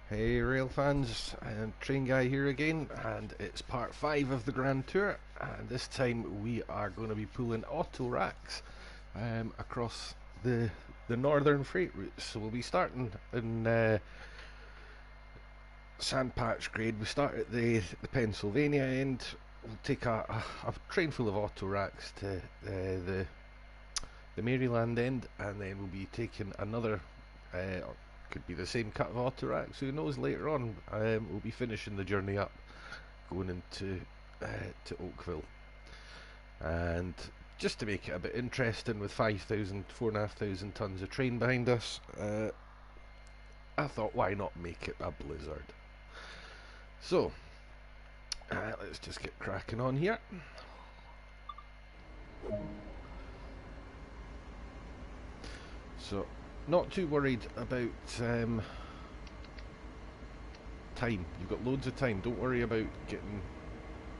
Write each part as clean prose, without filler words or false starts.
Hey rail fans, and Train Guy here again, and it's part 5 of the Grand Tour, and this time we are going to be pulling Autoracks across the northern freight routes. So we'll be starting in Sandpatch Grade. We start at the Pennsylvania end. We'll take a train full of Autoracks to the Maryland end, and then we'll be taking another could be the same cut of Autoracks, who knows, later on. We'll be finishing the journey up, going into to Oakville. And just to make it a bit interesting, with 4,500 tons of train behind us, I thought, why not make it a blizzard? So, let's just get cracking on here. So, not too worried about time. You've got loads of time. Don't worry about getting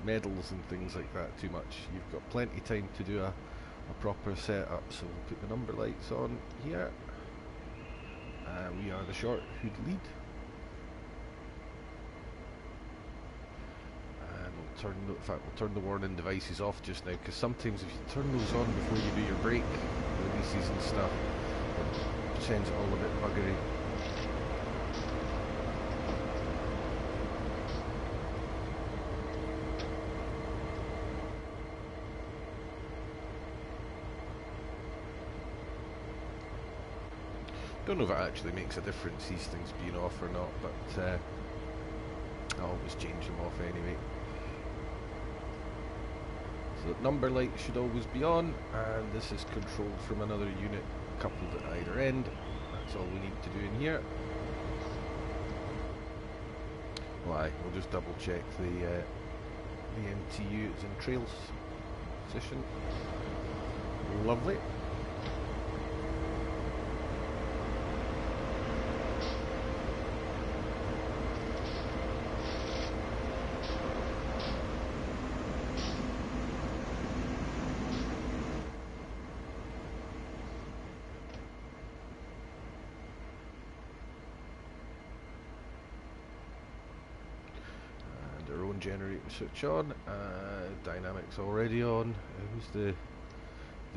medals and things like that too much. You've got plenty of time to do a proper setup. So we'll put the number lights on here. We are the short hood lead. And we'll turn the warning devices off just now, because sometimes if you turn those on before you do your brake releases and stuff, it sends it all a bit buggery. Don't know if it actually makes a difference, these things being off or not, but I always change them off anyway. So the number light should always be on, and this is controlled from another unit coupled at either end. That's all we need to do in here. Why, we'll just double check the MTU is in trails position. Lovely. Generator switch on, dynamics already on. Who's the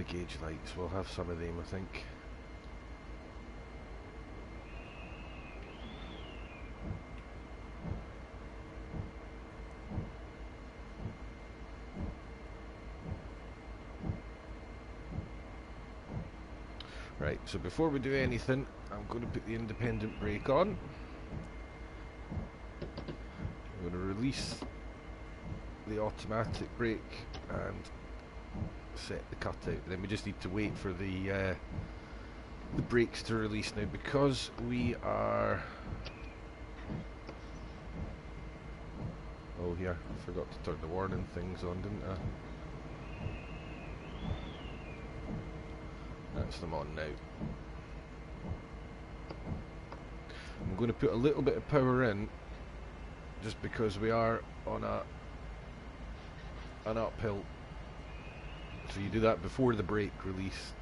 gauge lights? We'll have some of them, I think. Right, so before we do anything, I'm going to put the independent brake on. I'm going to release the automatic brake and set the cutout. Then we just need to wait for the brakes to release now, because we are... Oh yeah, I forgot to turn the warning things on, didn't I? That's them on now. I'm going to put a little bit of power in, just because we are on an uphill, so you do that before the brake release.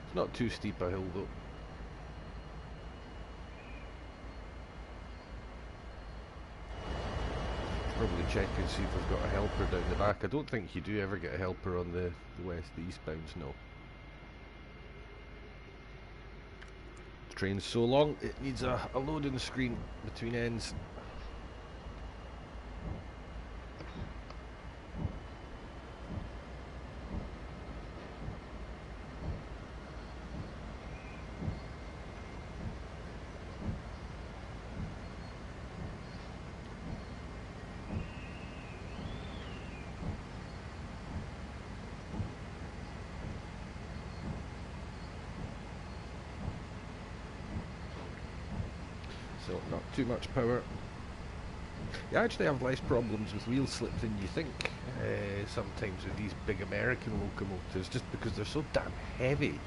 It's not too steep a hill though. Probably check and see if we've got a helper down the back. I don't think you do ever get a helper on the west eastbounds, no. The train's so long it needs a loading screen between ends. So not too much power. You actually have less problems with wheel slip than you think sometimes with these big American locomotives, just because they're so damn heavy.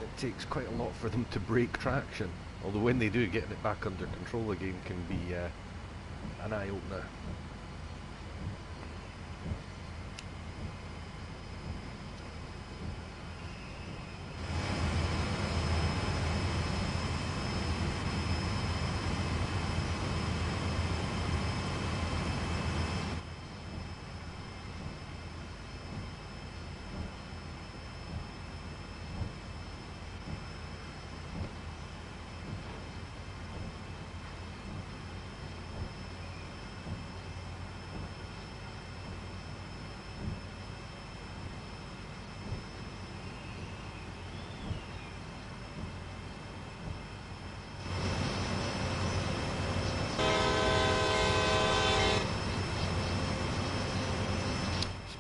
It takes quite a lot for them to break traction, although when they do, getting it back under control again can be an eye-opener.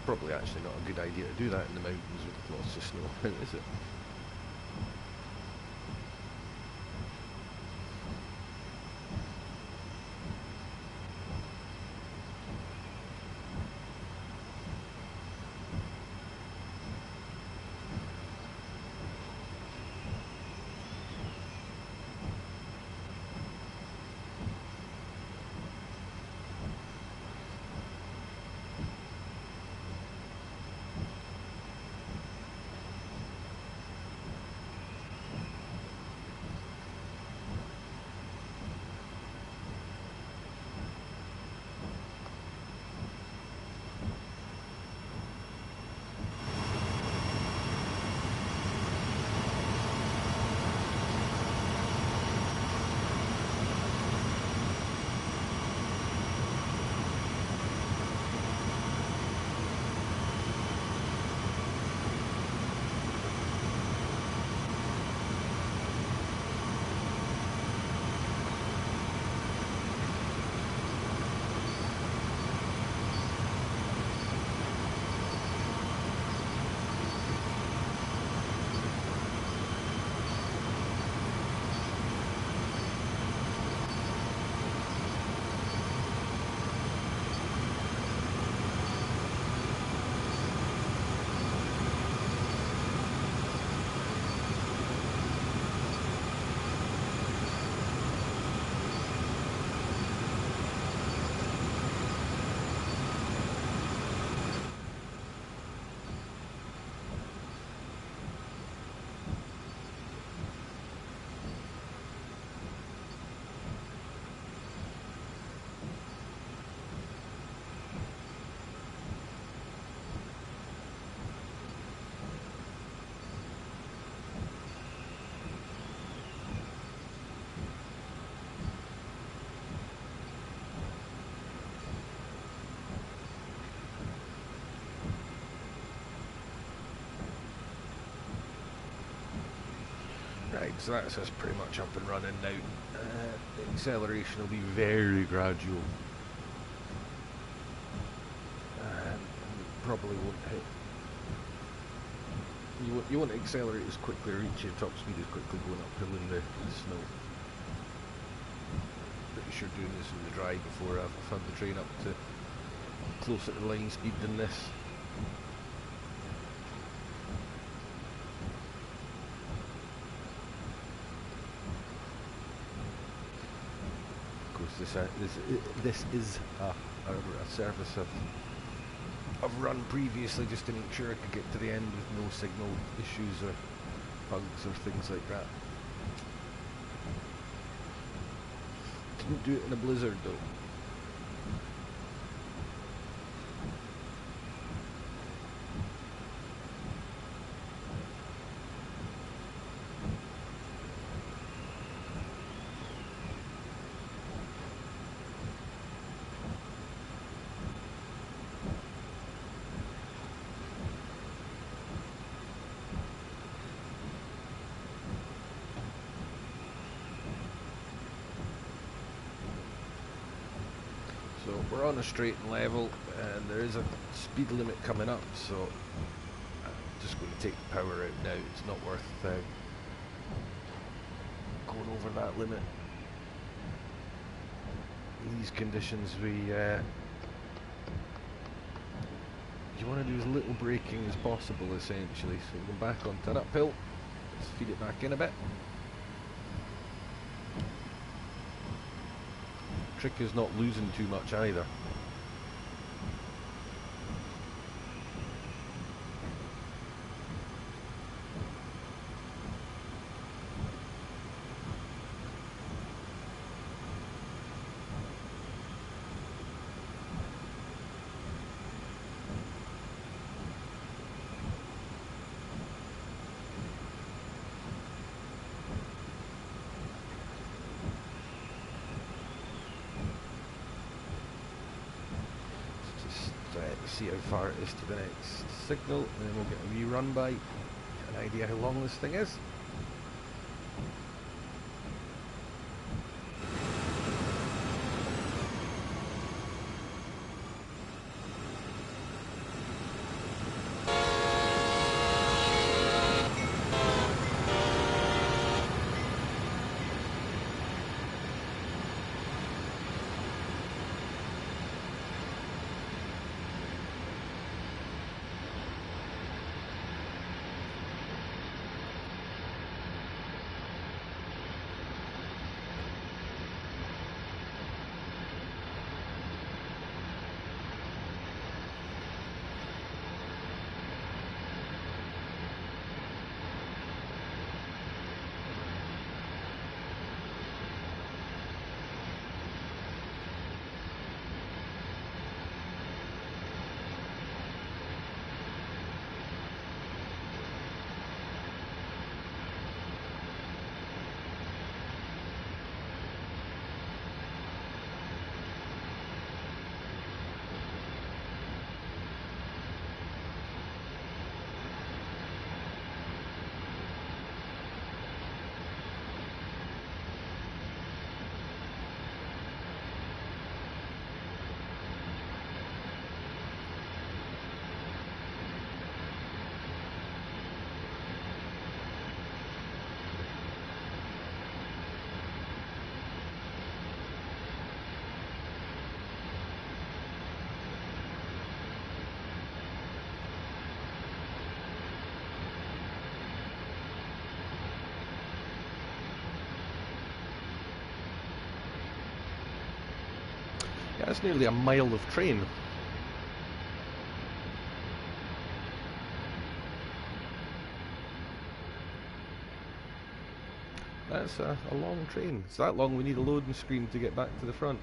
Probably actually not a good idea to do that in the mountains with lots of snow, is it? Right, so that's us pretty much up and running now. The acceleration will be very gradual. Probably won't hit. You won't accelerate as quickly or reach your top speed as quickly going uphill in the snow. Pretty sure doing this in the dry before I've had the train up to closer to line speed than this. Of course, this is a service I've run previously just to make sure I could get to the end with no signal issues or bugs or things like that. Didn't do it in a blizzard though. So we're on a straight and level, and there is a speed limit coming up, so I'm just going to take the power out now. It's not worth going over that limit. In these conditions, you want to do as little braking as possible, essentially. So we're going back onto an uphill. Let's feed it back in a bit. Trick is not losing too much either. See how far it is to the next signal, and then we'll get a wee run by, get an idea how long this thing is. That's nearly a mile of train. That's a long train. It's that long we need a loading screen to get back to the front.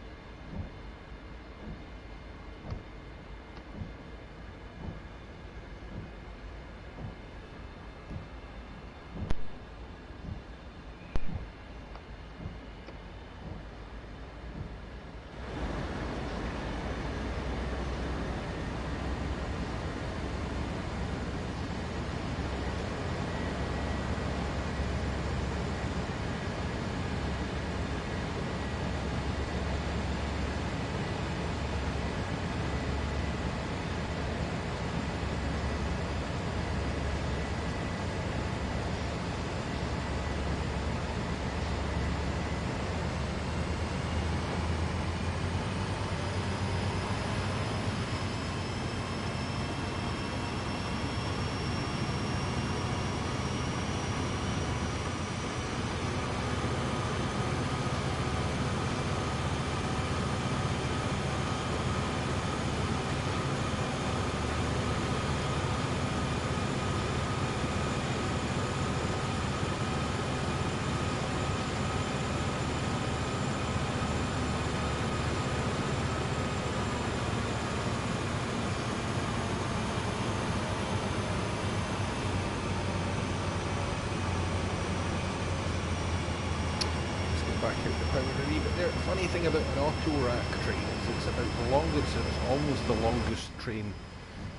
Back out the power a wee bit there. The funny thing about an Autorack train is it's about the longest, it's almost the longest train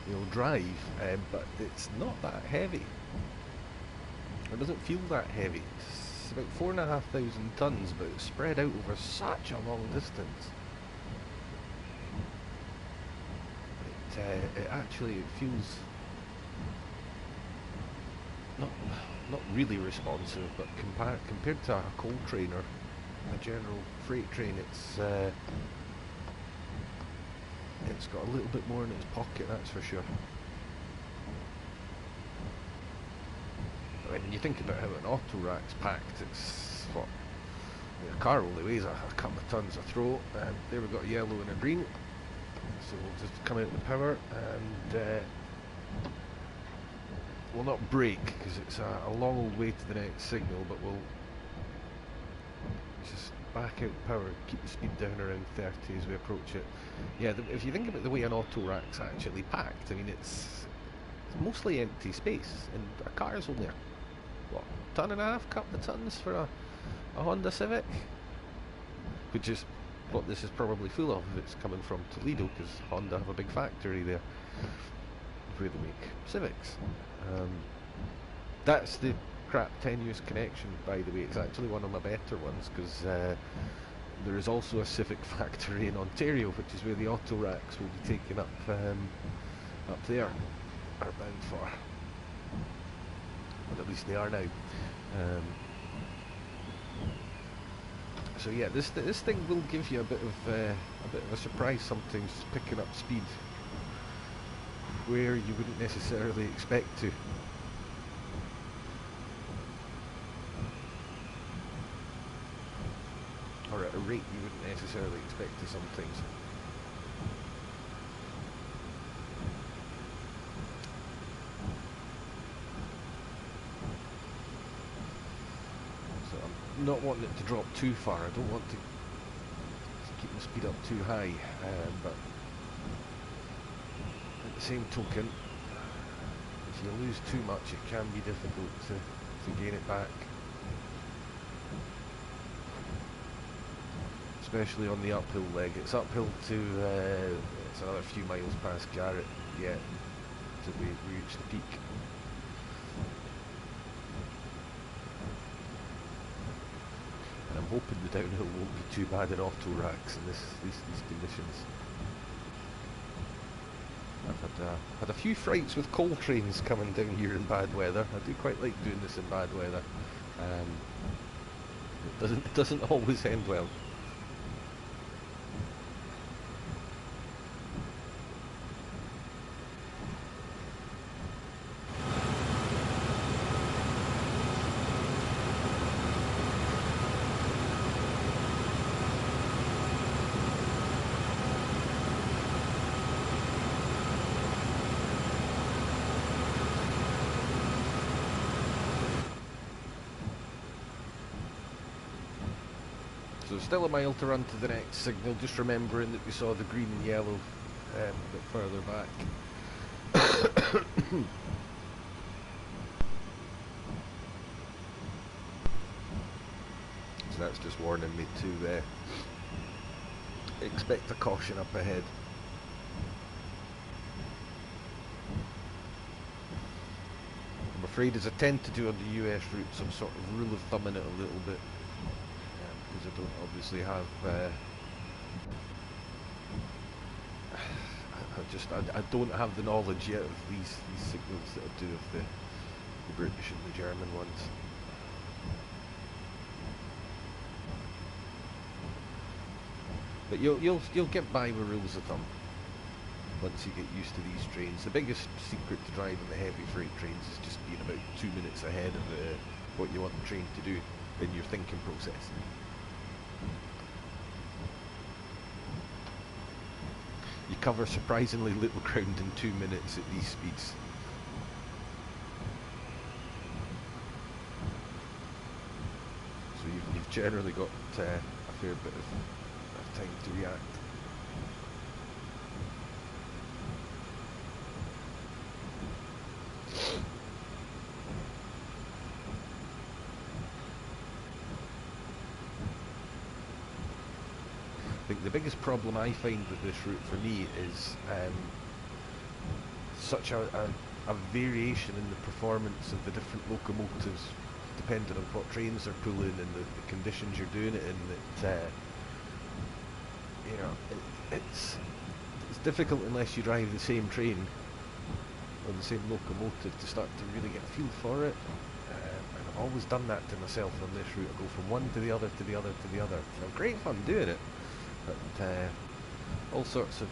you'll drive, but it's not that heavy. It doesn't feel that heavy. It's about 4,500 tons, but it's spread out over such a long distance. It actually feels not really responsive, but compared to a coal train or a general freight train, it's got a little bit more in its pocket, that's for sure. I mean, when you think about how an Autorack's packed, it's what, a car only weighs a couple of tons a throw, and there we've got a yellow and a green, so we'll just come out the power and we'll not brake because it's a long old way to the next signal, but we'll just back out power, keep the speed down around 30 as we approach it. Yeah, if you think about the way an Autorack's actually packed, I mean it's mostly empty space, and a car's only what, ton and a half, couple of tons for a Honda Civic, which is what this is probably full of if it's coming from Toledo, because Honda have a big factory there where they make Civics. That's the crap tenuous connection, by the way. It's actually one of my better ones, because there is also a Civic factory in Ontario, which is where the Autoracks will be taken up there, are bound for. But at least they are now. So yeah, this thing will give you a bit of a surprise sometimes, picking up speed where you wouldn't necessarily expect to. Or at a rate you wouldn't necessarily expect to sometimes. So I'm not wanting it to drop too far. I don't want to keep the speed up too high, but at the same token, if you lose too much, it can be difficult to gain it back. Especially on the uphill leg. It's uphill to, it's another few miles past Jarrett yet till we reach the peak. And I'm hoping the downhill won't be too bad in Autoracks in these conditions. I've had a few frights with coal trains coming down here in bad weather. I do quite like doing this in bad weather. It doesn't always end well. So still a mile to run to the next signal, just remembering that we saw the green and yellow a bit further back. So that's just warning me to expect a caution up ahead. I'm afraid, as I tend to do on the US routes, I'm sort of rule of thumbing it a little bit, because I don't obviously have I don't have the knowledge yet of these signals that I do of the British and the German ones. But you'll get by with rules of thumb once you get used to these trains. The biggest secret to driving the heavy freight trains is just being about 2 minutes ahead of what you want the train to do in your thinking process. You cover surprisingly little ground in 2 minutes at these speeds. So you've generally got a fair bit of time to react. I think the biggest problem I find with this route for me is such a variation in the performance of the different locomotives depending on what trains they're pulling and the conditions you're doing it in, that you know, it's difficult unless you drive the same train or the same locomotive to start to really get a feel for it. And I've always done that to myself on this route. I go from one to the other to the other to the other. And I'm great fun doing it, but all sorts of,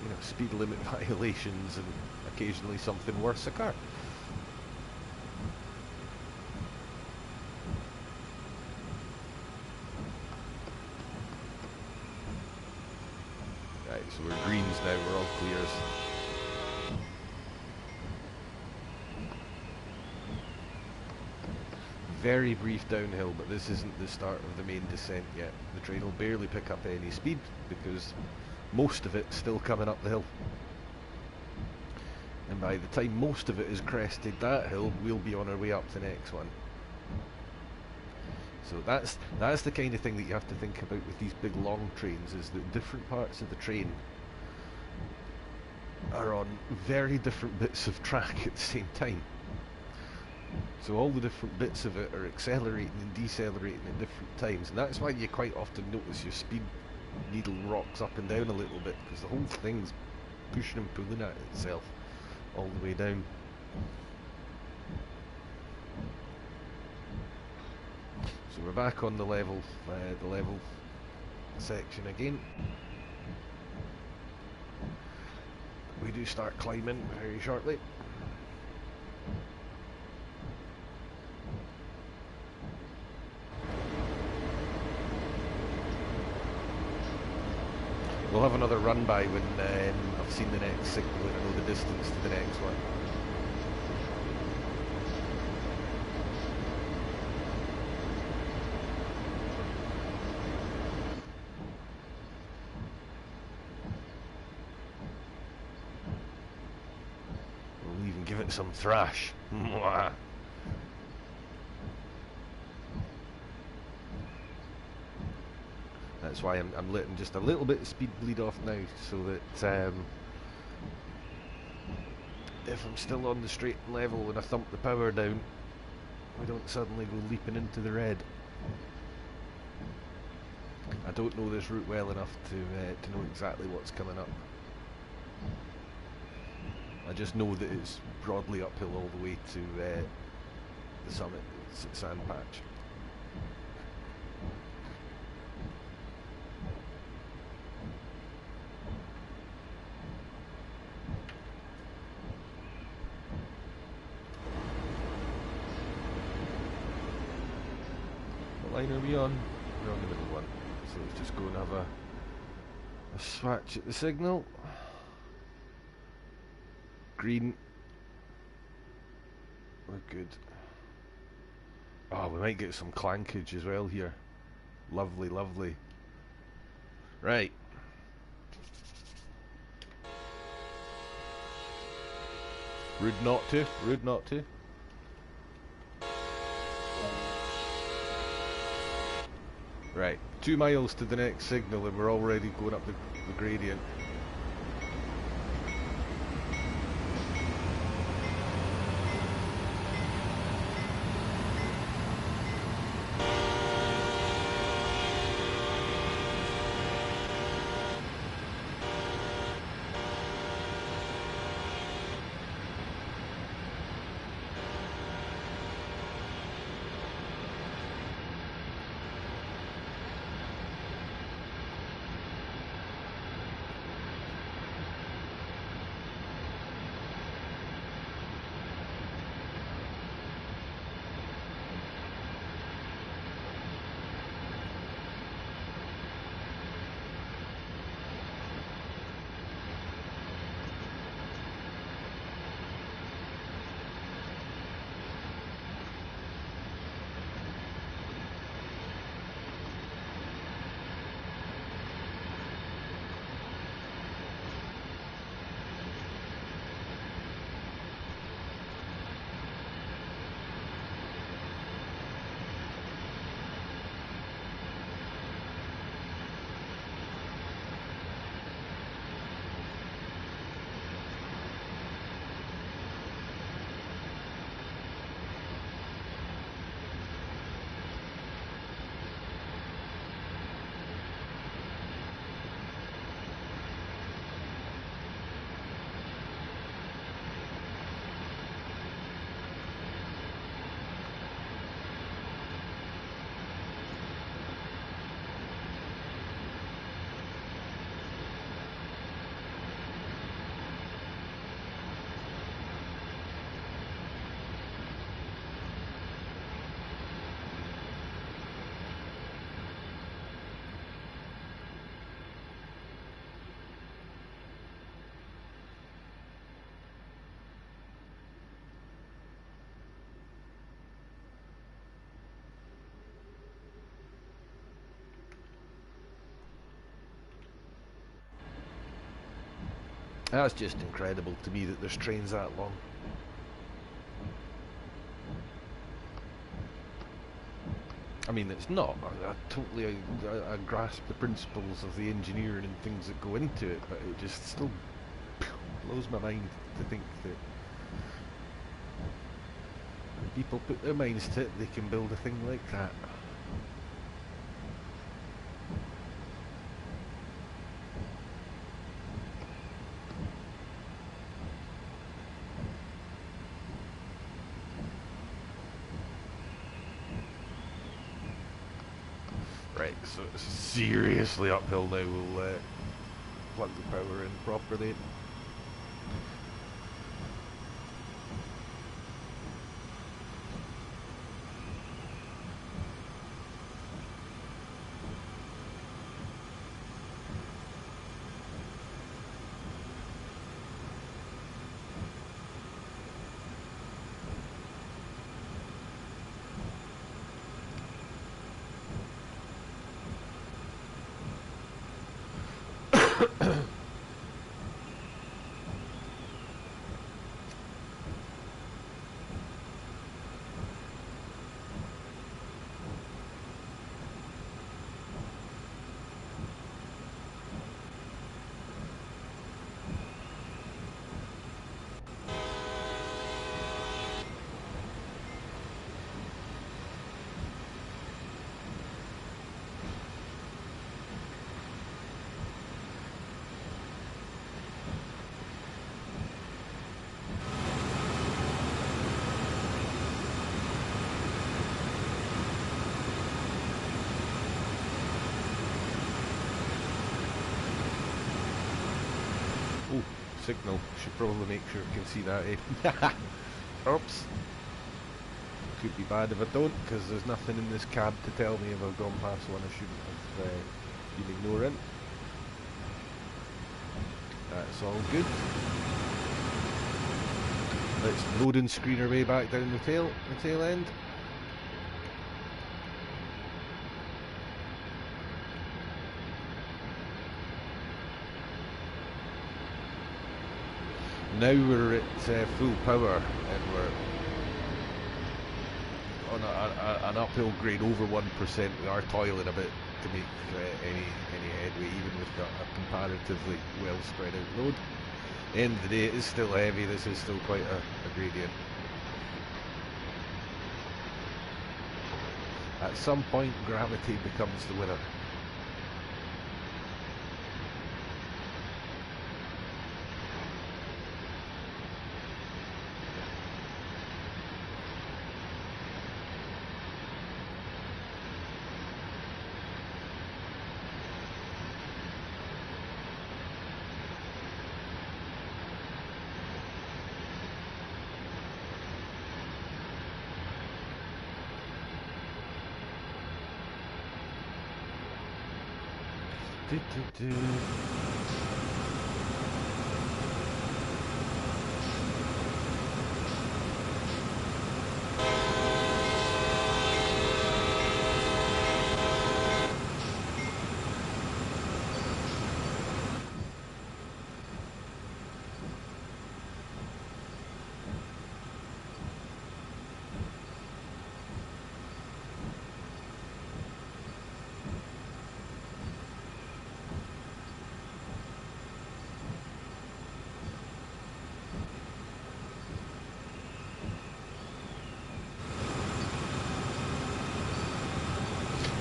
you know, speed limit violations and occasionally something worse occur. Right, so we're greens now, we're all clears. Very brief downhill, but this isn't the start of the main descent yet. The train will barely pick up any speed because most of it's still coming up the hill. And by the time most of it is crested that hill, we'll be on our way up to the next one. So that's the kind of thing that you have to think about with these big long trains, is that different parts of the train are on very different bits of track at the same time. So all the different bits of it are accelerating and decelerating at different times, and that's why you quite often notice your speed needle rocks up and down a little bit, because the whole thing's pushing and pulling at itself all the way down. So we're back on the level section again. We do start climbing very shortly. We'll have another run by when I've seen the next signal and I know the distance to the next one. We'll even give it some thrash. That's why I'm letting just a little bit of speed bleed off now, so that if I'm still on the straight and level when I thump the power down, we don't suddenly go leaping into the red. I don't know this route well enough to know exactly what's coming up. I just know that it's broadly uphill all the way to the summit, sand patch. What line are we on? We're on the middle one, so let's just go and have a swatch at the signal. Green. We're good. Oh, we might get some clankage as well here. Lovely, lovely. Right. Rude not to, rude not to. Right, 2 miles to the next signal and we're already going up the gradient. That's just incredible to me that there's trains that long. I mean, it's not. I totally I grasp the principles of the engineering and things that go into it, but it just still blows my mind to think that when people put their minds to it, they can build a thing like that. Right, so it's seriously uphill now. We'll plug the power in properly. Signal. Should probably make sure I can see that, eh? Oops. Could be bad if I don't, because there's nothing in this cab to tell me if I've gone past one I shouldn't have been ignoring. That's all good. Let's load and screen our way back down the tail end. Now we're at full power and we're on an uphill grade over 1%. We are toiling a bit to make any headway, even with a comparatively well spread out load. End of the day, it is still heavy. This is still quite a gradient. At some point, gravity becomes the winner.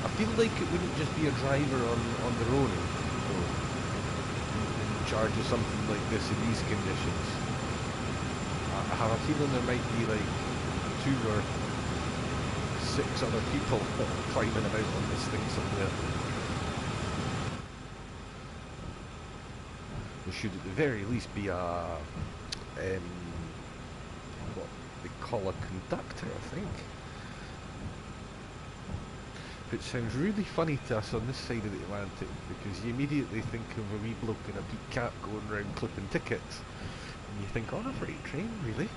I feel like it wouldn't just be a driver on their own in charge of something like this in these conditions. I have a feeling there might be like 2 or 6 other people climbing about on this thing somewhere. There should at the very least be a what they call a conductor, I think. Which sounds really funny to us on this side of the Atlantic, because you immediately think of a wee bloke in a peak cap going around clipping tickets, and you think, on a freight train, really?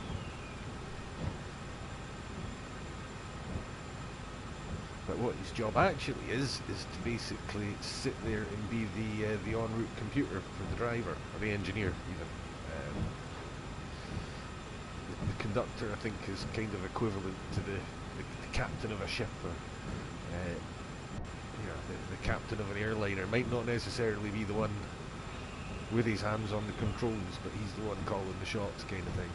But what his job actually is to basically sit there and be the en route computer for the driver, or the engineer even. The conductor, I think, is kind of equivalent to the captain of a ship, or the captain of an airliner. Might not necessarily be the one with his hands on the controls, but he's the one calling the shots, kind of thing.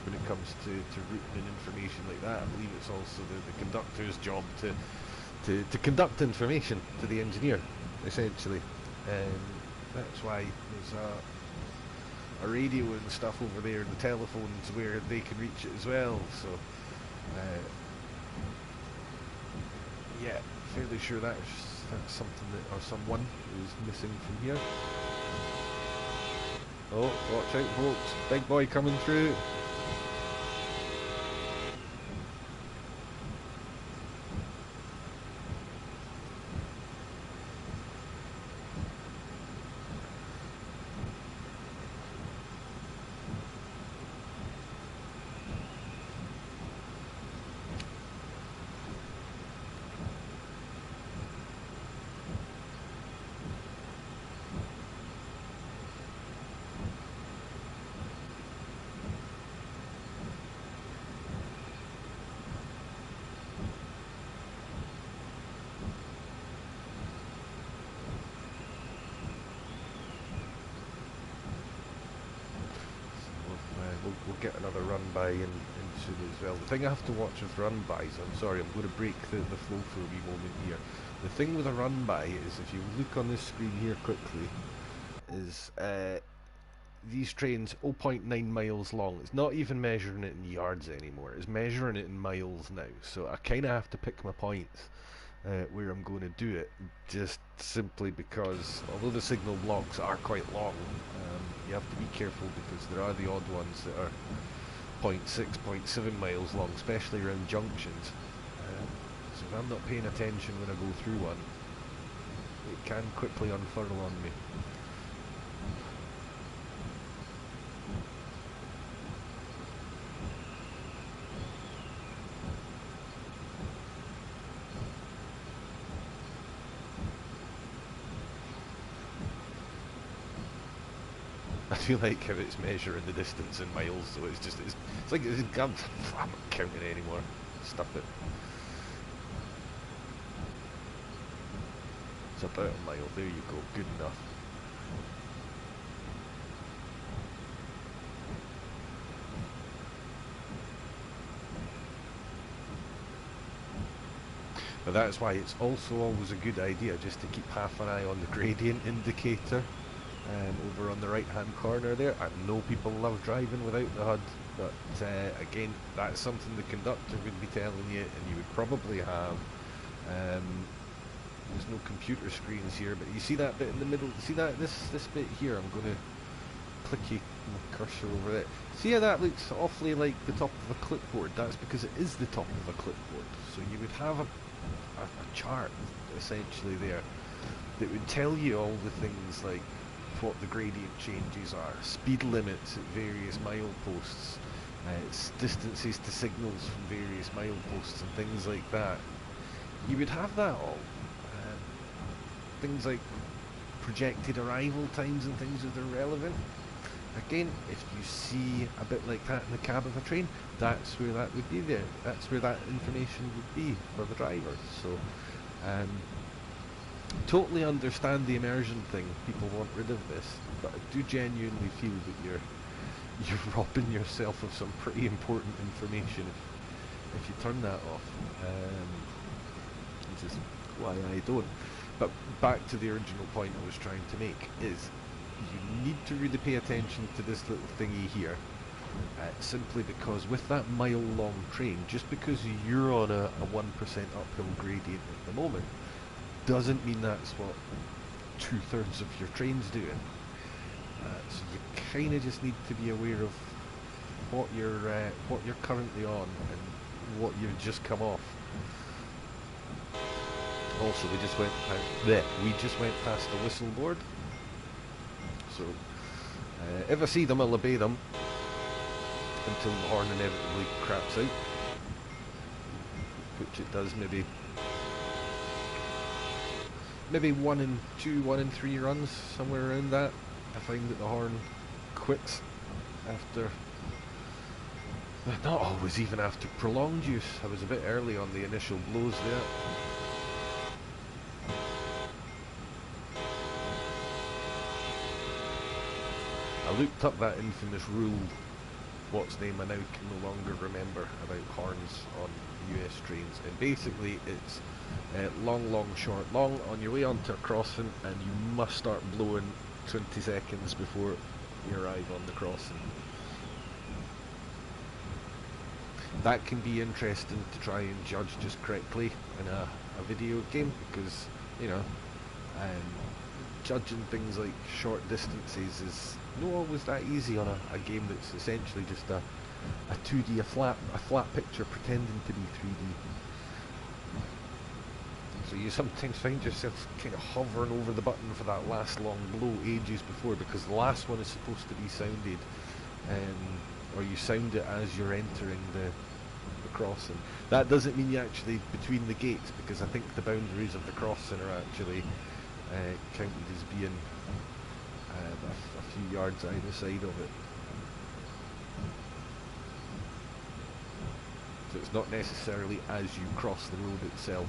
When it comes to routing and information like that, I believe it's also the conductor's job to conduct information to the engineer, essentially. That's why there's a radio and stuff over there, and the telephones where they can reach it as well. So yeah, fairly sure that's something that, or someone is missing from here. Oh, watch out folks, big boy coming through. We'll get another run by in soon as well. The thing I have to watch with run bys, I'm sorry, I'm going to break the flow for a wee moment here. The thing with a run by is, if you look on this screen here quickly, is these trains 0.9 miles long. It's not even measuring it in yards anymore, it's measuring it in miles now. So I kind of have to pick my points where I'm going to do it, just simply because although the signal blocks are quite long, you have to be careful, because there are the odd ones that are 0.6, 0.7 miles long, especially around junctions. So if I'm not paying attention when I go through one, it can quickly unfurl on me. I do like how it's measuring the distance in miles, so it's like I'm not counting anymore. Stuff it. It's about a mile. There you go. Good enough. But that's why it's also always a good idea just to keep half an eye on the gradient indicator over on the right hand corner there. I know people love driving without the HUD, but again, that's something the conductor would be telling you, and you would probably have. There's no computer screens here, but you see that bit in the middle? See that this bit here? I'm going to clicky my cursor over it. See how that looks awfully like the top of a clipboard? That's because it is the top of a clipboard. So you would have a chart essentially there that would tell you all the things like what the gradient changes are, speed limits at various mileposts, distances to signals from various mileposts and things like that. You would have that all. Things like projected arrival times and things that are relevant. Again, if you see a bit like that in the cab of a train, that's where that would be there. That's where that information would be for the drivers. So, totally understand the immersion thing. People want rid of this, but I do genuinely feel that you're robbing yourself of some pretty important information if you turn that off. Which is why I don't. But back to the original point I was trying to make is you need to really pay attention to this little thingy here, simply because with that mile-long train, just because you're on a 1% uphill gradient at the moment, doesn't mean that's what 2/3 of your train's doing. So you kind of just need to be aware of what you're currently on and what you've just come off. Also, we just went past the whistle board. So, if I see them, I'll obey them until the horn inevitably craps out, which it does maybe 1 in 2, 1 in 3 runs, somewhere around that. I find that the horn quits after, not always, even after prolonged use. I was a bit early on the initial blows there. I looked up that infamous rule, what's name I now can no longer remember, about horns on US trains, and basically it's long, long, short, long on your way onto a crossing, and you must start blowing 20 seconds before you arrive on the crossing. That can be interesting to try and judge just correctly in a video game, because, you know, judging things like short distances is not always that easy on a game that's essentially just a 2D, a flat picture pretending to be 3D. So you sometimes find yourself kind of hovering over the button for that last long blow ages before, because the last one is supposed to be sounded, or you sound it as you're entering the crossing. That doesn't mean you actually between the gates, because I think the boundaries of the crossing are actually counted as being a few yards either side of it. So it's not necessarily as you cross the road itself,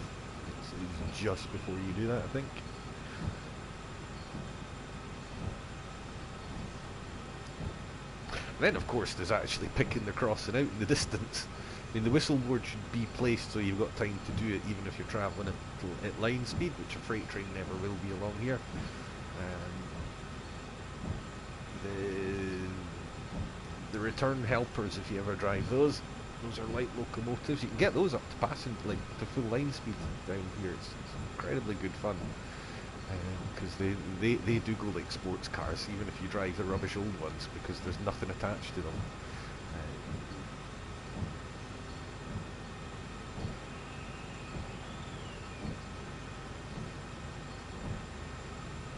it's just before you do that, I think. And then of course there's actually picking the crossing out in the distance. I mean, the whistle board should be placed so you've got time to do it even if you're travelling at line speed, which a freight train never will be along here. The return helpers, if you ever drive those are light locomotives. You can get those up to passing, like to full line speed down here. It's incredibly good fun, because they do go like sports cars, even if you drive the rubbish old ones, because there's nothing attached to them.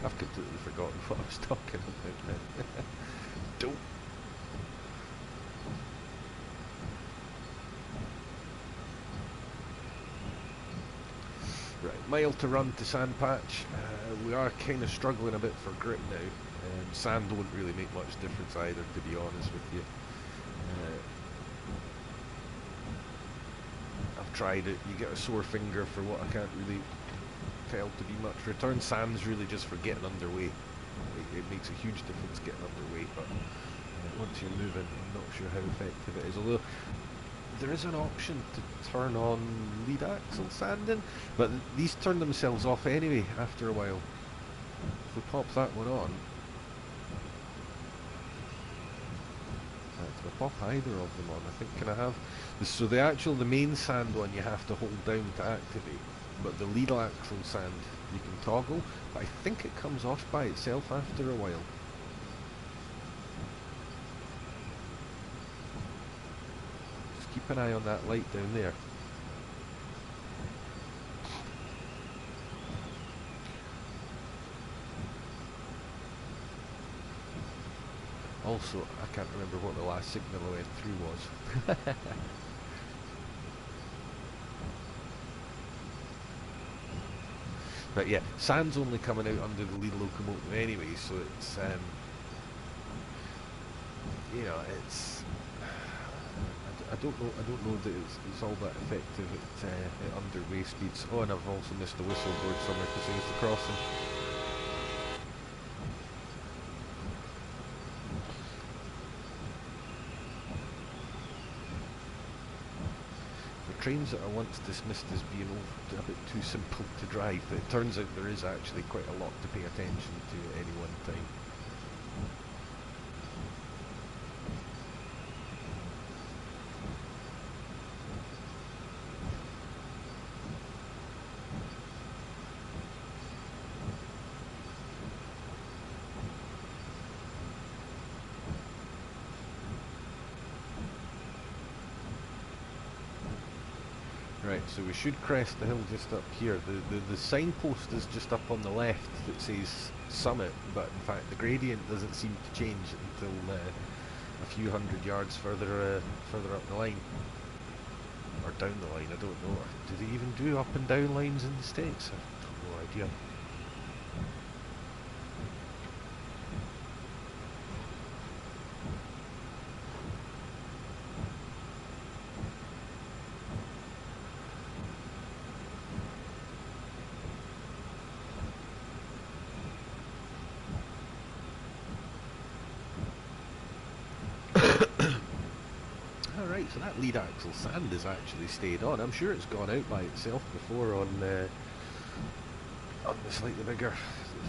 I've completely forgotten what I was talking about now. Don't. Right, mile to run to Sandpatch. We are kind of struggling a bit for grip now. Sand won't really make much difference either, to be honest with you. I've tried it, you get a sore finger for what I can't really tell to be much return. Sand's really just for getting underway. It makes a huge difference getting underway, but once you're moving, I'm not sure how effective it is. Although there is an option to turn on lead axle sanding, but these turn themselves off anyway after a while. If we pop that one on, can I pop either of them on? I think, can I have this? So the main sand one you have to hold down to activate, but the lead axle sand you can toggle, but I think it comes off by itself after a while. Just keep an eye on that light down there. Also, I can't remember what the last signal I went through was. But yeah, sand's only coming out under the lead locomotive anyway, so it's, you know, it's, I don't know that it's all that effective at underway speeds. Oh, and I've also missed the whistle board somewhere because there's the crossing. Trains that I once dismissed as being a bit too simple to drive, but it turns out there is actually quite a lot to pay attention to at any one time. Right, so we should crest the hill just up here. The signpost is just up on the left that says summit, but in fact the gradient doesn't seem to change until a few hundred yards further up the line. Or down the line, I don't know. Do they even do up and down lines in the States? I have no idea. So that lead axle sand has actually stayed on. I'm sure it's gone out by itself before on the slightly bigger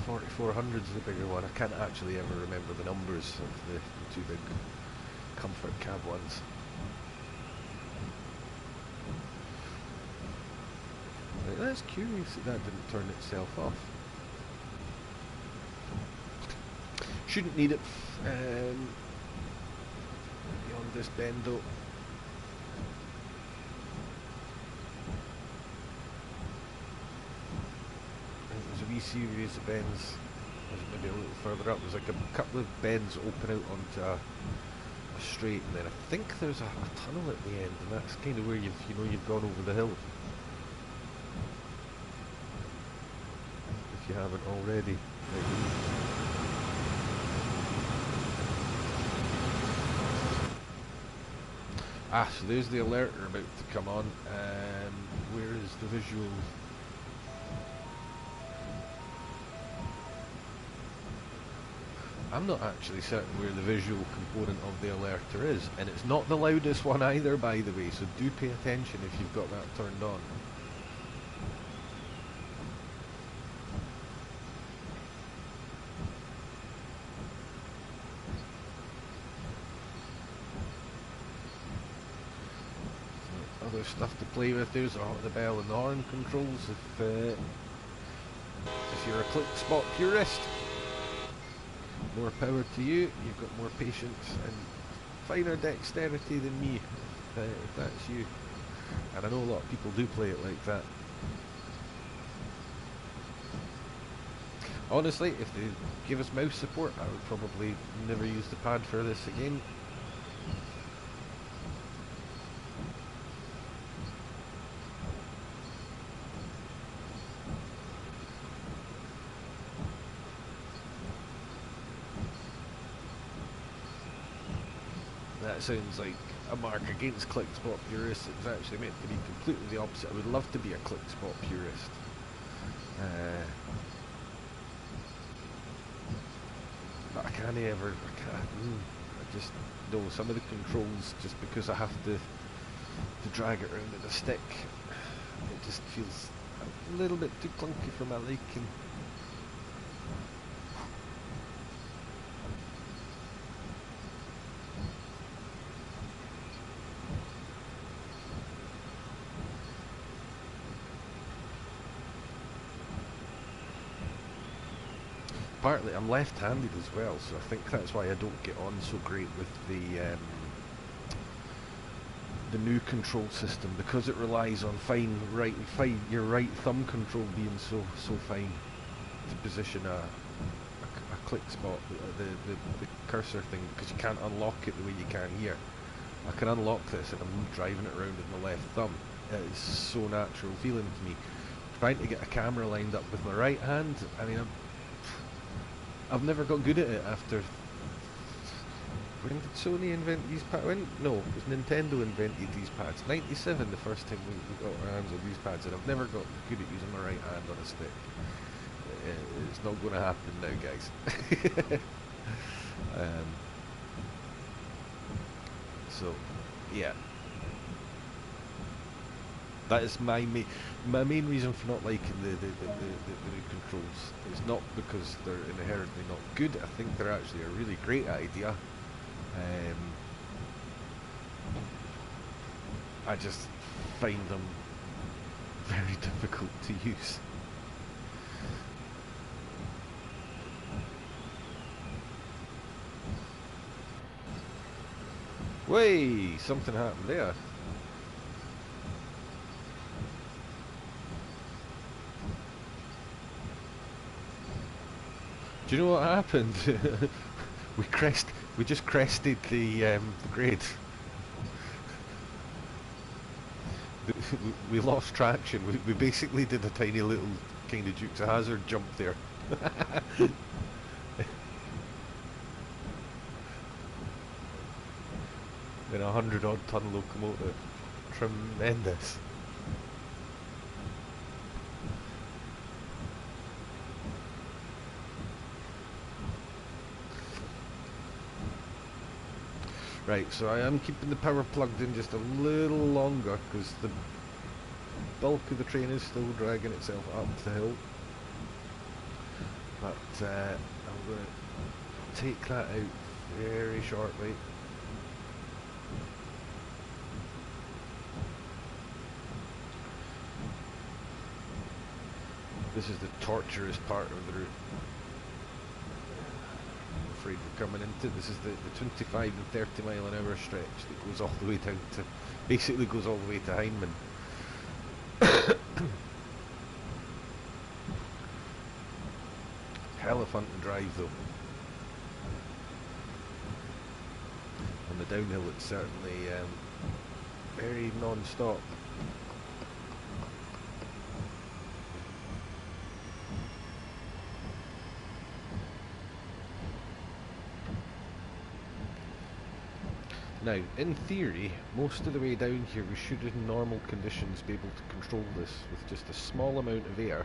4400's the bigger one. I can't actually ever remember the numbers of the two big comfort cab ones. Right, that's curious that didn't turn itself off. Shouldn't need it beyond this bend though. Series of bends, maybe a little further up. There's like a couple of bends open out onto a straight, and then I think there's a tunnel at the end, and that's kind of where you've gone over the hill. If you haven't already. So there's the alerter about to come on. Where is the visual? I'm not actually certain where the visual component of the alerter is, and it's not the loudest one either, by the way, so do pay attention if you've got that turned on. So other stuff to play with, there's the bell and the horn controls if you're a click spot purist. More power to you, you've got more patience and finer dexterity than me, if that's you. And I know a lot of people do play it like that. Honestly, if they give us mouse support, I would probably never use the pad for this again. That sounds like a mark against click spot purists. It was actually meant to be completely the opposite. I would love to be a click spot purist. But I can't ever, I just know some of the controls, just because I have to drag it around with a stick, it just feels a little bit too clunky for my liking. Partly I'm left-handed as well, so I think that's why I don't get on so great with the new control system, because it relies on your right thumb control being so fine to position a click spot, the cursor thing, because you can't unlock it the way you can here. I can unlock this and I'm driving it around with my left thumb. It is so natural feeling to me. Trying to get a camera lined up with my right hand, I mean, I've never got good at it after. When did Sony invent these pads? No, it was Nintendo invented these pads. 97, the first time we got our hands on these pads, and I've never got good at using my right hand on a stick. It's not going to happen now, guys. So, yeah. That is my main reason for not liking the new controls. It's not because they're inherently not good. I think they're actually a really great idea. I just find them very difficult to use. Way, something happened there. Do you know what happened? We just crested the grade. We lost traction. We basically did a tiny little kind of Dukes of Hazzard jump there. In a 100-odd ton locomotive. Tremendous. Right, so I am keeping the power plugged in just a little longer because the bulk of the train is still dragging itself up the hill. But I'm going to take that out very shortly. This is the torturous part of the route. I'm afraid we're coming into. This is the 25 and 30 mile an hour stretch that goes all the way down to, basically goes all the way to Heinemann. Hell of fun to drive though. On the downhill it's certainly very non-stop. Now, in theory, most of the way down here we should in normal conditions be able to control this with just a small amount of air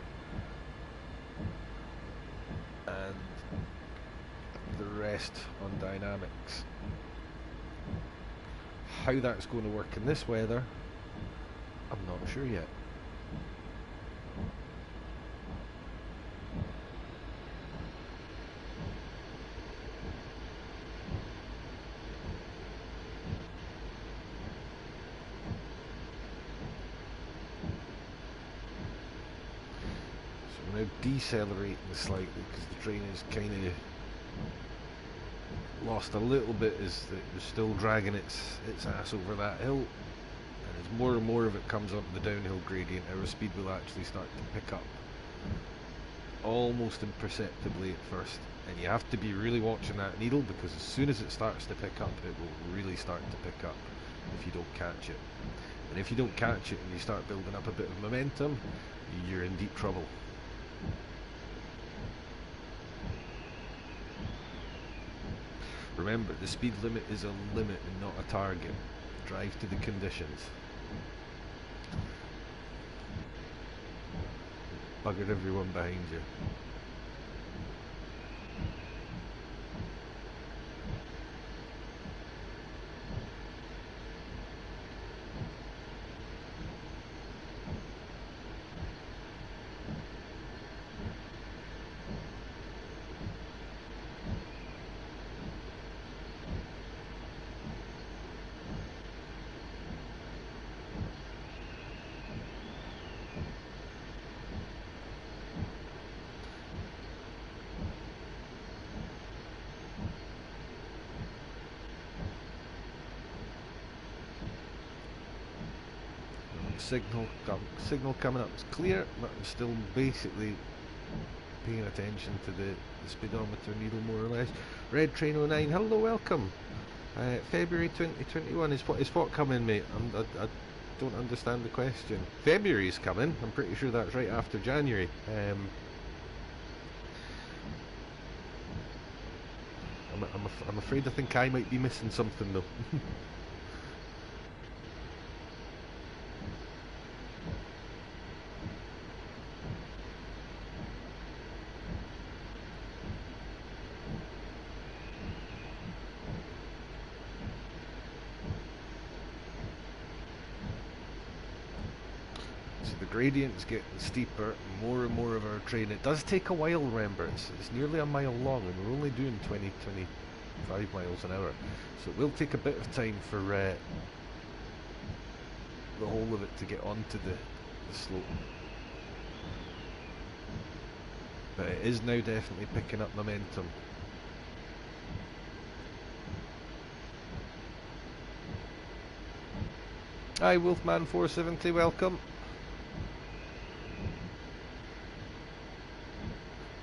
and the rest on dynamics. How that's going to work in this weather, I'm not sure yet. Decelerating slightly because the train is kind of lost a little bit as it was still dragging its ass over that hill, and as more and more of it comes onto the downhill gradient, our speed will actually start to pick up almost imperceptibly at first, and you have to be really watching that needle because as soon as it starts to pick up it will really start to pick up if you don't catch it, and if you don't catch it and you start building up a bit of momentum, you're in deep trouble. Remember, the speed limit is a limit and not a target. Drive to the conditions. Buggered everyone behind you. Signal coming up is clear, but I'm still basically paying attention to the speedometer needle more or less. Red Train 09, hello, welcome. February 2021 is what coming, mate? I don't understand the question. February's coming. I'm pretty sure that's right after January. I'm afraid I think I might be missing something though. Gradients getting steeper, more and more of our train. It does take a while, remember, it's nearly a mile long and we're only doing 20-25 miles an hour, so it will take a bit of time for the whole of it to get onto the slope, but it is now definitely picking up momentum. Hi Wolfman 470, welcome.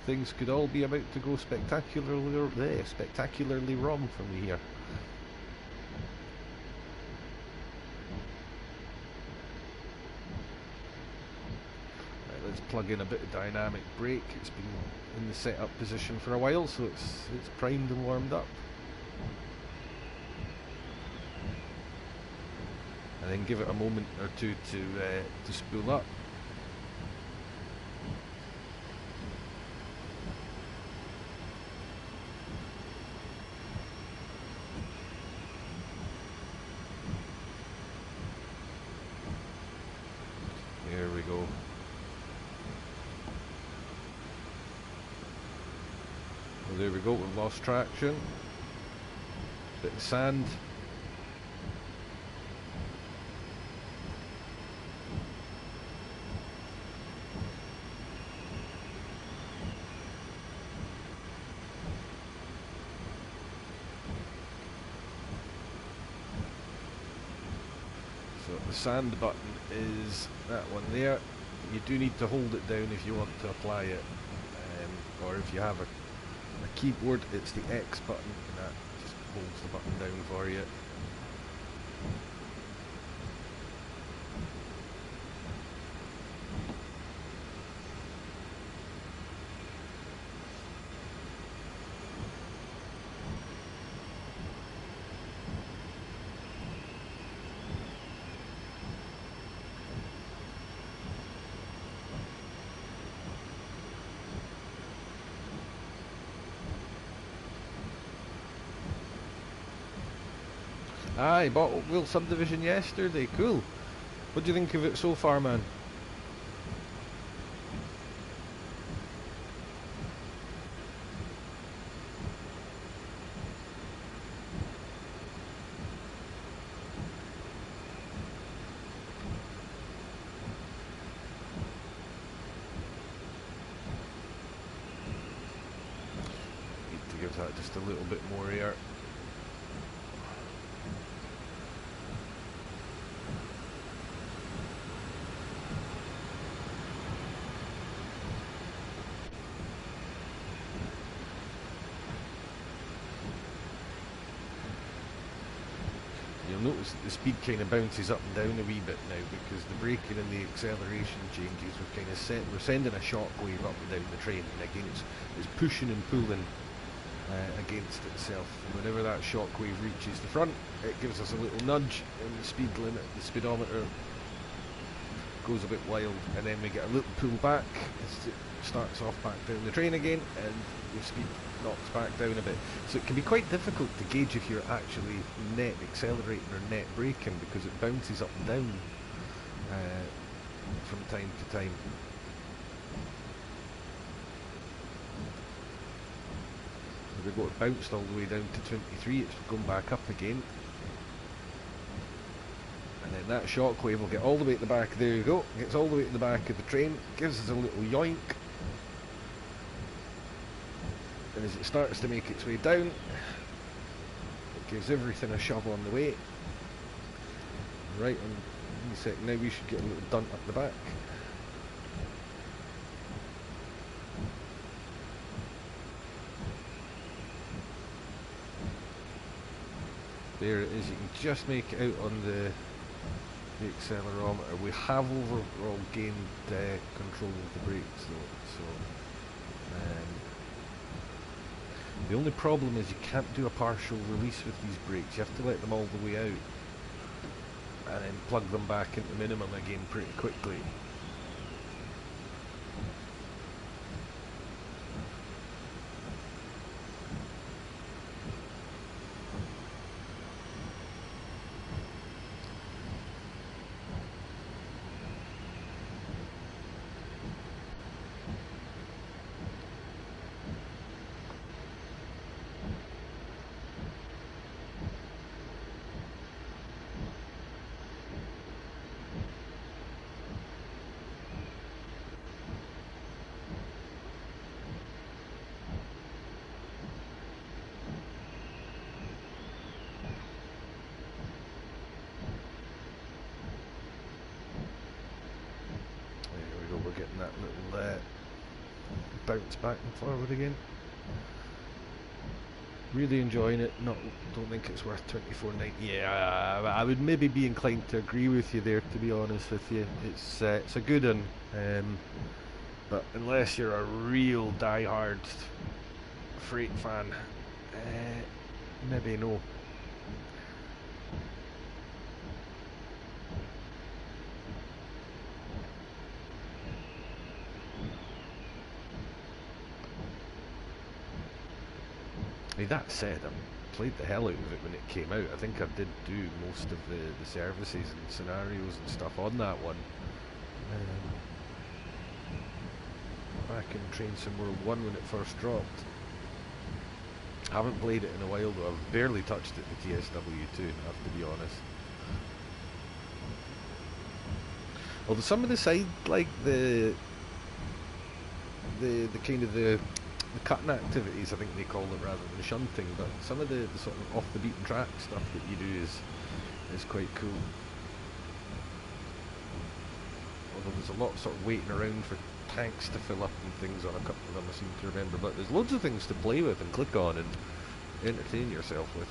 Things could all be about to go spectacularly wrong for me here. Right, let's plug in a bit of dynamic brake. It's been in the setup position for a while, so it's primed and warmed up. And then give it a moment or two to spool up. There we go, we've lost traction. Bit of sand. So the sand button is that one there. You do need to hold it down if you want to apply it, or if you have a keyboard, it's the X button, and that just holds the button down for you. Aye, bought Oakville Subdivision yesterday, cool. What do you think of it so far, man? Need to give that just a little bit more air. Notice that the speed kind of bounces up and down a wee bit now because the braking and the acceleration changes were kind of we're sending a shock wave up and down the train, and again it's pushing and pulling against itself. And whenever that shockwave reaches the front, it gives us a little nudge, and the speed limit, the speedometer goes a bit wild, and then we get a little pull back as it starts off back down the train again, and your speed knocks back down a bit. So it can be quite difficult to gauge if you're actually net accelerating or net braking, because it bounces up and down from time to time. We've got it bounced all the way down to 23, it's gone back up again. And then that shockwave will get all the way at the back, there you go, gets all the way at the back of the train, gives us a little yoink. And as it starts to make its way down, it gives everything a shove on the way. Right, in a sec, now we should get a little dunt up the back. There it is, you can just make it out on the accelerometer. We have overall gained control of the brakes though, so the only problem is you can't do a partial release with these brakes. You have to let them all the way out and then plug them back into minimum again pretty quickly. Getting that little bounce back and forward again. Really enjoying it. Don't think it's worth 24.90. Yeah, I would maybe be inclined to agree with you there, to be honest with you. It's a good one, but unless you're a real die-hard freight fan, maybe no. That said, I played the hell out of it when it came out. I think I did do most of the services and scenarios and stuff on that one. Back in Train Sim World 1 when it first dropped. I haven't played it in a while though. I've barely touched it with TSW2, I have to be honest. Although some of the side, like the kind of the cutting activities, I think they call it, rather than shunting, but some of the sort of off the beaten track stuff that you do is quite cool. Although there's a lot sort of waiting around for tanks to fill up and things on a couple of them, I seem to remember, but there's loads of things to play with and click on and entertain yourself with.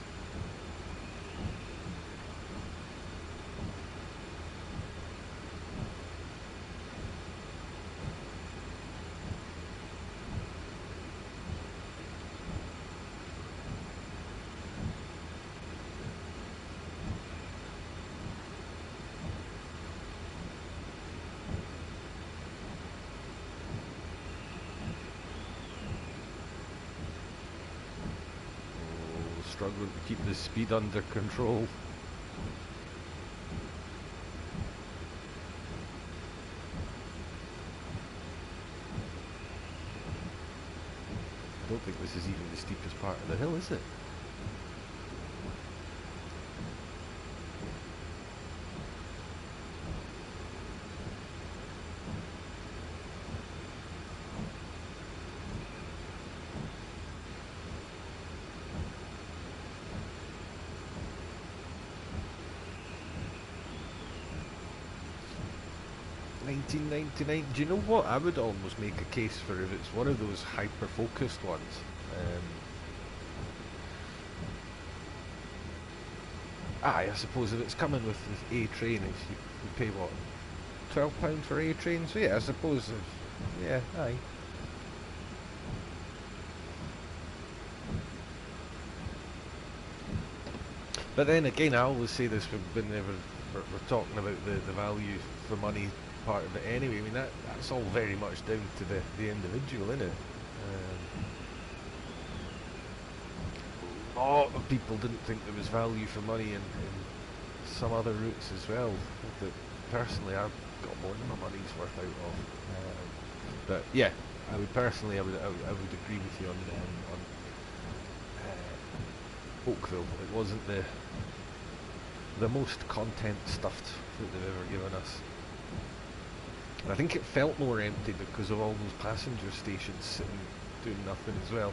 Struggling to keep the speed under control. I don't think this is even the steepest part of the hill, is it? $19.99. Do you know what? I would almost make a case for if it's one of those hyper-focused ones. I suppose if it's coming with A train, if you pay what, £12 for A train. So yeah, I suppose. Yeah, aye. But then again, I always say this whenever we're talking about the value for money part of it anyway. I mean, that's all very much down to the individual, isn't it? A lot of people didn't think there was value for money in some other routes as well. That personally, I've got more than my money's worth out of. But yeah, I would agree with you on Oakville. It wasn't the most content stuffed that they've ever given us. And I think it felt more empty because of all those passenger stations sitting doing nothing as well.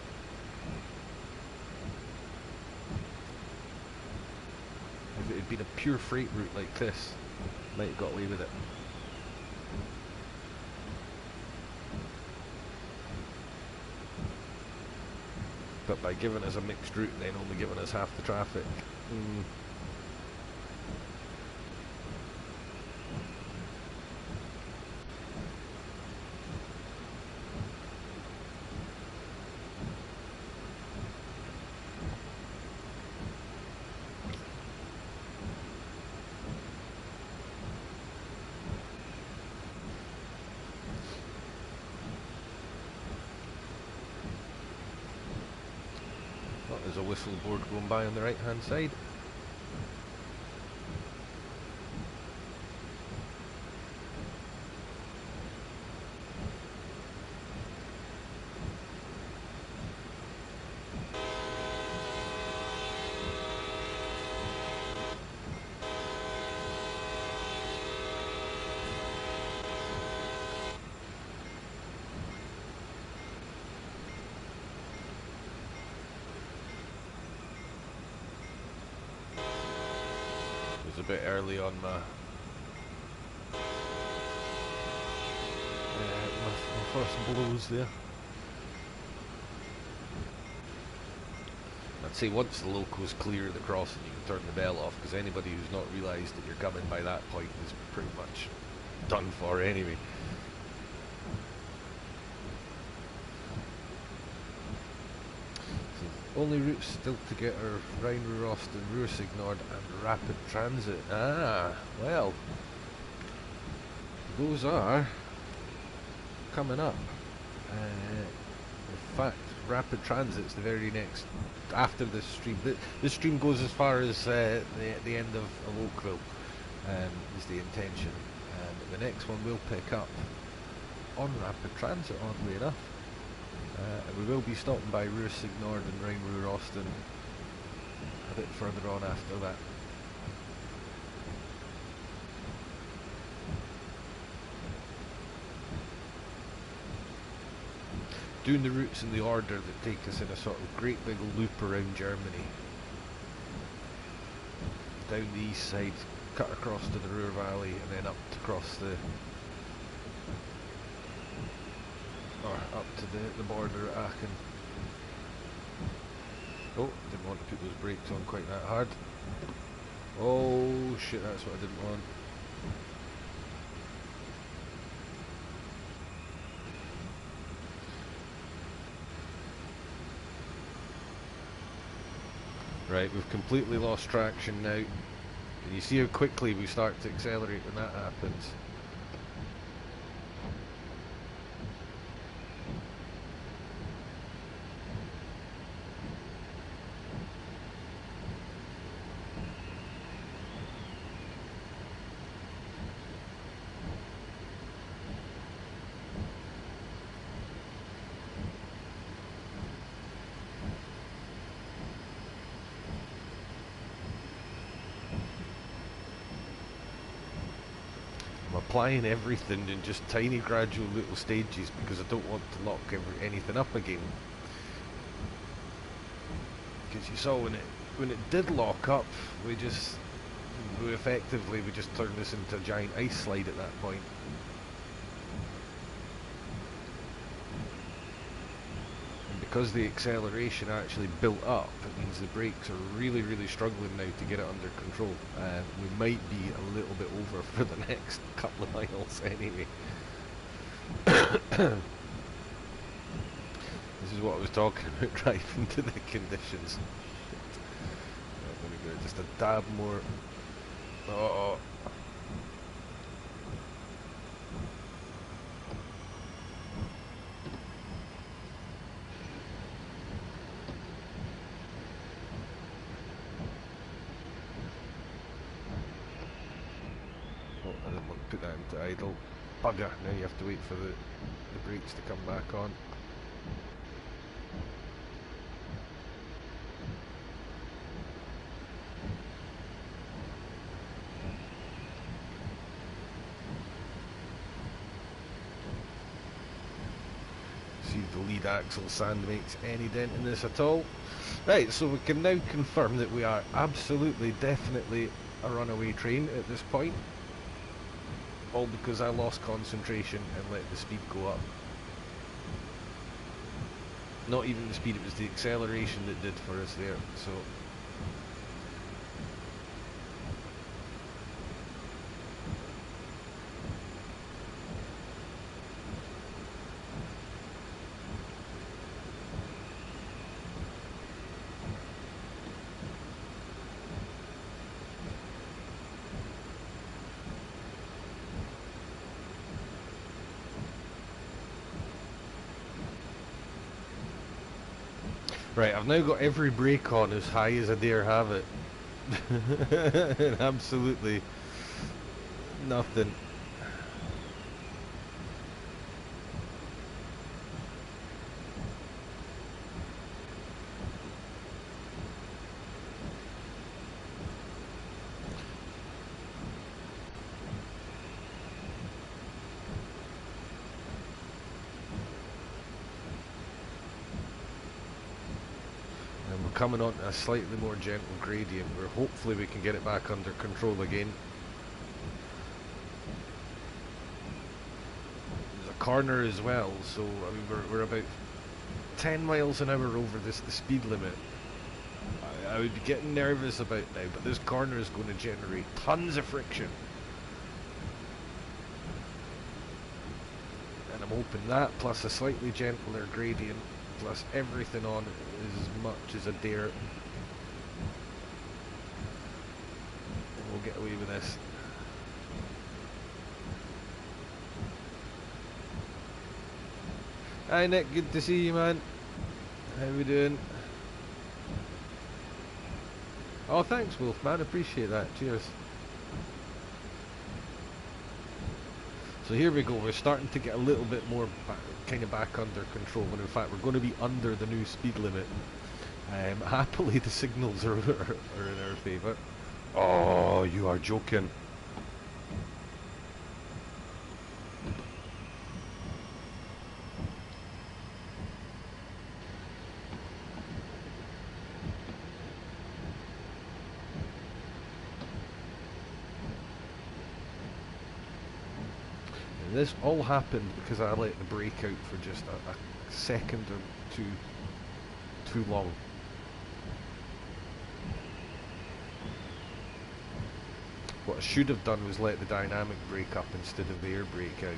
If it had been a pure freight route like this, might have got away with it. But by giving us a mixed route, then only giving us half the traffic. There's a whistle board going by on the right hand side. A bit early on my first blows there. I'd say once the locals clear the crossing, you can turn the bell off, because anybody who's not realised that you're coming by that point is pretty much done for anyway. Only routes still to get are Rhine-Ruhr-Ost and Ruhr-Signord and Rapid Transit. Ah, well, those are coming up. In fact, Rapid Transit's the very next, after this stream. This stream goes as far as the end of Oakville, is the intention. And the next one will pick up on Rapid Transit, oddly enough. And we will be stopping by Ruhr-Signord and Rhine-Ruhr-Ost a bit further on after that. Doing the routes in the order that take us in a sort of great big loop around Germany. Down the east side, cut across to the Ruhr Valley, and then up across the up to the border at Aachen. Oh, didn't want to put those brakes on quite that hard. Oh shit, that's what I didn't want. Right, we've completely lost traction now. And you see how quickly we start to accelerate when that happens. Applying everything in just tiny gradual little stages because I don't want to lock anything up again. Because you saw when it did lock up, we just turned this into a giant ice slide at that point. And because the acceleration actually built up, it means the brakes are really struggling now to get it under control. We might be a little bit over for the next couple of miles anyway. This is what I was talking about, driving to the conditions. Shit. I'm going to go to just a dab more. Oh, I didn't want to put that into idle. Bugger, now you have to wait for the brakes to come back on. See if the lead axle sand makes any dent in this at all. Right, so we can now confirm that we are absolutely, definitely a runaway train at this point. All because I lost concentration and let the speed go up. Not even the speed, it was the acceleration that did for us there, so... Right, I've now got every brake on as high as I dare have it. Absolutely nothing. Coming on a slightly more gentle gradient where hopefully we can get it back under control again. There's a corner as well, so I mean we're about 10 miles an hour over the speed limit. I would be getting nervous about now, but this corner is going to generate tons of friction. And I'm hoping that plus a slightly gentler gradient plus everything on as much as I dare, and we'll get away with this. Hi Nick, good to see you, man. How we doing? Oh, thanks Wolf, man, appreciate that, cheers. So here we go, we're starting to get a little bit more kind of back under control, when in fact we're going to be under the new speed limit. Happily the signals are in our favour. Oh, you are joking. This all happened because I let the brake out for just a second or two too long. What I should have done was let the dynamic brake up instead of the air brake out.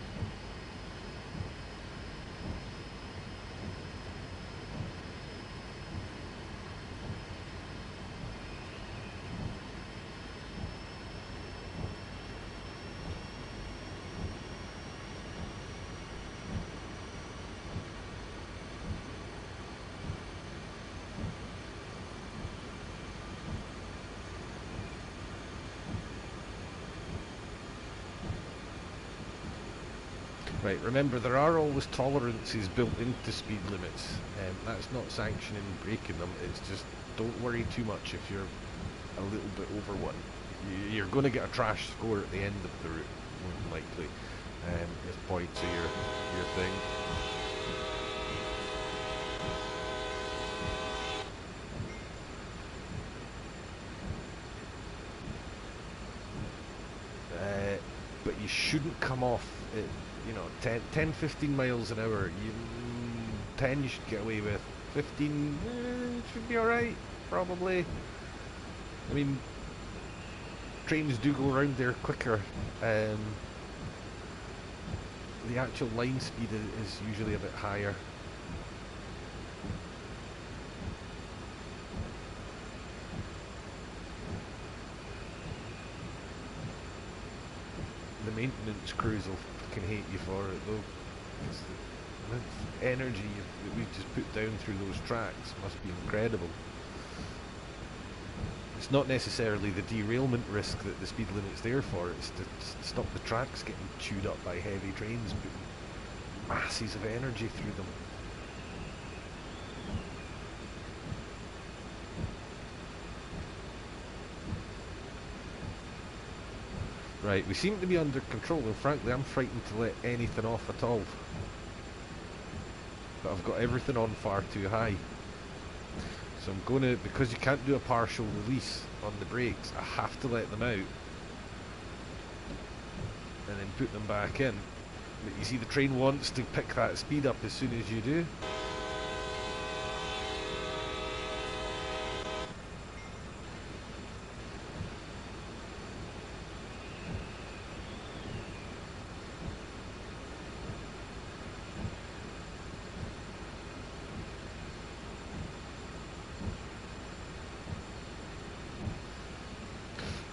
Right, remember there are always tolerances built into speed limits. That's not sanctioning breaking them, it's just don't worry too much if you're a little bit over one. You're going to get a trash score at the end of the route, more than likely. As points of your thing. But you shouldn't come off at, you know, 10, 15 miles an hour. 10 you should get away with. 15 should be alright, probably. I mean, trains do go around there quicker. The actual line speed is usually a bit higher. the maintenance crews will fucking hate you for it though. 'Cause the energy that we just put down through those tracks must be incredible. It's not necessarily the derailment risk that the speed limit's there for, it's to stop the tracks getting chewed up by heavy trains putting masses of energy through them. Right, we seem to be under control, and frankly I'm frightened to let anything off at all. But I've got everything on far too high. So I'm going to, because you can't do a partial release on the brakes, I have to let them out. And then put them back in. But you see the train wants to pick that speed up as soon as you do.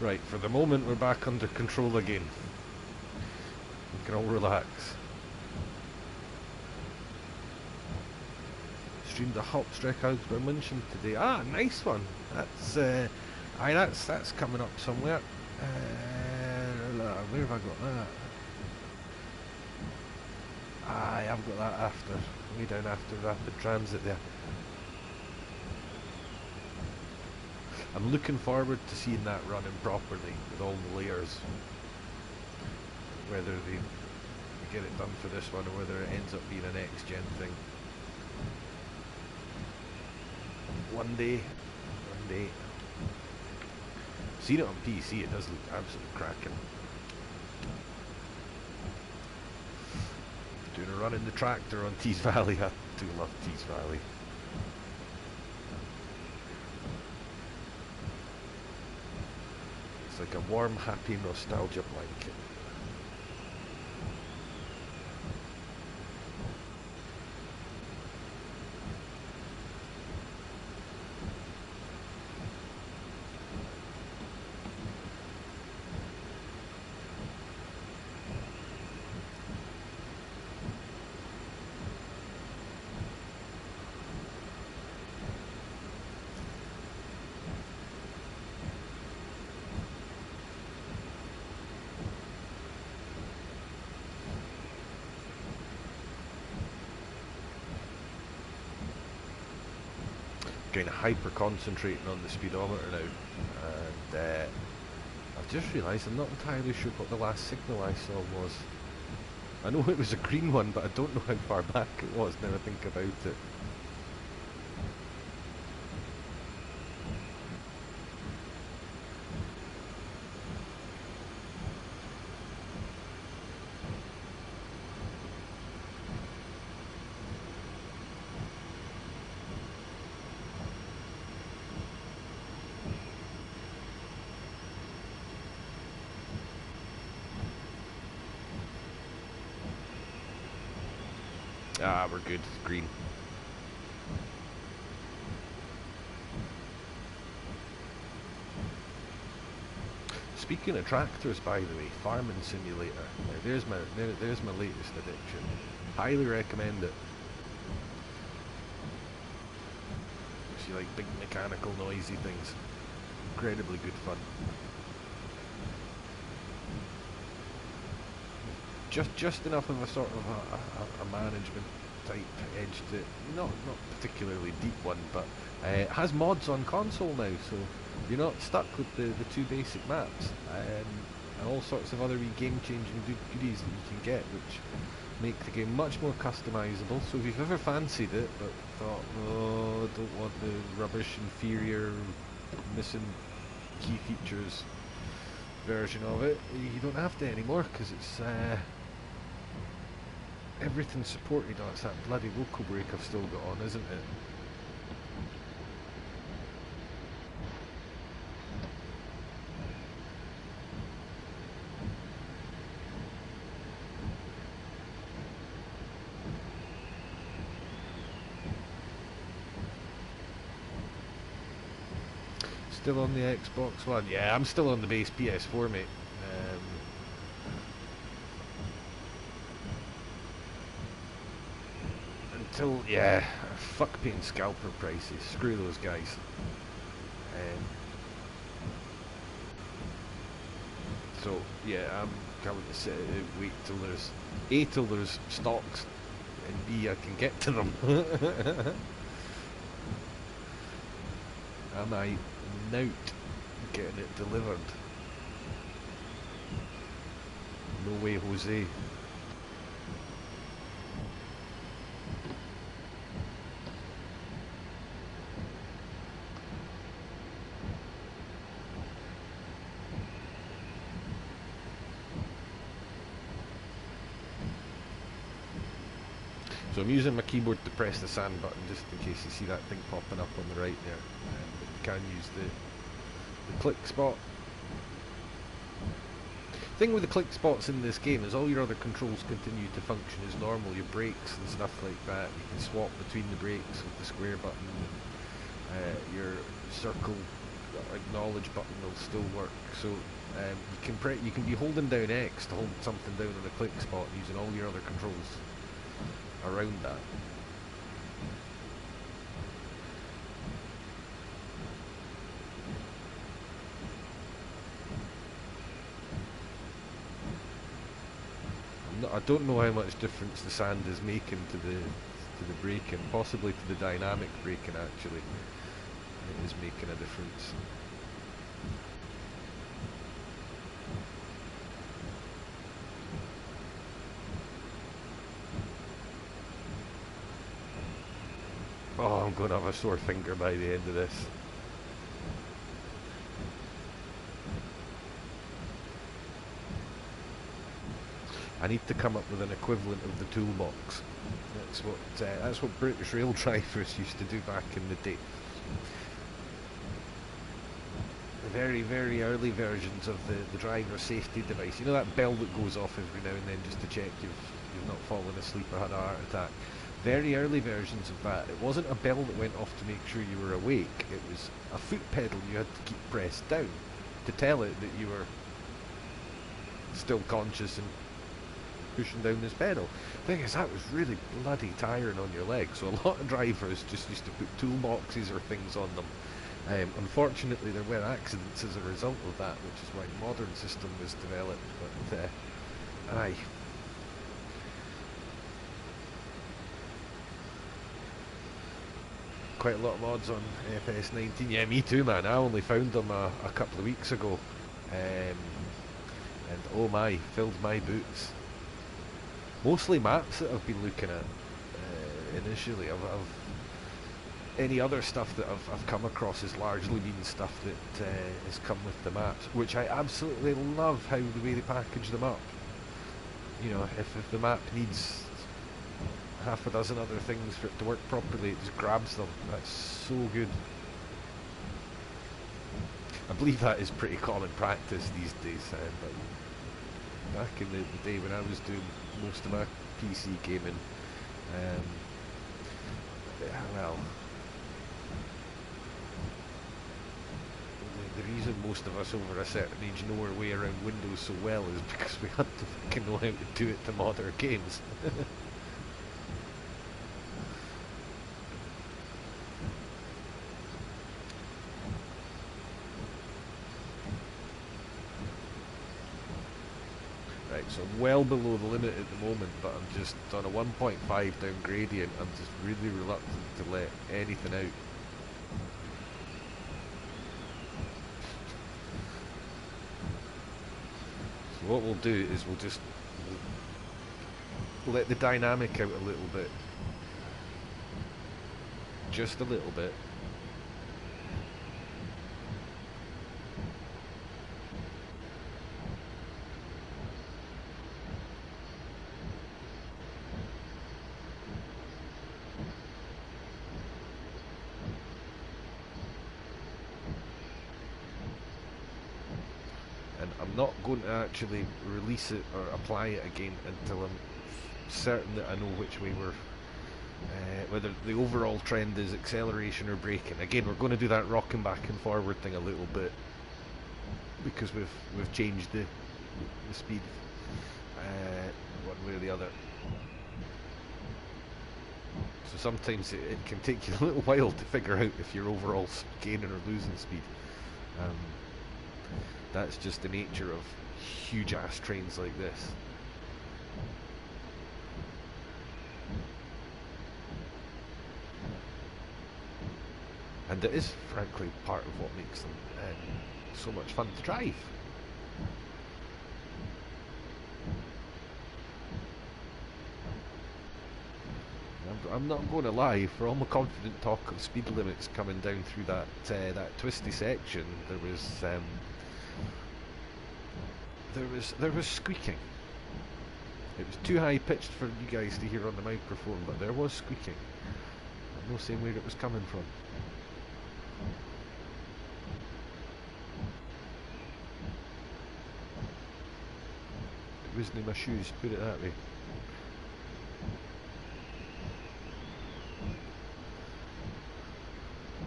Right, for the moment we're back under control again. We can all relax. Streamed a Hauptstrecke aus München today. Ah, nice one. That's aye, that's coming up somewhere. Where have I got that? Aye, I've got that after, way down after Rapid Transit there. I'm looking forward to seeing that running properly with all the layers. Whether they get it done for this one or whether it ends up being a next gen thing. One day. Seen it on PC, it does look absolutely cracking. Doing a run in the tractor on Tees Valley. I do love Tees Valley. It's like a warm, happy nostalgia blanket. Kind of hyper concentrating on the speedometer now, and I've just realised I'm not entirely sure what the last signal I saw was. I know it was a green one, but I don't know how far back it was now I think about it. Ah, we're good. Green. Speaking of tractors, by the way, Farming Simulator. Now, there's my latest addiction. Highly recommend it. If you like big mechanical, noisy things, incredibly good fun. Just enough of a sort of a management type edge to it. Not particularly deep one, but it has mods on console now, so you're not stuck with the two basic maps, and all sorts of other wee game-changing goodies that you can get, which make the game much more customizable. So if you've ever fancied it but thought, oh, I don't want the rubbish inferior missing key features version of it, you don't have to anymore, because it's everything's supported. Oh, it's that bloody local brake I've still got on, isn't it? Still on the Xbox One? Yeah, I'm still on the base PS4, mate. until, yeah, fuck paying scalper prices. Screw those guys. So yeah, I'm coming to sit wait till there's A, till there's stocks, and B, I can get to them. Am I out getting it delivered? No way, Jose. So I'm using my keyboard to press the sand button just in case you see that thing popping up on the right there. But you can use the click spot. Thing with the click spots in this game is all your other controls continue to function as normal. Your brakes and stuff like that, you can swap between the brakes with the square button. Your circle acknowledge button will still work. So you can be holding down X to hold something down on a click spot using all your other controls around that. I don't know how much difference the sand is making to the braking, possibly to the dynamic braking actually. It is making a difference. Oh, I'm going to have a sore finger by the end of this. I need to come up with an equivalent of the toolbox. That's what British rail drivers used to do back in the day. The very, very early versions of the driver safety device. You know that bell that goes off every now and then just to check you've not fallen asleep or had a heart attack. Very early versions of that. It wasn't a bell that went off to make sure you were awake. It was a foot pedal you had to keep pressed down to tell it that you were still conscious and pushing down this pedal. Thing is, that was really bloody tiring on your legs, so a lot of drivers just used to put toolboxes or things on them. Unfortunately, there were accidents as a result of that, which is why the modern system was developed. But aye. Quite a lot of mods on FS19. Yeah, me too, man. I only found them a couple of weeks ago, and oh my, filled my boots. Mostly maps that I've been looking at initially. Any other stuff that I've come across has largely been stuff that has come with the maps, which I absolutely love how the way they package them up. You know, if the map needs half a dozen other things for it to work properly, it just grabs them. That's so good. I believe that is pretty common practice these days, but back in the day when I was doing most of my PC gaming, well, the reason most of us over a certain age know our way around Windows so well is because we had to fucking know how to do it to mod our games. Right, so I'm well below the limit at the moment, but I'm just on a 1.5 down gradient. I'm just really reluctant to let anything out. So what we'll do is we'll just let the dynamic out a little bit. Just a little bit. I'm not going to actually release it or apply it again until I'm certain that I know which way we're, whether the overall trend is acceleration or braking. Again, we're going to do that rocking back and forward thing a little bit because we've changed the speed one way or the other. So sometimes it can take you a little while to figure out if you're overall gaining or losing speed. Um, that's just the nature of huge ass trains like this. And it is frankly part of what makes them so much fun to drive. I'm not going to lie, for all my confident talk of speed limits coming down through that twisty section, there was squeaking. It was too high pitched for you guys to hear on the microphone, but there was squeaking. I'm not saying where it was coming from. It wasn't in my shoes, put it that way.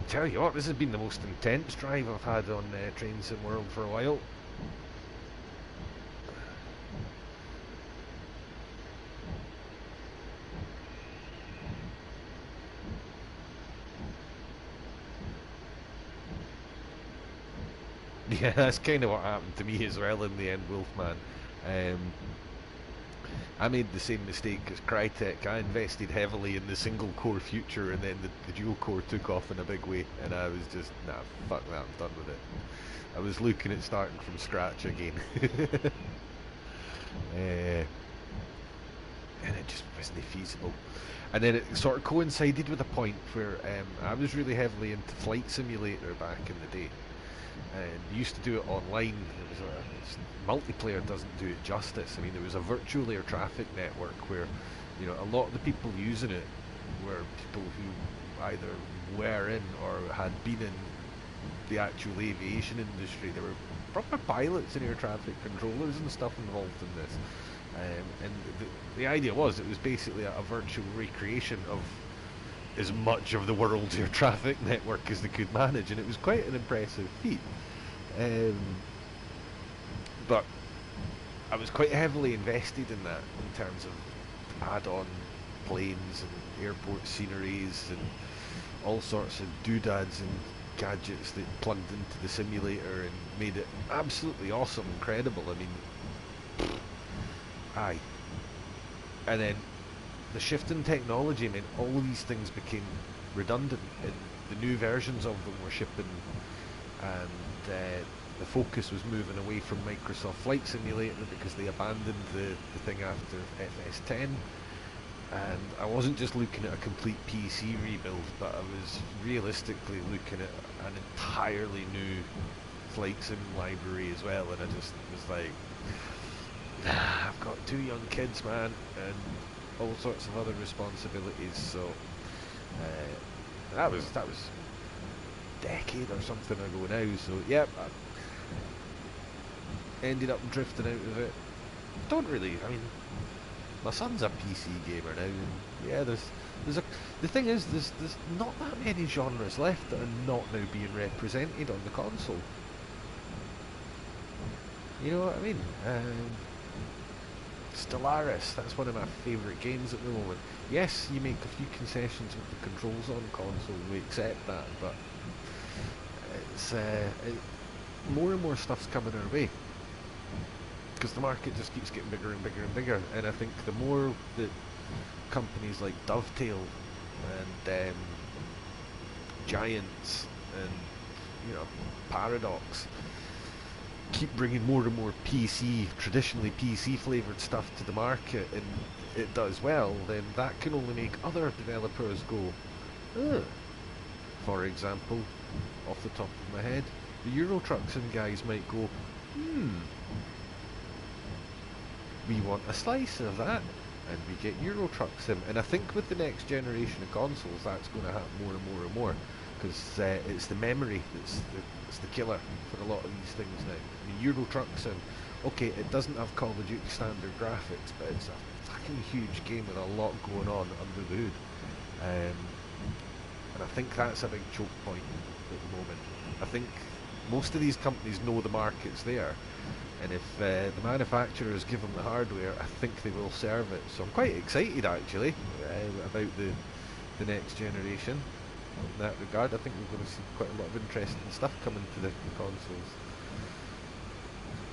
Tell you what, this has been the most intense drive I've had on Train Sim World for a while. Yeah, that's kind of what happened to me as well in the end, Wolfman. I made the same mistake as Crytek. I invested heavily in the single core future, and then the dual core took off in a big way, and I was just, nah, fuck that, I'm done with it. I was looking at starting from scratch again. And it just wasn't feasible. And then it sort of coincided with a point where I was really heavily into Flight Simulator back in the day. And used to do it online. Multiplayer doesn't do it justice. I mean, there was a virtual air traffic network where, you know, a lot of the people using it were people who either were in or had been in the actual aviation industry. There were proper pilots and air traffic controllers and stuff involved in this. And the idea was it was basically a virtual recreation of as much of the world's air traffic network as they could manage, and it was quite an impressive feat. But I was quite heavily invested in that in terms of add-on planes and airport sceneries and all sorts of doodads and gadgets that plugged into the simulator and made it absolutely awesome, incredible. I mean, aye. And then the shift in technology meant all these things became redundant, and the new versions of them were shipping, and the focus was moving away from Microsoft Flight Simulator because they abandoned the thing after FS10. And I wasn't just looking at a complete PC rebuild, but I was realistically looking at an entirely new flight sim library as well, and I just was like, I've got 2 young kids, man, and all sorts of other responsibilities, so that was a decade or something ago now, so yep, I ended up drifting out of it. Don't really, I mean, my son's a PC gamer now, and yeah, the thing is, there's not that many genres left that are not now being represented on the console. You know what I mean? Stellaris, that's one of my favourite games at the moment. Yes, you make a few concessions with the controls on console, we accept that, but it's more and more stuff's coming our way, because the market just keeps getting bigger and bigger and bigger, and I think the more that companies like Dovetail and Giants and, you know, Paradox keep bringing more and more traditionally PC flavoured stuff to the market, and it does well, then that can only make other developers go, ugh. For example, off the top of my head, the Euro Truck Sim guys might go, we want a slice of that, and we get Euro Truck Sim. And I think with the next generation of consoles, that's going to happen more and more and more, because it's the memory that's the killer for a lot of these things now. I mean, Euro Truck Sim, okay, it doesn't have Call of Duty standard graphics, but it's a fucking huge game with a lot going on under the hood. And I think that's a big choke point at the moment. I think most of these companies know the market's there, and if the manufacturers give them the hardware, I think they will serve it. So I'm quite excited actually about the next generation. In that regard, I think we're going to see quite a lot of interesting stuff coming to the consoles.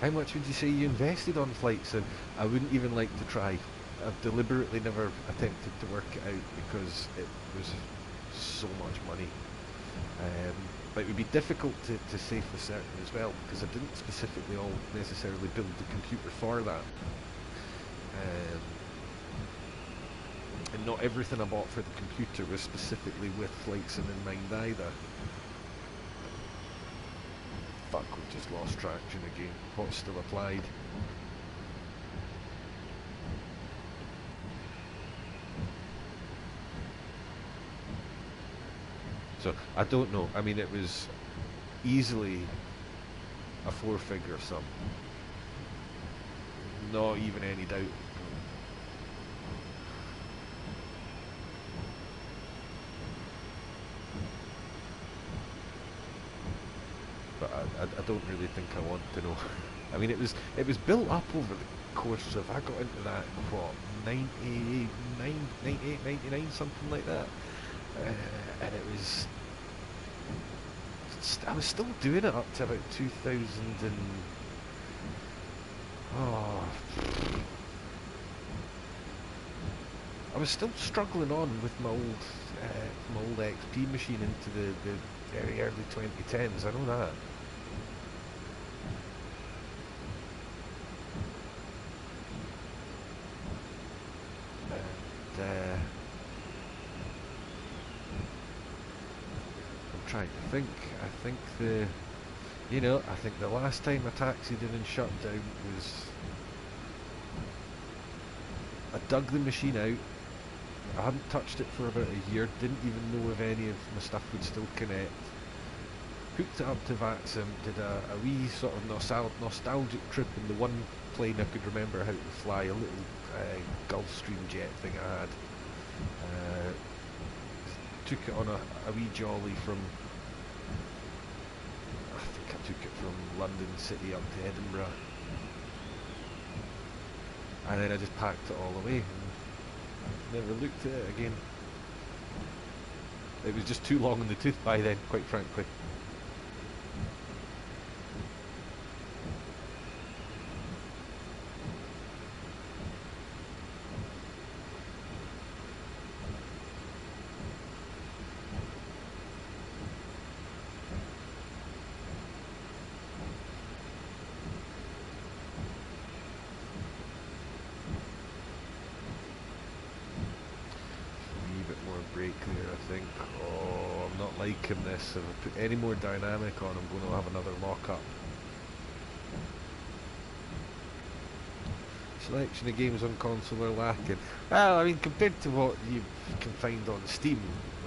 How much would you say you invested on Flight Sim? I wouldn't even like to try. I've deliberately never attempted to work it out because it was so much money. But it would be difficult to say for certain as well, because I didn't specifically all necessarily build the computer for that. And not everything I bought for the computer was specifically with Flight Sim in mind either. Fuck, we've just lost traction again. What's still applied? So, I don't know. I mean, it was easily a four-figure sum. Not even any doubt. But I don't really think I want to know. I mean, it was built up over the course of, I got into that in what, 98, 99, something like that. And it was, I was still doing it up to about 2000 and, I was still struggling on with my old XP machine into the very early 2010s, I know that. And I'm trying to think. I think I think the last time I taxied in and shut down was, I dug the machine out. I hadn't touched it for about a year, didn't even know if any of my stuff would still connect. Hooked it up to VATSIM, did a wee sort of nostalgic trip in the one plane I could remember how to fly, a little Gulfstream jet thing I had. Took it on a wee jolly from, I think I took it from London City up to Edinburgh. And then I just packed it all away. Never looked at it again. It was just too long in the tooth by then, quite frankly. This. If I put any more dynamic on, I'm going to have another lock-up. Selection of games on console are lacking. Well, I mean, compared to what you can find on Steam,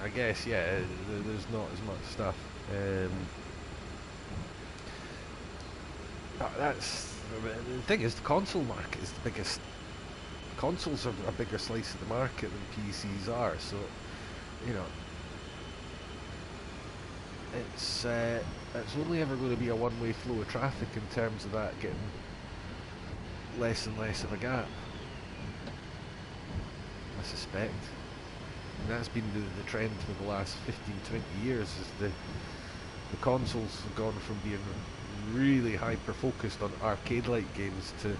I guess, yeah, there's not as much stuff. That's the thing is, the console market is the biggest. Consoles are a bigger slice of the market than PCs are, so you know. It's only ever going to be a one-way flow of traffic in terms of that getting less and less of a gap, I suspect. And that's been the trend for the last 15-20 years, is the consoles have gone from being really hyper-focused on arcade-like games to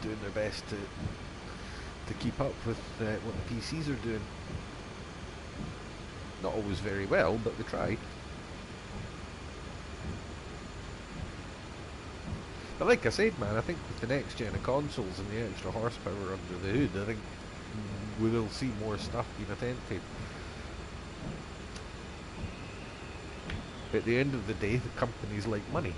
doing their best to keep up with what the PCs are doing. Not always very well, but they try. But like I said, man, I think with the next gen of consoles and the extra horsepower under the hood, I think we will see more stuff being attempted. At the end of the day, the companies like money.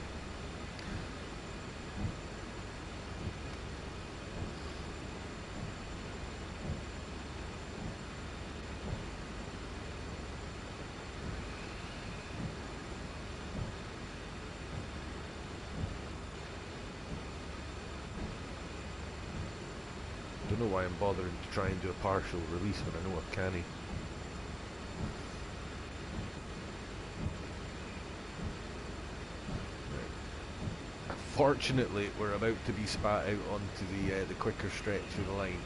Don't know why I'm bothering to try and do a partial release when I know I can't. Fortunately, we're about to be spat out onto the quicker stretch of the line.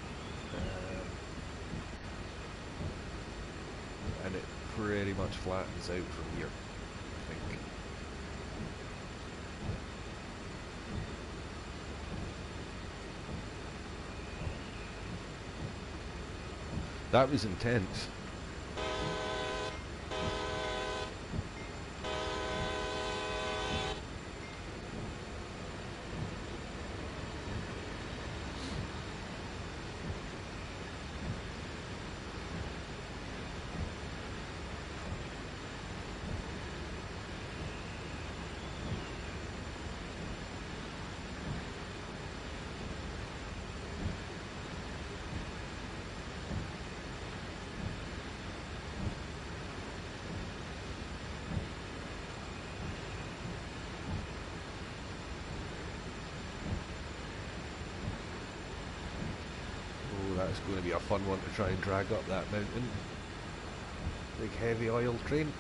and it pretty much flattens out from here, I think. That was intense. That's going to be a fun one to try and drag up that mountain. Big heavy oil train.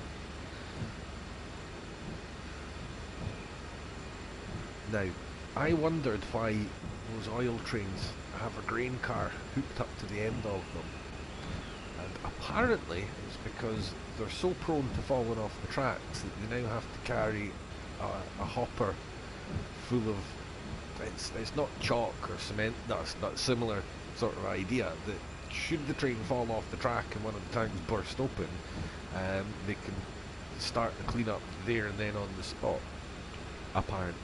Now, I wondered why those oil trains have a grain car hooked up to the end of them. And apparently it's because they're so prone to falling off the tracks that they now have to carry a hopper full of, it's not chalk or cement dust, but similar sort of idea that should the train fall off the track and one of the tanks burst open, they can start the cleanup there and then on the spot, apparently.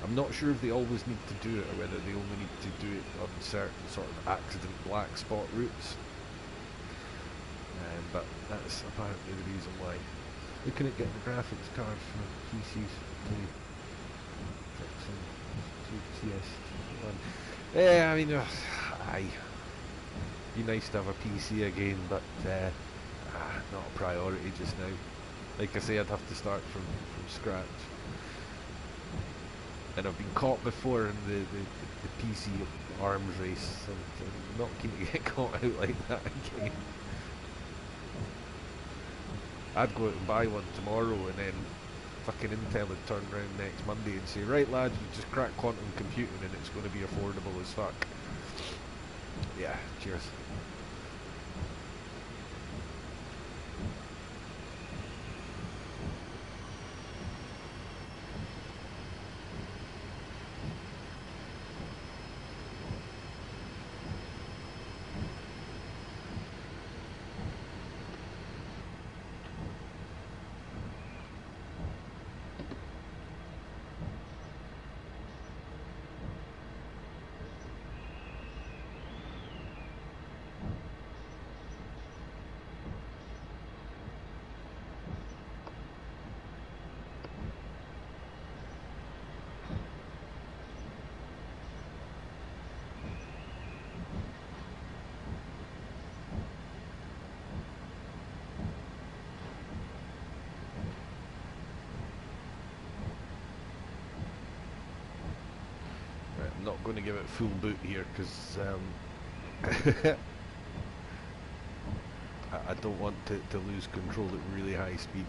I'm not sure if they always need to do it or whether they only need to do it on certain sort of accident black spot routes. But that's apparently the reason why. Looking at getting the graphics card for PCs to CS1. Yeah, I mean, be nice to have a PC again, but not a priority just now. Like I say, I'd have to start from scratch. And I've been caught before in the PC arms race, and I'm not keen to get caught out like that again. I'd go out and buy one tomorrow, and then fucking Intel would turn around next Monday and say, right lads, we just cracked quantum computing and it's going to be affordable as fuck. Yeah, cheers. I'm not going to give it full boot here because I don't want to lose control at really high speed.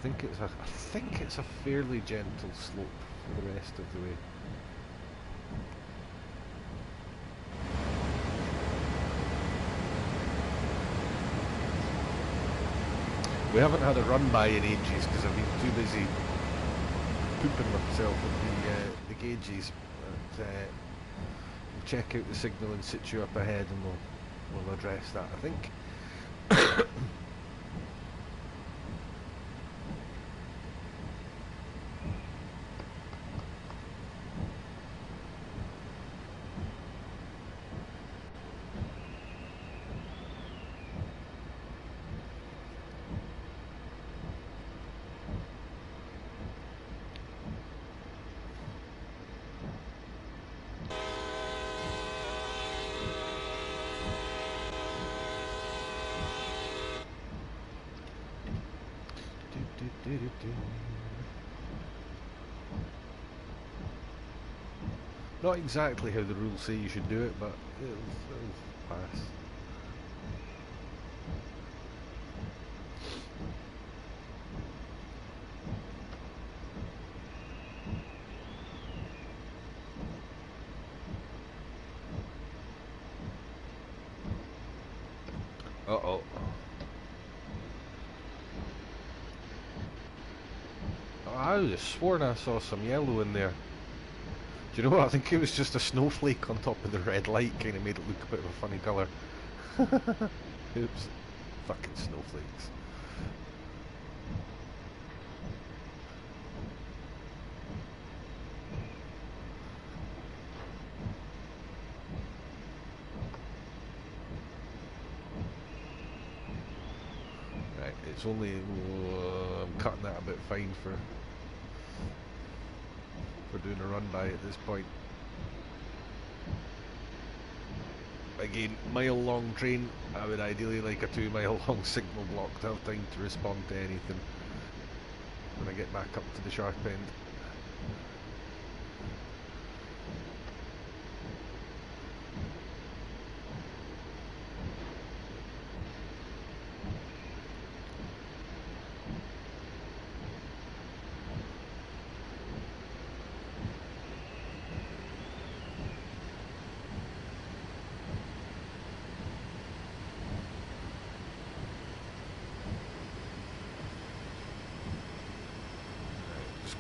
I think it's a fairly gentle slope for the rest of the way. We haven't had a run by in ages because I've been too busy pooping myself with the gauges. But we'll check out the signal in situ up ahead and we'll address that, I think. Not exactly how the rules say you should do it, but it'll pass. Uh-oh. I would have sworn I saw some yellow in there. Do you know what? I think it was just a snowflake on top of the red light, kind of made it look a bit of a funny colour. Oops. Fucking snowflakes. Right, it's only... I'm cutting that a bit fine for doing a run by at this point. Again, mile long train, I would ideally like a 2 mile long signal block to have time to respond to anything when I get back up to the sharp end.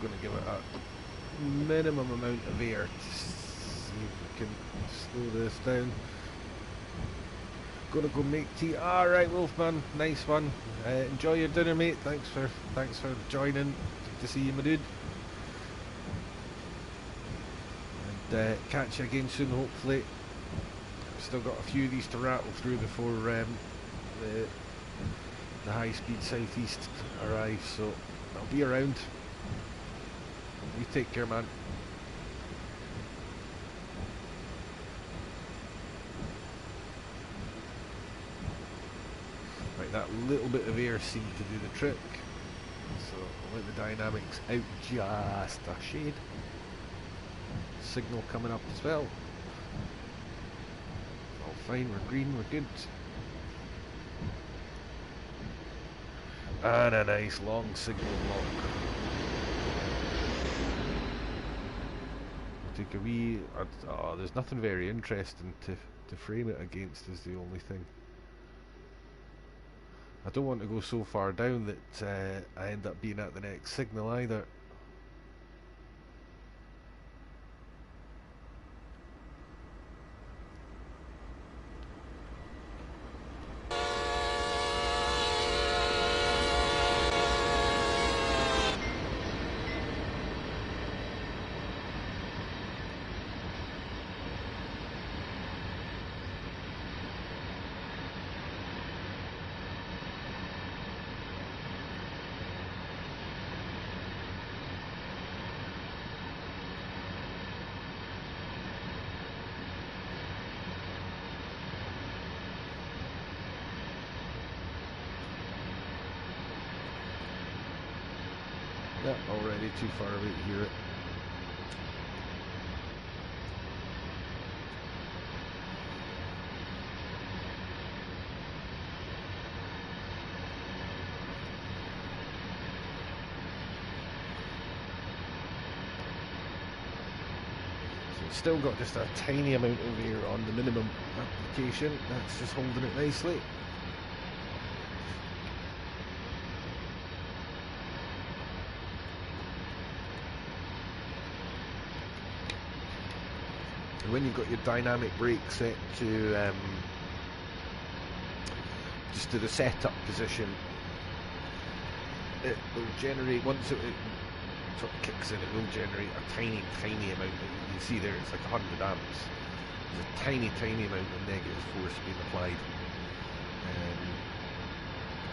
Going to give it a minimum amount of air to see if we can slow this down. Gonna go make tea. Alright, Wolfman, nice one. Enjoy your dinner, mate. Thanks for joining. Good to see you, my dude. And catch you again soon, hopefully. Still got a few of these to rattle through before the high-speed southeast arrives, so I'll be around. You take care, man. Right, that little bit of air seemed to do the trick. So I'll let the dynamics out just a shade. Signal coming up as well. All fine, we're green, we're good. And a nice long signal block. Take a wee... oh, there's nothing very interesting to frame it against is the only thing. I don't want to go so far down that I end up being at the next signal either. Yeah, already too far away to hear it. So it's still got just a tiny amount of air on the minimum application. That's just holding it nicely. When you've got your dynamic brake set to just to the setup position, it will generate, once it sort of kicks in, it will generate a tiny amount. You can see there it's like 100 amps. There's a tiny amount of negative force being applied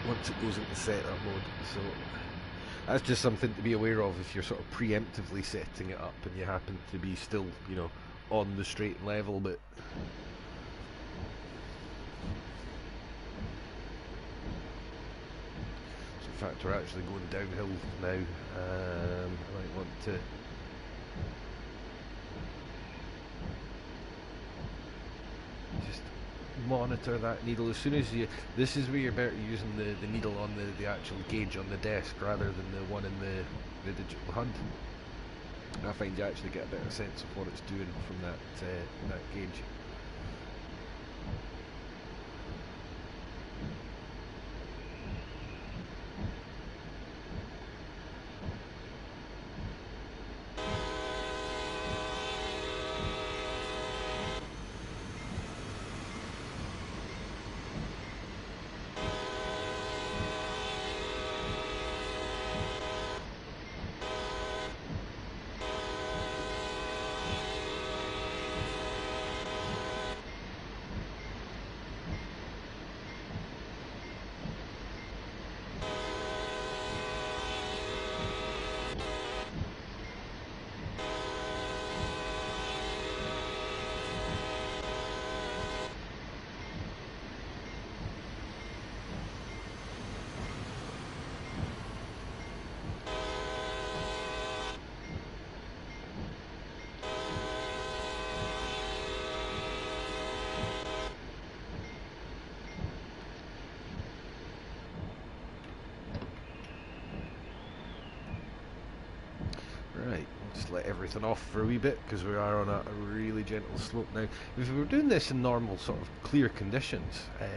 once it goes into setup mode. So that's just something to be aware of if you're sort of preemptively setting it up and you happen to be still, you know, on the straight and level, but so fact, we're actually going downhill now. I might want to just monitor that needle. As soon as you, this is where you're better using the needle on the actual gauge on the desk rather than the one in the digital HUD. I find you actually get a better sense of what it's doing from that gauge. Right, we'll just let everything off for a wee bit because we are on a really gentle slope now. If we were doing this in normal sort of clear conditions, you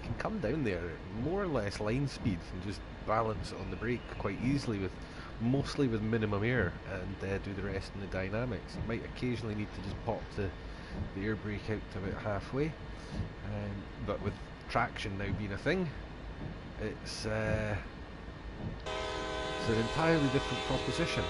can come down there at more or less line speed and just balance it on the brake quite easily with mostly with minimum air and do the rest in the dynamics. You might occasionally need to just pop the air brake out to about halfway, but with traction now being a thing, it's an entirely different proposition.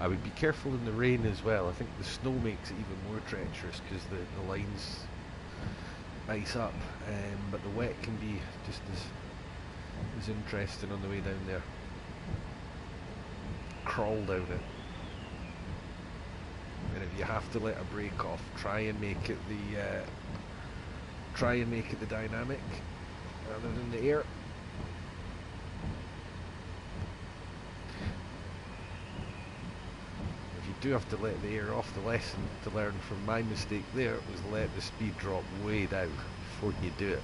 I would be careful in the rain as well. I think the snow makes it even more treacherous because the lines ice up, but the wet can be just as interesting on the way down there. Crawl down it, and if you have to let a brake off, try and make it the dynamic rather than the air. Do have to let the air off. The lesson to learn from my mistake there was let the speed drop way down before you do it.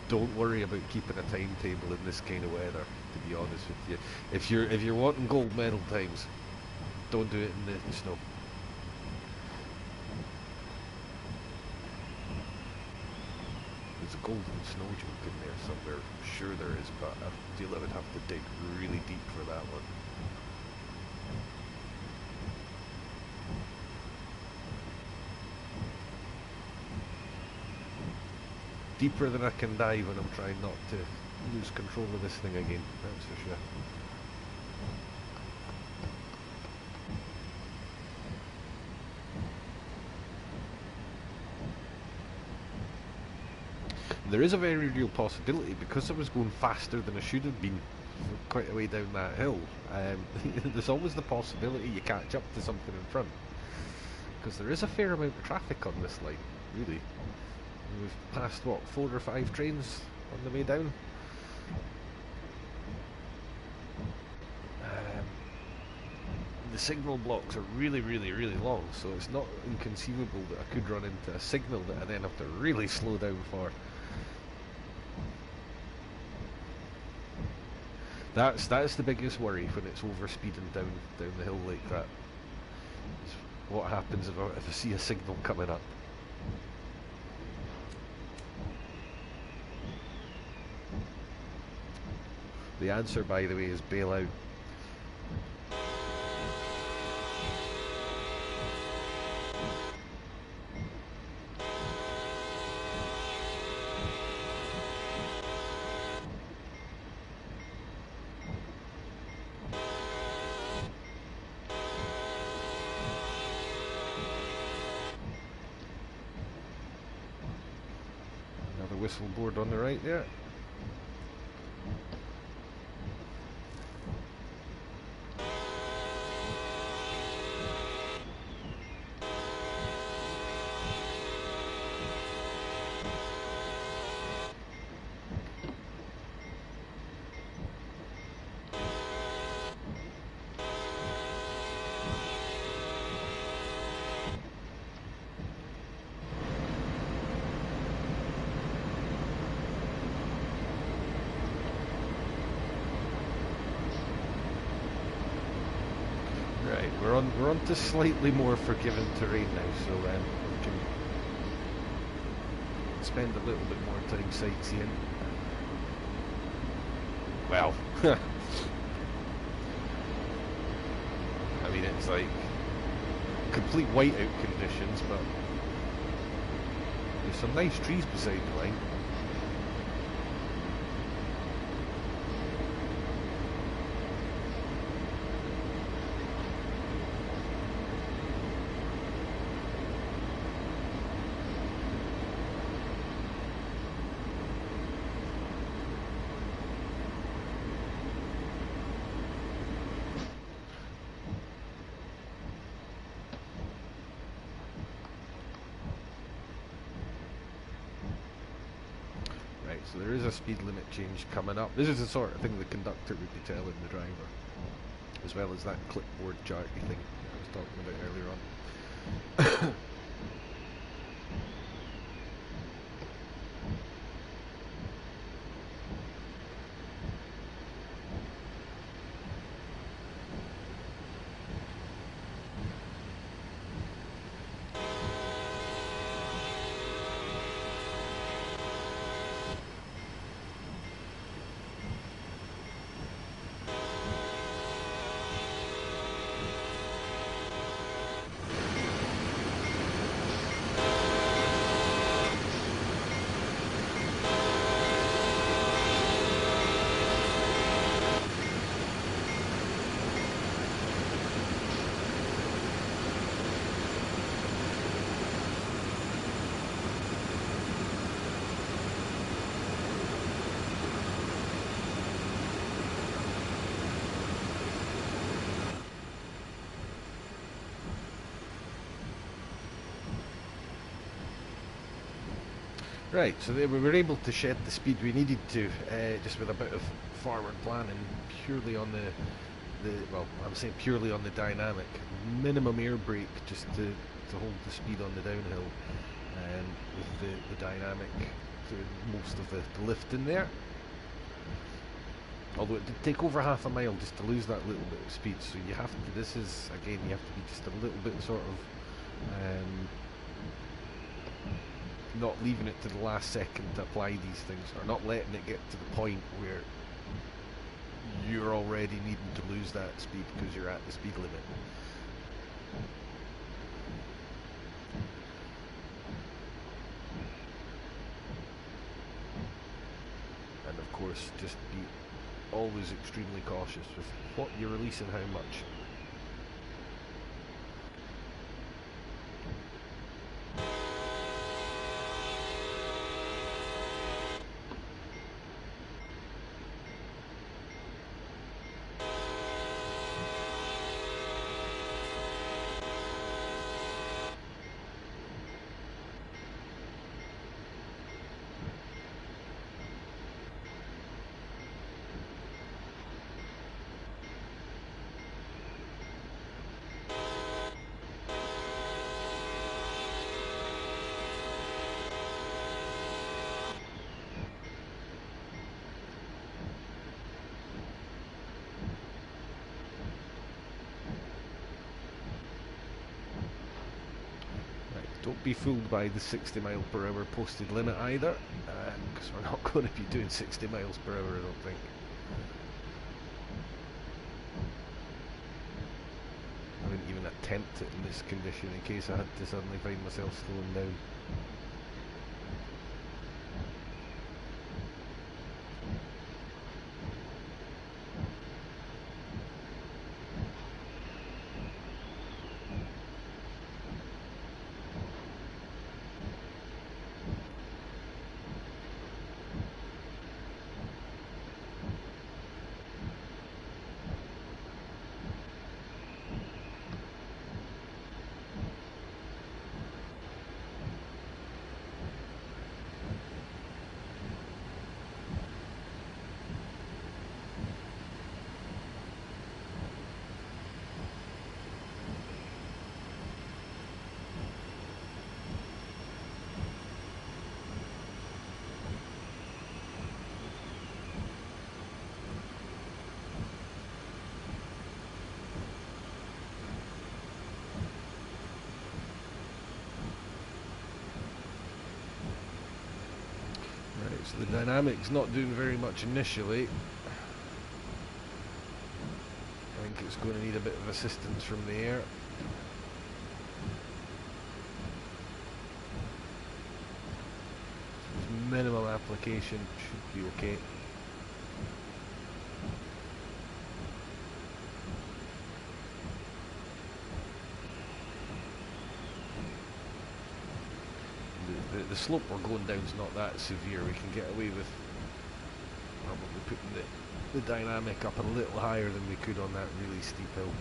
Don't worry about keeping a timetable in this kind of weather, to be honest with you. If you're wanting gold medal times, don't do it in the snow. There's a golden snow joke in there somewhere, I'm sure there is, but I feel I would have to dig really deep for that one. Deeper than I can dive when I'm trying not to lose control of this thing again, that's for sure. There is a very real possibility, because I was going faster than I should have been for quite a way down that hill, there's always the possibility you catch up to something in front, because there is a fair amount of traffic on this line, really. We've passed, what, 4 or 5 trains on the way down? The signal blocks are really, really, really long, so it's not inconceivable that I could run into a signal that I then have to really slow down for. That's the biggest worry when it's overspeeding down the hill like that. It's what happens if I see a signal coming up. The answer, by the way, is bail out. whistle board on the right there. Right, we're on to slightly more forgiving terrain now, so we can spend a little bit more time sightseeing. Well, I mean, it's like complete whiteout conditions, but there's some nice trees beside the line. So there is a speed limit change coming up. This is the sort of thing the conductor would be telling the driver, as well as that clipboard charty thing I was talking about earlier on. Right, so we were able to shed the speed we needed to, just with a bit of forward planning, purely on the well, I'm saying purely on the dynamic. Minimum air brake just to hold the speed on the downhill, and with the dynamic doing most of the lift in there. Although it did take over half a mile just to lose that little bit of speed, so you have to, this is, again, you have to be just a little bit sort of not leaving it to the last second to apply these things, or not letting it get to the point where you're already needing to lose that speed because you're at the speed limit. And of course, just be always extremely cautious with what you're releasing, how much. Don't be fooled by the 60 mile per hour posted limit either, because we're not going to be doing 60 miles per hour, I don't think. I wouldn't even attempt it in this condition in case I had to suddenly find myself slowing down. So the dynamic's not doing very much initially. I think it's going to need a bit of assistance from the air. Minimal application should be okay. The slope we're going down is not that severe. We can get away with probably putting the dynamic up a little higher than we could on that really steep hill.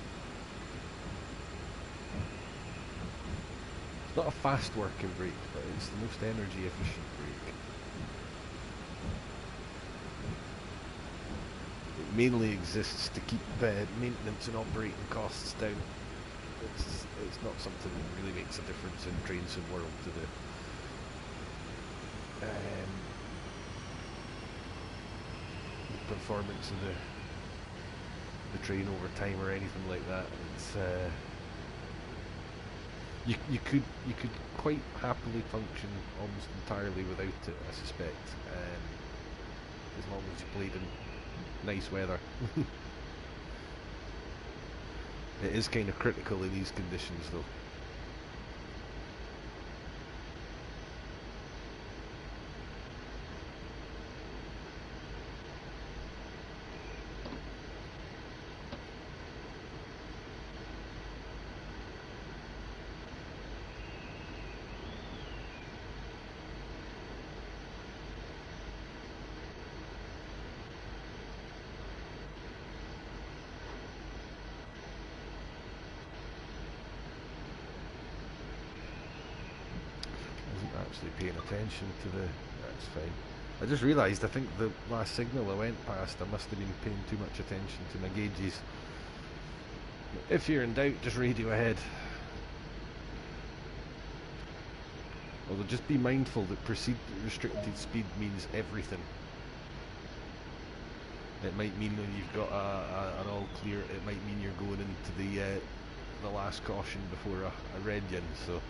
It's not a fast working brake, but it's the most energy efficient brake. It mainly exists to keep maintenance and operating costs down. It's not something that really makes a difference in train sim world to the performance of the train over time or anything like that. It's you could quite happily function almost entirely without it, I suspect, as long as you played in nice weather. It is kind of critical in these conditions though. Actually paying attention to that's fine. I just realised, I think the last signal I went past, I must have been paying too much attention to my gauges. If you're in doubt, just radio ahead. Although just be mindful that proceed restricted speed means everything. It might mean when you've got an all clear, it might mean you're going into the last caution before a red yin, so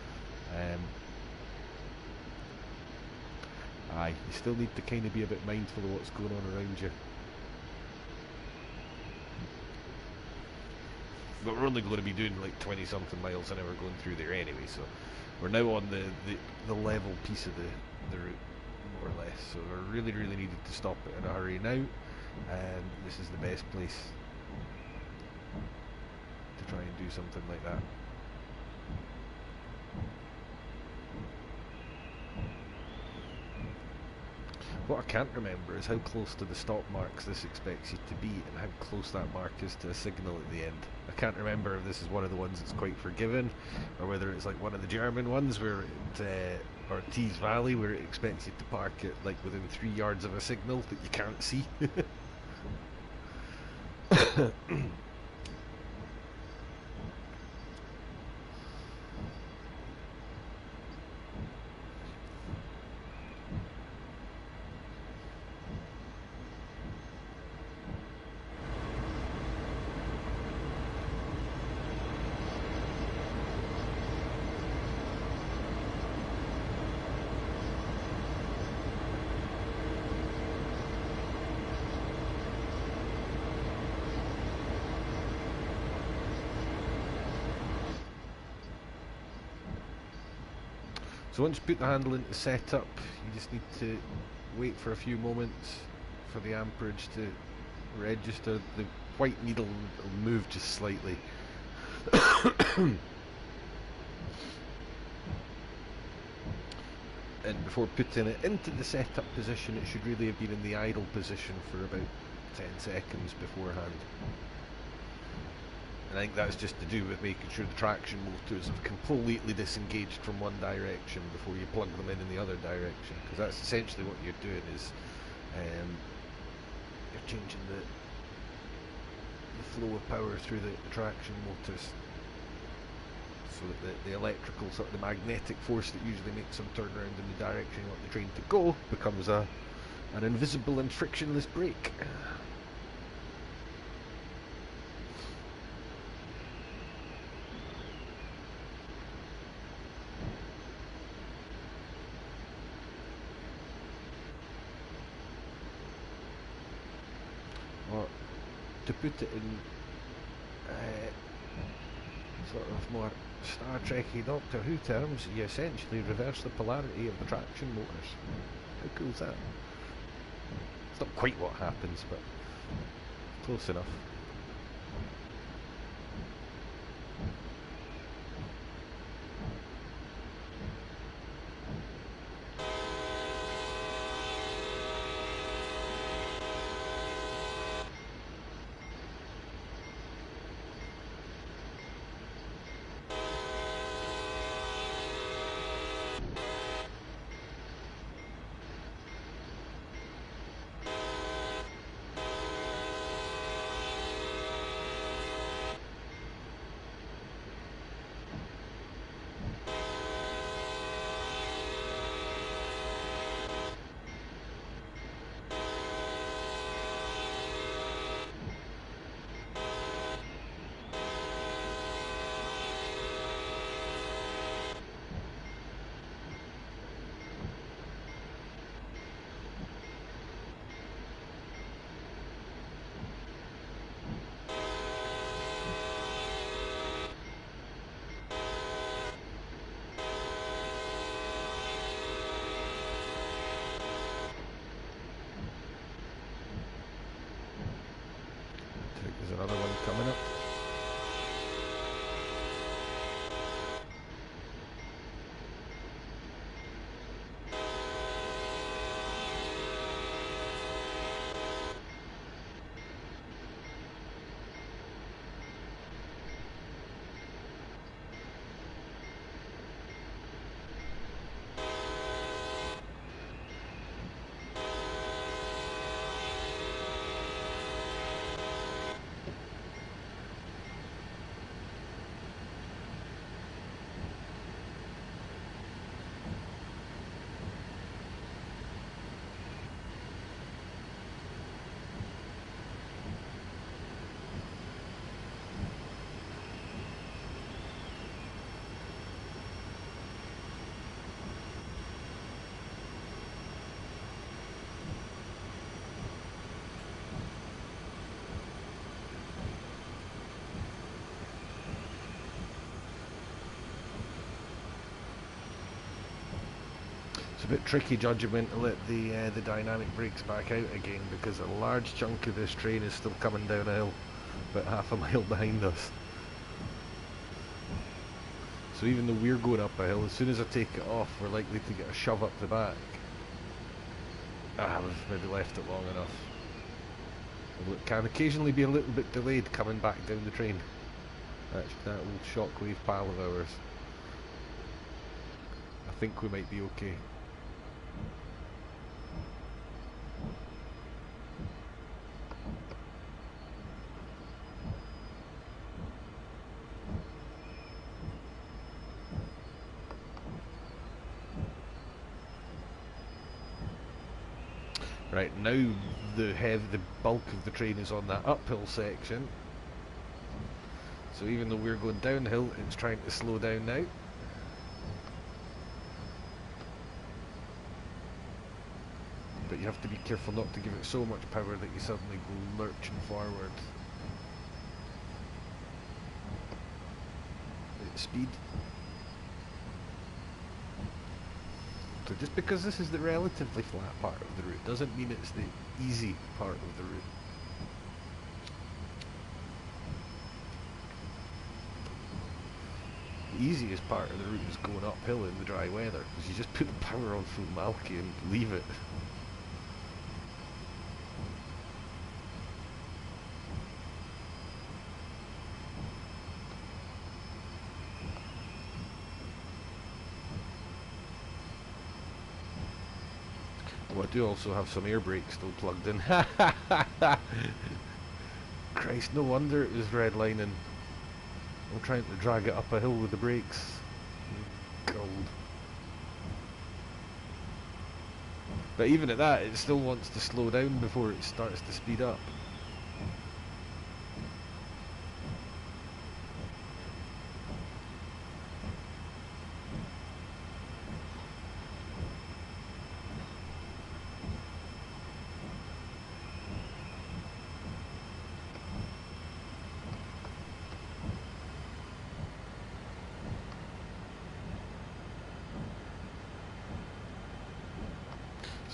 aye, you still need to kind of be a bit mindful of what's going on around you. But we're only going to be doing like 20 something miles an hour going through there anyway, so we're now on the level piece of the route, more or less. So we really needed to stop it in a hurry now, and this is the best place to try and do something like that. What I can't remember is how close to the stop marks this expects you to be and how close that mark is to a signal at the end. I can't remember if this is one of the ones that's quite forgiven or whether it's like one of the German ones where it, or Tees Valley where it expects you to park it like within 3 yards of a signal that you can't see. So once you put the handle into setup, you just need to wait for a few moments for the amperage to register. The white needle will move just slightly. And before putting it into the setup position, it should really have been in the idle position for about 10 seconds beforehand. And I think that's just to do with making sure the traction motors have completely disengaged from one direction before you plug them in the other direction, because that's essentially what you're doing is you're changing the flow of power through the traction motors so that the electrical, sort of the magnetic force that usually makes them turn around in the direction you want the train to go becomes an invisible and frictionless brake. to put it in sort of more Star Trekky Doctor Who terms, you essentially reverse the polarity of the traction motors. How cool is that? It's not quite what happens, but close enough. There's another one coming up. It's a bit tricky judging when to let the dynamic brakes back out again, because a large chunk of this train is still coming down a hill, about half a mile behind us. So even though we're going up a hill, as soon as I take it off, we're likely to get a shove up the back. I've maybe left it long enough. Although it can occasionally be a little bit delayed coming back down the train. That's that old shockwave pal of ours. I think we might be okay. Right, now the bulk of the train is on that uphill section. So even though we're going downhill, it's trying to slow down now. But you have to be careful not to give it so much power that you suddenly go lurching forward at speed. So just because this is the relatively flat part of the route doesn't mean it's the easy part of the route. The easiest part of the route is going uphill in the dry weather, because you just put the power on full Malky and leave it. Oh, I do also have some air brakes still plugged in. Christ, no wonder it was redlining. I'm trying to drag it up a hill with the brakes. Gold. But even at that, it still wants to slow down before it starts to speed up.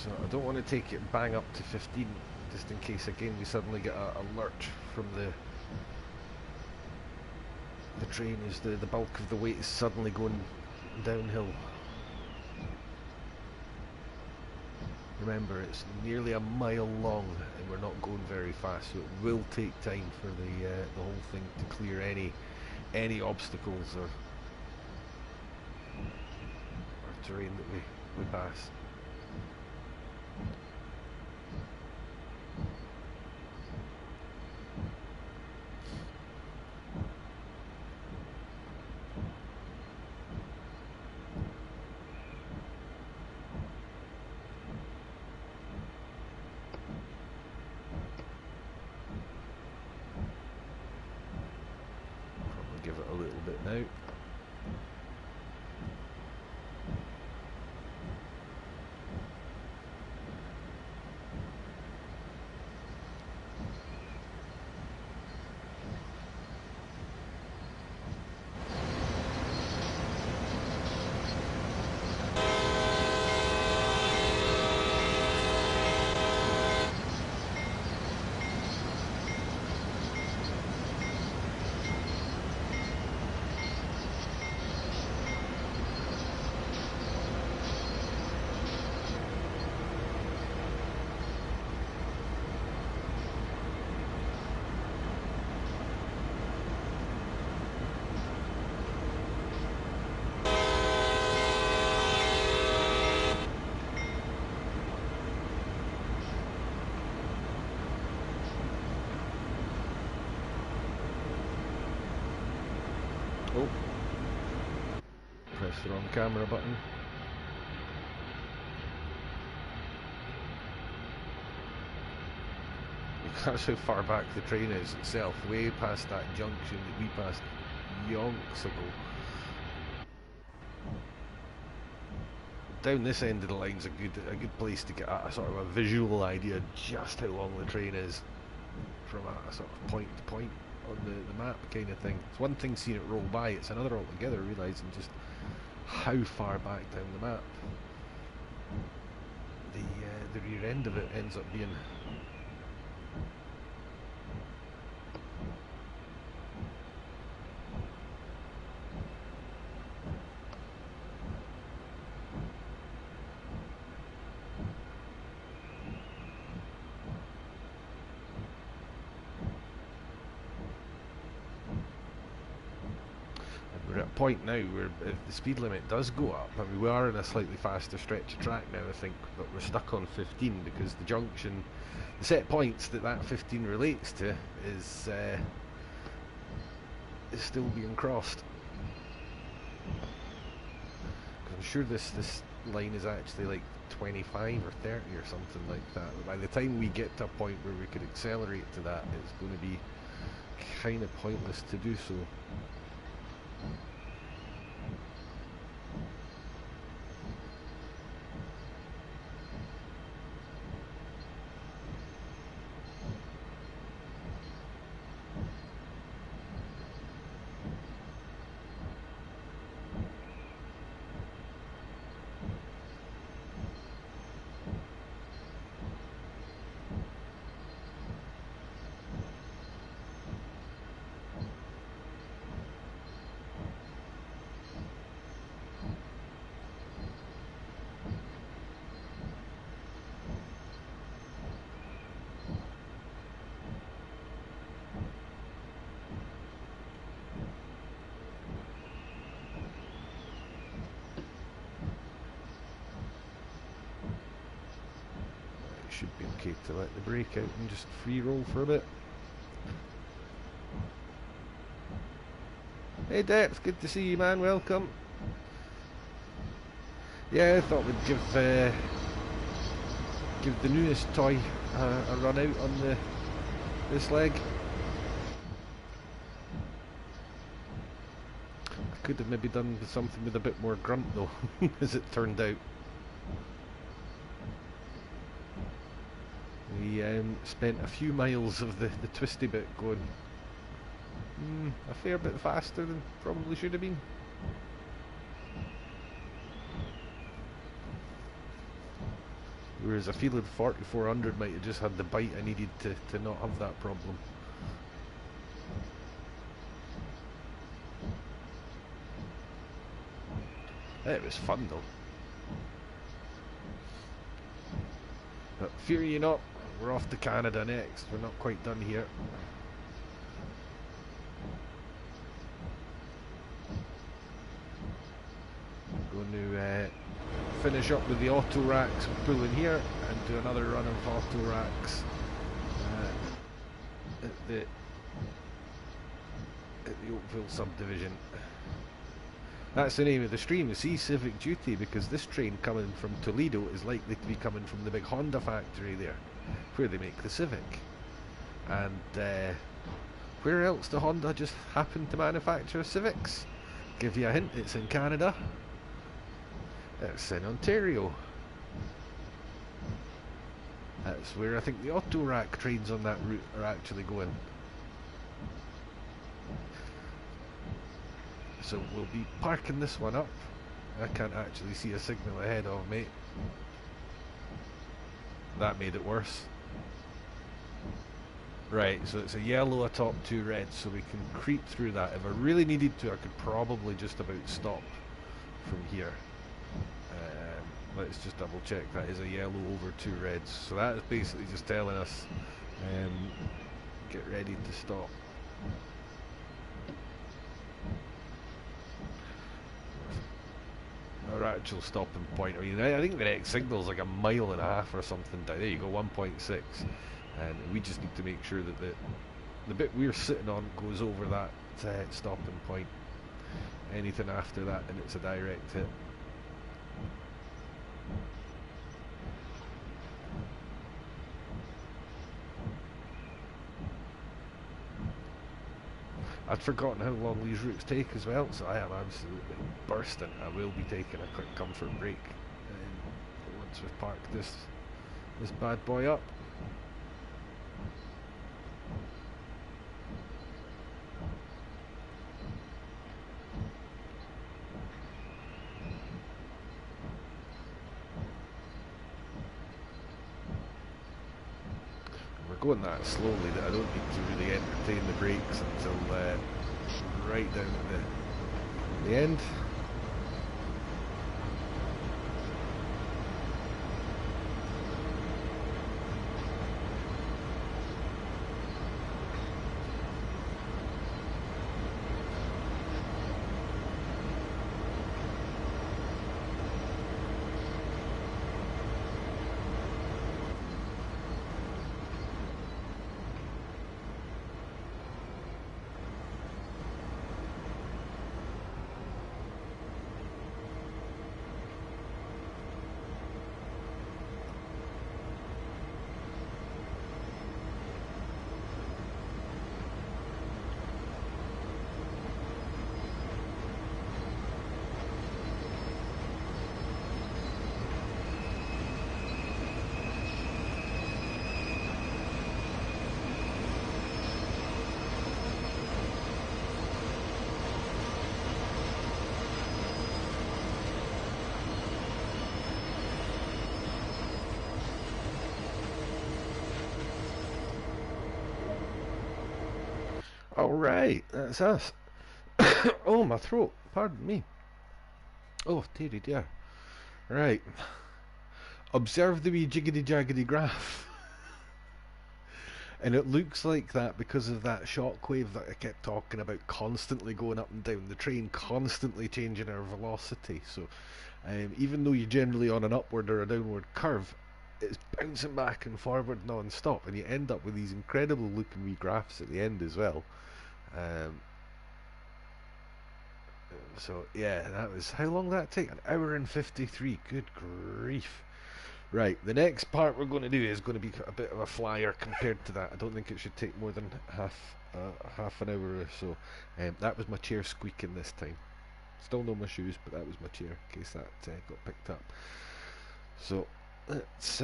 So I don't want to take it bang up to 15, just in case again we suddenly get a lurch from the train as the bulk of the weight is suddenly going downhill. Remember, it's nearly a mile long and we're not going very fast, so it will take time for the whole thing to clear any obstacles or terrain that we pass. Give it a little bit now. Oh, press the wrong camera button. That's how far back the train is itself, way past that junction that we passed yonks ago. Down this end of the line's a good place to get a sort of a visual idea just how long the train is from a sort of point to point on the map kind of thing. It's one thing seeing it roll by, it's another altogether realising just how far back down the map the rear end of it ends up being. We're at a point now where if the speed limit does go up, I mean we are in a slightly faster stretch of track now I think, but we're stuck on 15 because the junction, the set points that 15 relates to is still being crossed. I'm sure this line is actually like 25 or 30 or something like that. But by the time we get to a point where we could accelerate to that, it's going to be kind of pointless to do so. Should be okay to let the brake out and just free roll for a bit. Hey Depth, good to see you man, welcome. Yeah, I thought we'd give the newest toy a run out on this leg. I could have maybe done something with a bit more grunt though, as it turned out. We spent a few miles of the twisty bit going a fair bit faster than probably should have been. Whereas I feel the 4400 might have just had the bite I needed to not have that problem. It was fun though. But fear ye not, we're off to Canada next. We're not quite done here. We're going to finish up with the Autoracks. We'll pull in here and do another run of Autoracks at the Oakville subdivision. That's the name of the stream, the Sea Civic Duty, because this train coming from Toledo is likely to be coming from the big Honda factory there, where they make the Civic. And where else do Honda just happen to manufacture Civics? Give you a hint, it's in Canada. It's in Ontario. That's where I think the Autorack trains on that route are actually going. So we'll be parking this one up. I can't actually see a signal ahead of me. That made it worse. Right, so it's a yellow atop two reds, so we can creep through that. If I really needed to, I could probably just about stop from here. Let's just double check, that is a yellow over two reds. So that is basically just telling us, get ready to stop. Our actual stopping point, I mean, I think the next signal's like 1.5 miles or something. There you go, 1.6. And we just need to make sure that the bit we're sitting on goes over that stopping point. Anything after that and it's a direct hit. I'd forgotten how long these routes take as well, so I am absolutely bursting. I will be taking a quick comfort break once we've parked this bad boy up. Going that slowly that I don't need to really entertain the brakes until right down at the end. Alright, that's us. Oh, my throat, pardon me. Oh, dearie dear. Right. Observe the wee jiggity jaggedy graph. And it looks like that because of that shockwave that I kept talking about constantly going up and down the train, constantly changing our velocity. So even though you're generally on an upward or a downward curve, it's bouncing back and forward non-stop, and you end up with these incredible looking wee graphs at the end as well. So yeah, that was, how long did that take? 1 hour and 53. Good grief. Right, the next part we're going to do is going to be a bit of a flyer compared to that. I don't think it should take more than half an hour or so. That was my chair squeaking this time. Still no my shoes, but that was my chair in case that got picked up. So let's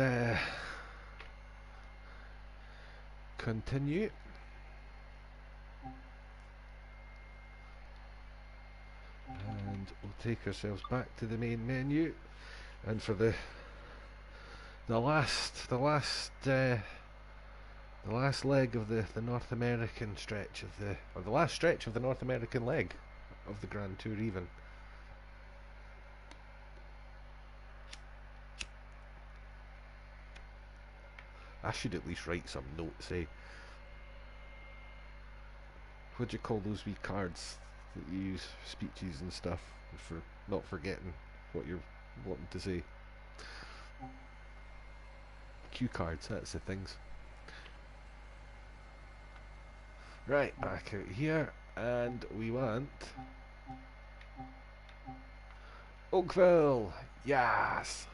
continue. And we'll take ourselves back to the main menu, and for the the last leg of the North American stretch of or the last stretch of the North American leg of the Grand Tour even. I should at least write some notes, eh? What do you call those wee cards that you use, speeches and stuff, for not forgetting what you're wanting to say? Cue cards, that's the things. Right, back out here, and we want Oakville, yes!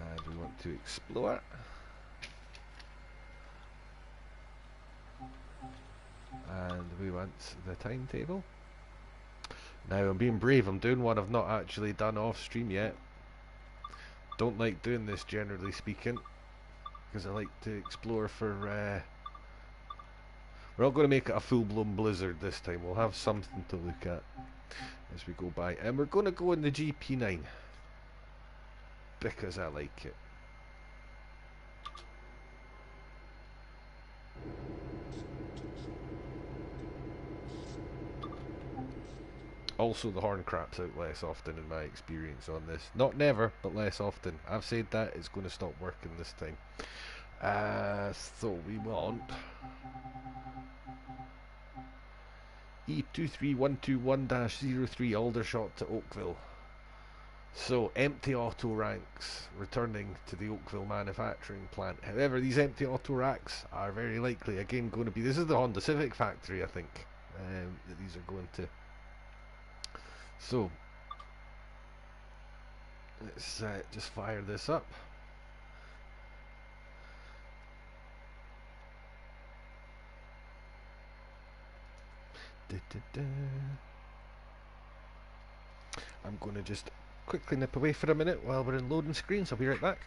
And we want to explore. And we want the timetable. Now I'm being brave, I'm doing one I've not actually done off stream yet. Don't like doing this generally speaking, because I like to explore for we're not going to make it a full-blown blizzard this time. We'll have something to look at as we go by, and we're going to go in the GP9 because I like it. Also, the horn craps out less often in my experience on this. Not never, but less often. I've said that, it's going to stop working this time. So we want E23121-03 Aldershot to Oakville. So, empty Autoracks returning to the Oakville manufacturing plant. However, these empty Autoracks are very likely again going to be... This is the Honda Civic factory, I think, that these are going to. So, let's just fire this up. I'm going to just quickly nip away for a minute while we're in loading screens. I'll be right back.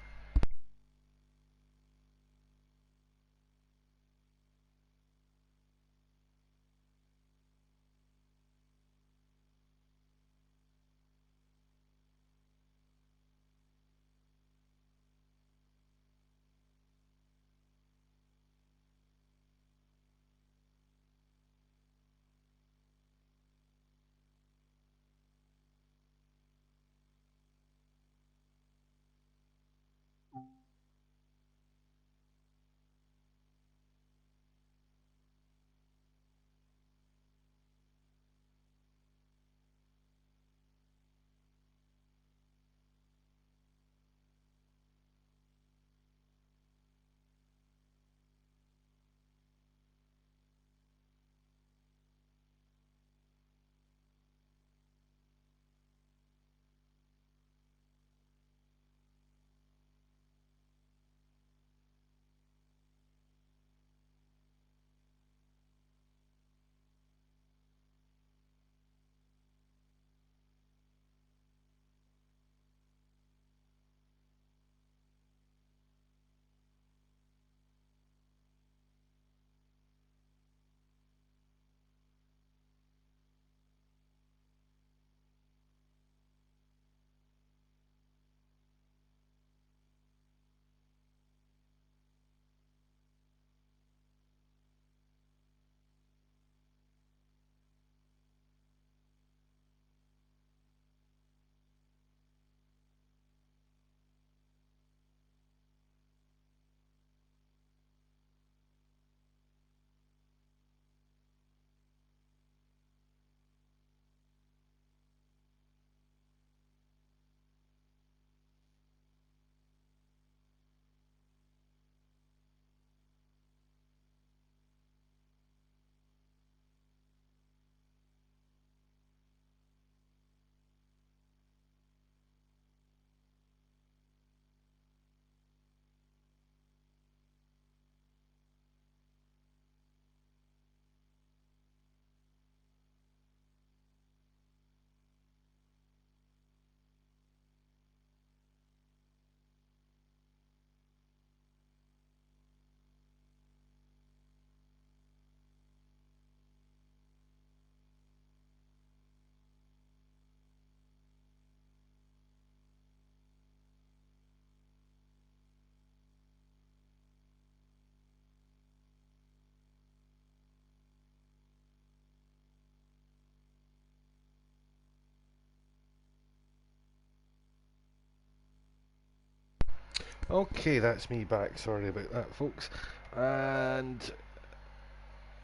Okay, that's me back. Sorry about that, folks. And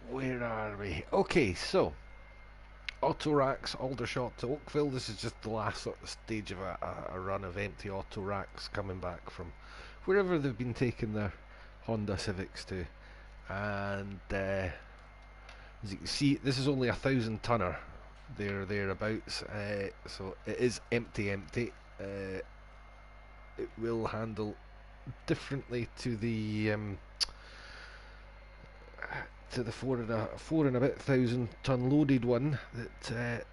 where are we? Okay, so Autoracks, Aldershot to Oakville. This is just the last sort of stage of a run of empty Autoracks coming back from wherever they've been taking their Honda Civics to. And as you can see, this is only 1,000 tonner, thereabouts. So it is empty. It will handle differently to the 4 and a bit thousand ton loaded one that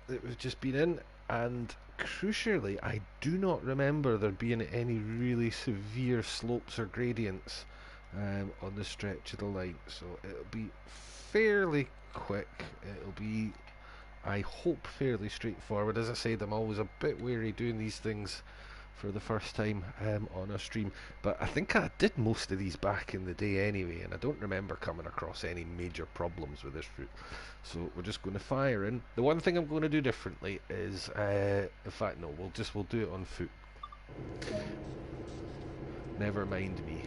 we've just been in, and crucially, I do not remember there being any really severe slopes or gradients on the stretch of the line, so it'll be fairly quick. It'll be, I hope, fairly straightforward. As I said, I'm always a bit wary doing these things for the first time on a stream, but I think I did most of these back in the day anyway, and I don't remember coming across any major problems with this route. So we're just going to fire in. The one thing I'm going to do differently is, in fact, no, we'll do it on foot. Never mind me.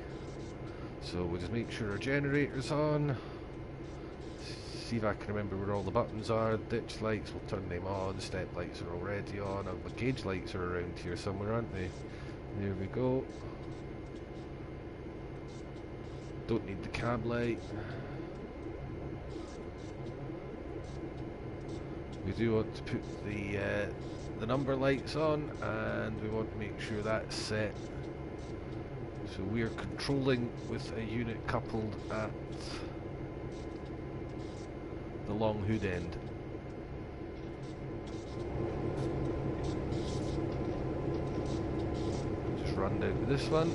So we'll just make sure our generator's on. See if I can remember where all the buttons are. Ditch lights, we'll turn them on. Step lights are already on. The gauge lights are around here somewhere, aren't they? There we go. Don't need the cab light. We do want to put the number lights on, and we want to make sure that's set. So we are controlling with a unit coupled at the long hood end. Just run down to this one.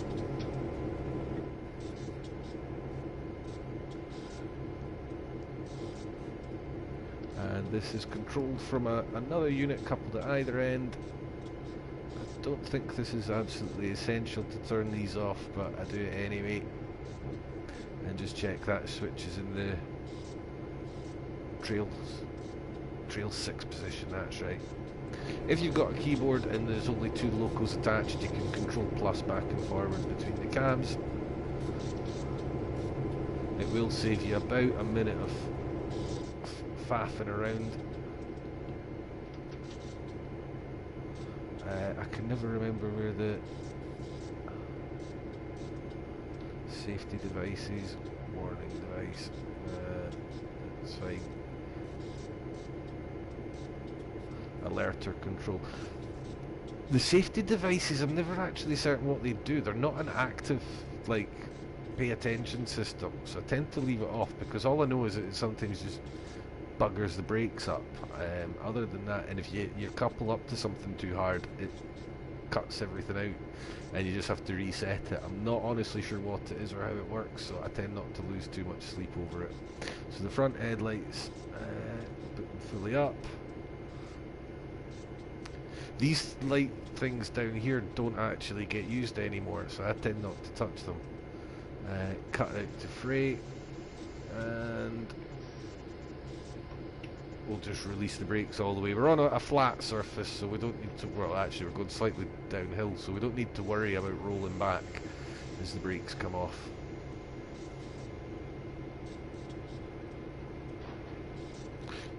And this is controlled from another unit coupled at either end. I don't think this is absolutely essential to turn these off, but I do it anyway. And just check that switch is in the trail 6 position, that's right. If you've got a keyboard and there's only 2 locos attached, you can control plus back and forward between the cabs. It will save you about a minute of faffing around. I can never remember where the safety devices, warning device, that's fine. Alerter control. The safety devices, I'm never actually certain what they do. They're not an active, like, pay attention system, so I tend to leave it off because all I know is that it sometimes just buggers the brakes up. Other than that, and if you couple up to something too hard, it cuts everything out and you just have to reset it. I'm not honestly sure what it is or how it works, so I tend not to lose too much sleep over it. So the front headlights, put them fully up. These light things down here don't actually get used anymore, so I tend not to touch them. Cut out to freight, and we'll just release the brakes all the way. We're on a flat surface, so we don't need to, well actually we're going slightly downhill, so we don't need to worry about rolling back as the brakes come off.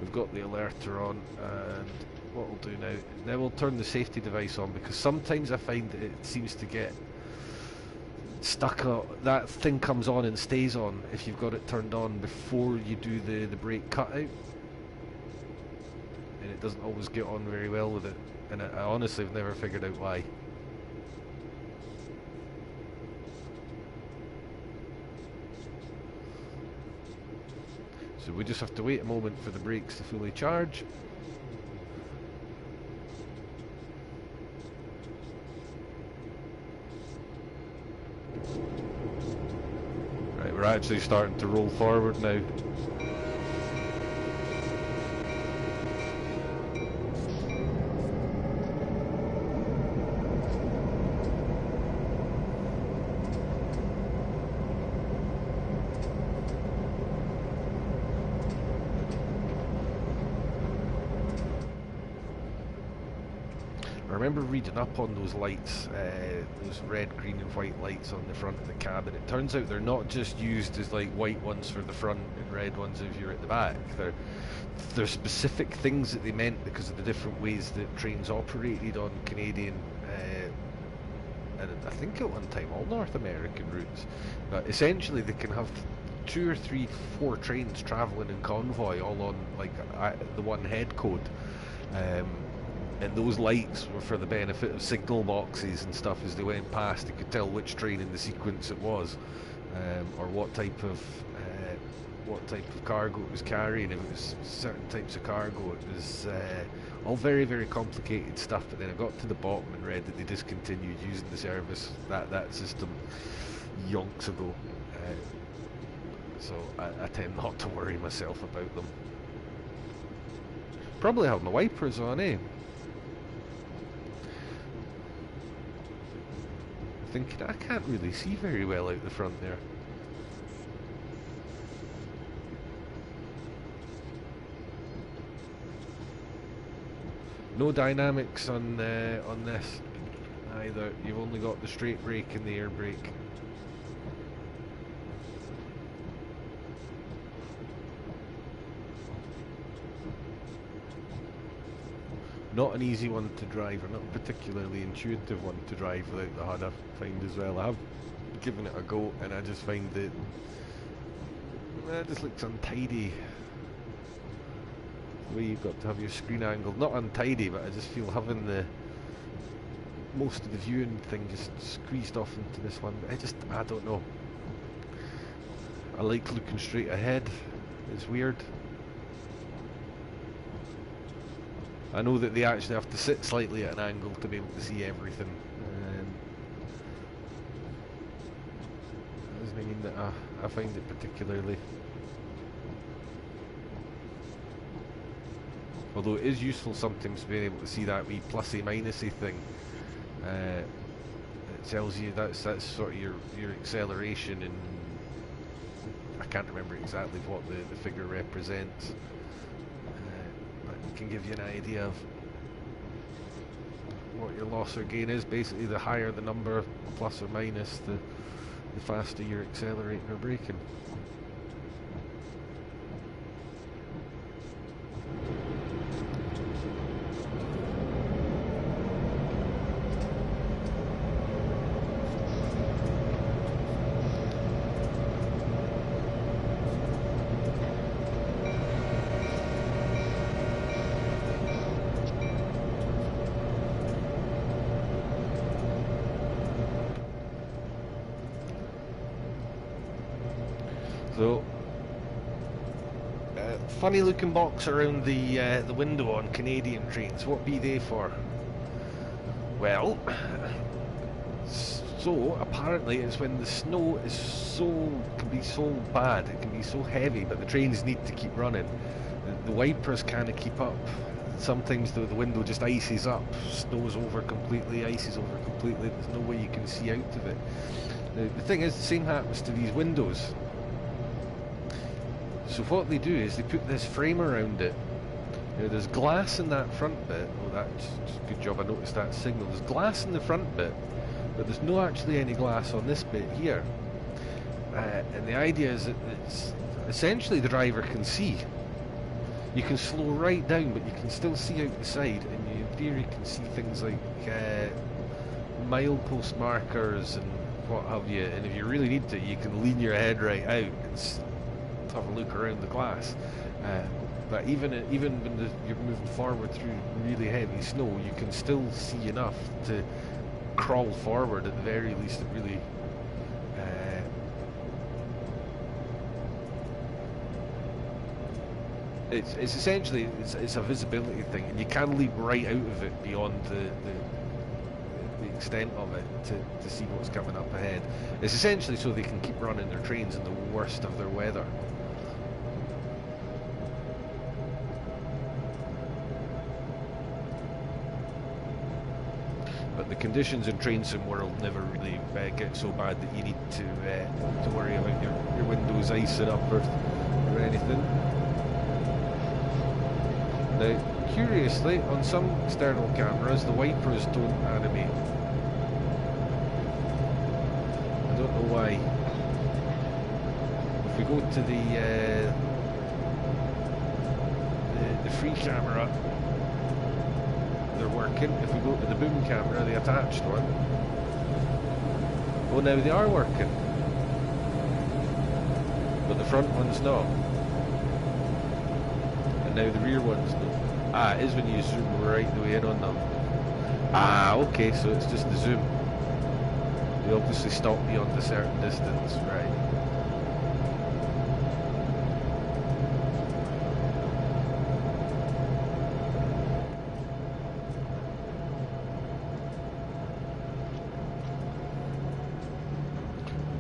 We've got the alerter on, and what we'll do now we'll turn the safety device on, because sometimes I find that it seems to get stuck up. That thing comes on and stays on if you've got it turned on before you do the brake cutout, and it doesn't always get on very well with it, and I honestly have never figured out why. So we just have to wait a moment for the brakes to fully charge. Right, we're actually starting to roll forward now. I remember reading up on those lights, those red, green and white lights on the front of the cab, and it turns out they're not just used as like white ones for the front and red ones if you're at the back. They're specific things that they meant because of the different ways that trains operated on Canadian, and I think at one time all North American routes. But essentially they can have 2 or 3, 4 trains travelling in convoy all on like the one head code. And those lights were for the benefit of signal boxes and stuff. As they went past, they could tell which train in the sequence it was, or what type of cargo it was carrying. If it was certain types of cargo, it was all very, very complicated stuff. But then I got to the bottom and read that they discontinued using the service, that system, yonks ago. So I tend not to worry myself about them. Probably have my wipers on, eh? Thinking I can't really see very well out the front there. No dynamics on this either. You've only got the straight brake and the air brake. Not an easy one to drive, or not a particularly intuitive one to drive without the HUD, I find as well. I have given it a go and I just find that it just looks untidy. The way you've got to have your screen angle, not untidy, but I just feel having the most of the viewing thing just squeezed off into this one. I don't know. I like looking straight ahead. It's weird. I know that they actually have to sit slightly at an angle to be able to see everything. That doesn't mean that I find it particularly. Although it is useful sometimes being able to see that wee plusy minusy thing. It tells you that's sort of your acceleration, and I can't remember exactly what the figure represents. Can give you an idea of what your loss or gain is. Basically, the higher the number, plus or minus, the faster you're accelerating or braking. So, funny looking box around the window on Canadian trains. What be they for? Well, so apparently it's when the snow is can be so bad, it can be so heavy, but the trains need to keep running. The wipers kind of keep up. Sometimes the window just ices up, snows over completely, ices over completely. There's no way you can see out of it. The thing is, the same happens to these windows. So what they do is they put this frame around it. There's glass in that front bit. Oh, that's good job, I noticed that signal. There's glass in the front bit, but there's no actually any glass on this bit here. And the idea is that it's essentially the driver can see. You can slow right down, but you can still see out the side, and you, in theory, can see things like milepost markers and what have you. And if you really need to, you can lean your head right out and have a look around the glass. But even when you're moving forward through really heavy snow, you can still see enough to crawl forward at the very least. It really it's essentially it's a visibility thing, and you can leap right out of it beyond the extent of it to see what's coming up ahead. It's essentially so they can keep running their trains in the worst of their weather. But the conditions in train sim world never really get so bad that you need to worry about your windows icing up or anything. Now, Curiously, on some external cameras, the wipers don't animate. I don't know why. If we go to the free camera, they're working. If we go to the boom camera, the attached one, oh, now they are working, but the front one's not, and now the rear one's not. Ah, it is when you zoom right the way in on them. Ah, okay, so it's just the zoom. They obviously stop beyond a certain distance, right?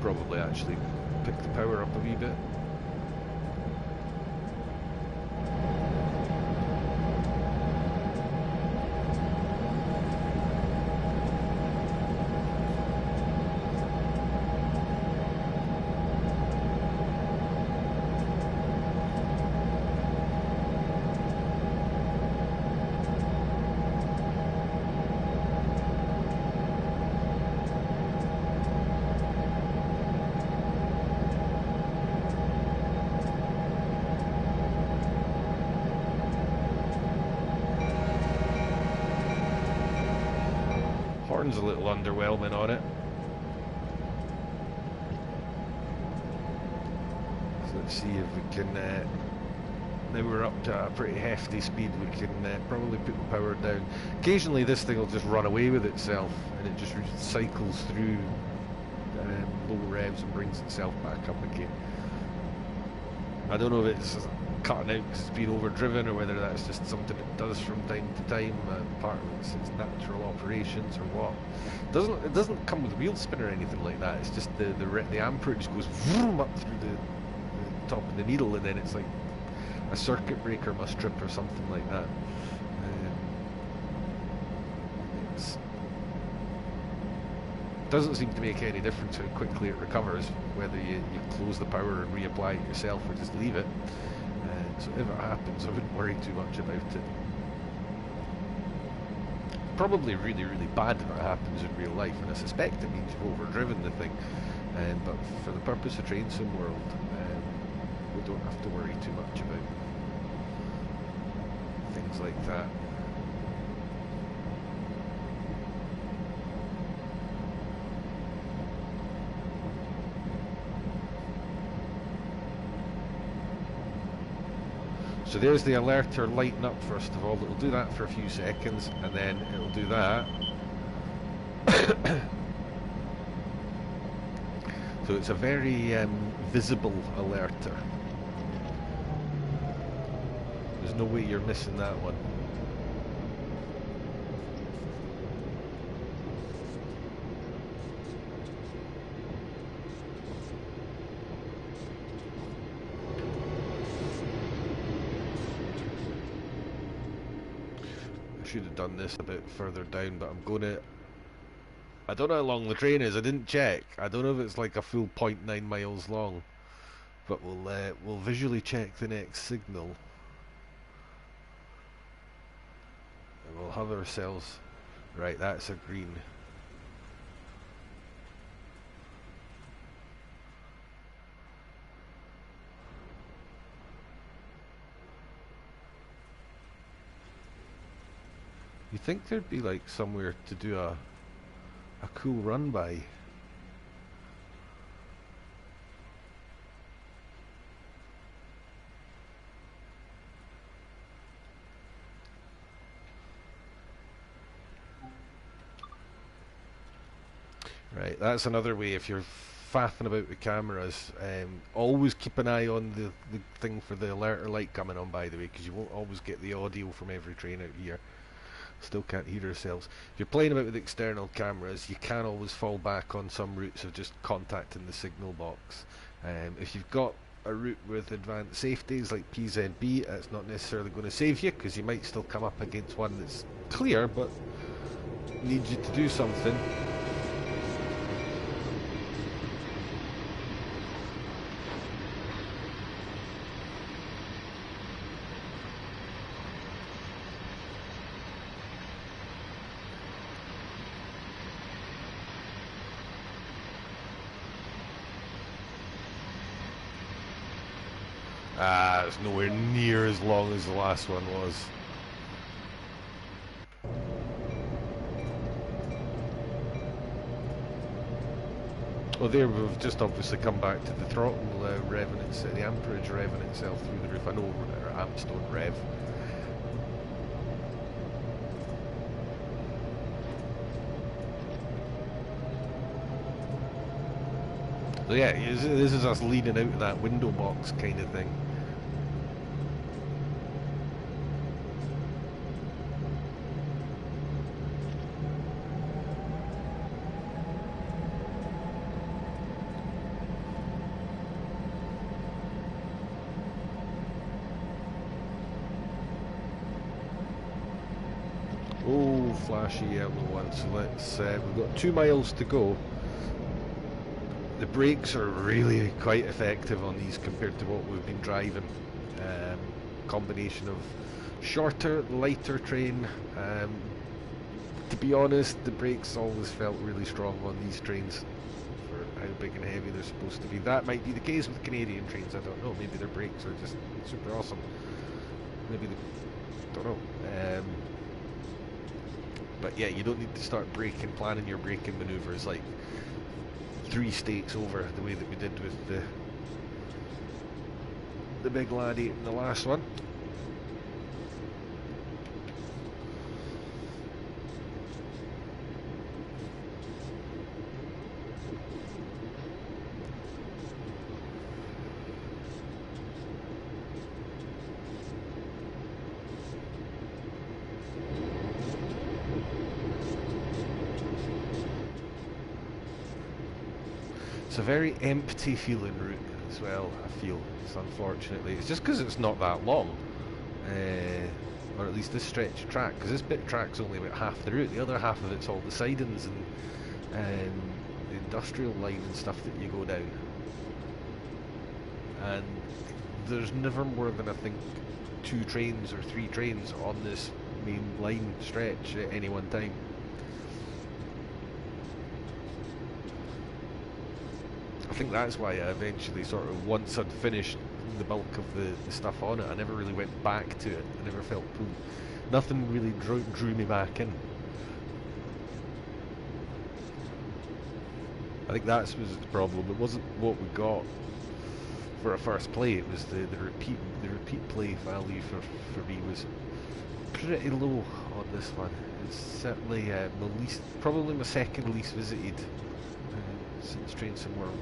Probably actually pick the power up a wee bit. Horn's a little underwhelming on it. So let's see if we can, now we're up to a pretty hefty speed, we can probably put the power down. Occasionally this thing will just run away with itself and it just cycles through low revs and brings itself back up again. I don't know if it's cutting out because it's been overdriven or whether that's just something it does from time to time, part of its natural operations or what. It doesn't come with wheel spin or anything like that. It's just the amperage goes vroom up through the top of the needle, and then it's like a circuit breaker must trip or something like that. It doesn't seem to make any difference how quickly it recovers, whether you close the power and reapply it yourself or just leave it. So if it happens, I wouldn't worry too much about it. Probably really, really bad if it happens in real life, and I suspect it means you've overdriven the thing. But for the purpose of Train Sim World, we don't have to worry too much about things like that. So there's the alerter lighting up first of all. It'll do that for a few seconds and then it'll do that. So it's a very visible alerter. There's no way you're missing that one. Should have done this a bit further down, but I'm gonna. I don't know how long the train is. I didn't check. I don't know if it's like a full 0.9 miles long, but we'll visually check the next signal, and we'll have ourselves right. That's a green. You think there'd be like somewhere to do a cool run by? Right, that's another way if you're faffing about with cameras. Always keep an eye on the thing for the alerter light coming on, by the way, because you won't always get the audio from every train out here. Still can't hear ourselves. If you're playing about with external cameras, you can always fall back on some routes of just contacting the signal box. If you've got a route with advanced safeties like PZB, that's not necessarily going to save you, because you might still come up against one that's clear but needs you to do something. Ah, it's nowhere near as long as the last one was. Well, there we've just obviously come back to the throttle revving itself, the amperage revving itself through the roof. I know amps don't rev. So yeah, this is us leaning out of that window box kind of thing. Oh, flashy yellow one. So let's, we've got 2 miles to go. The brakes are really quite effective on these compared to what we've been driving. Combination of shorter, lighter train. To be honest, the brakes always felt really strong on these trains for how big and heavy they're supposed to be. That might be the case with Canadian trains, I don't know. Maybe their brakes are just super awesome. Maybe they, don't know. But yeah, you don't need to start planning your braking manoeuvres like 3 states over the way that we did with the big lad 8 in the last one. It's a very empty feeling route as well, I feel. Unfortunately, it's just because it's not that long, or at least this stretch of track, because this bit of track's only about half the route. The other half of it's all the sidings and the industrial line and stuff that you go down, and there's never more than I think 2 trains or 3 trains on this main line stretch at any one time. I think that's why I eventually sort of, once I'd finished the bulk of the stuff on it, I never really went back to it. I never felt pulled. Nothing really drew me back in. I think that was the problem. It wasn't what we got for a first play. It was the repeat play value for me was pretty low on this one. It's certainly probably my second least visited since Train Sim World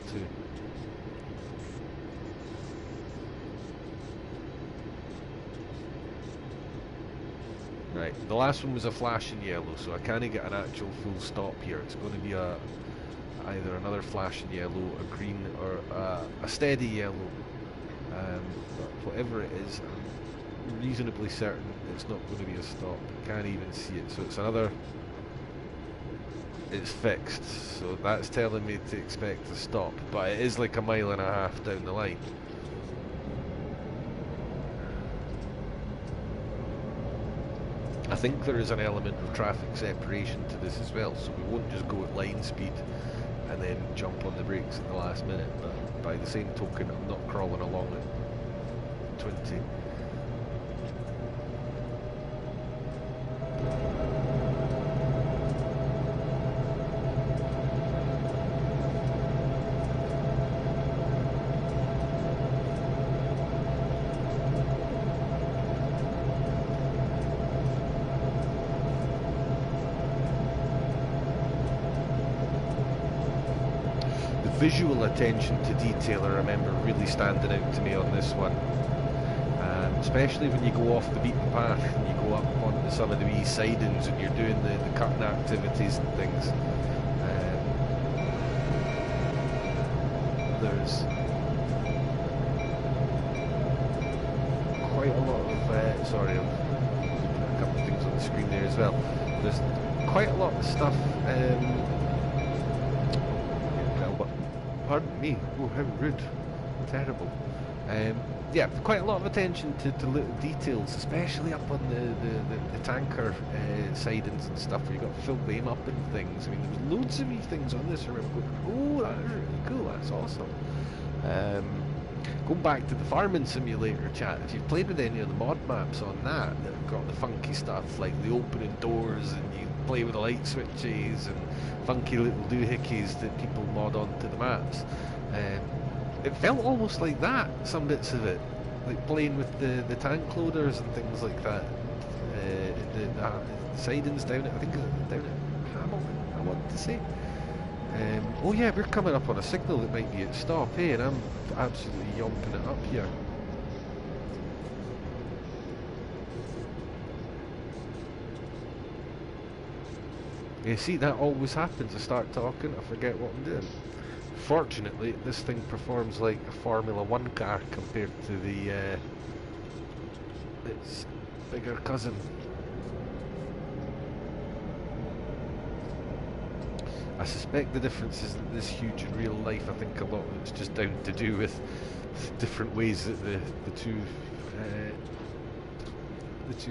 2. Right, the last one was a flashing yellow, so I can't get an actual full stop here. It's going to be either another flashing yellow, a green, or a steady yellow. But whatever it is, I'm reasonably certain it's not going to be a stop. I can't even see it, so it's another. It's fixed, so that's telling me to expect a stop, but it is like 1.5 miles down the line. I think there is an element of traffic separation to this as well, so we won't just go at line speed and then jump on the brakes at the last minute, but by the same token I'm not crawling along at 20. Visual attention to detail I remember really standing out to me on this one, especially when you go off the beaten path and you go up onto some of the wee sidings and you're doing the cutting activities and things. There's quite a lot of sorry, I've put a couple of things on the screen there as well. There's quite a lot of stuff. Pardon me, oh how rude, terrible. Yeah, quite a lot of attention to little details, especially up on the tanker sidings and stuff where you've got to fill them up and things. I mean, there was loads of wee things on this, I remember going, oh that is really cool, that's awesome. Going back to the farming simulator chat, if you've played with any of the mod maps on that have got the funky stuff like the opening doors and you play with the light switches and funky little doohickeys that people mod onto the maps, it felt almost like that, some bits of it, like playing with the tank loaders and things like that. The sidings down at, I think it's down at Hamilton, I want to say. Oh yeah, we're coming up on a signal that might be at stop, hey, and I'm absolutely yomping it up here. You see, that always happens. I start talking, I forget what I'm doing. Fortunately, this thing performs like a Formula 1 car compared to its bigger cousin. I suspect the difference isn't this huge in real life. I think a lot of it's just down to do with different ways that the two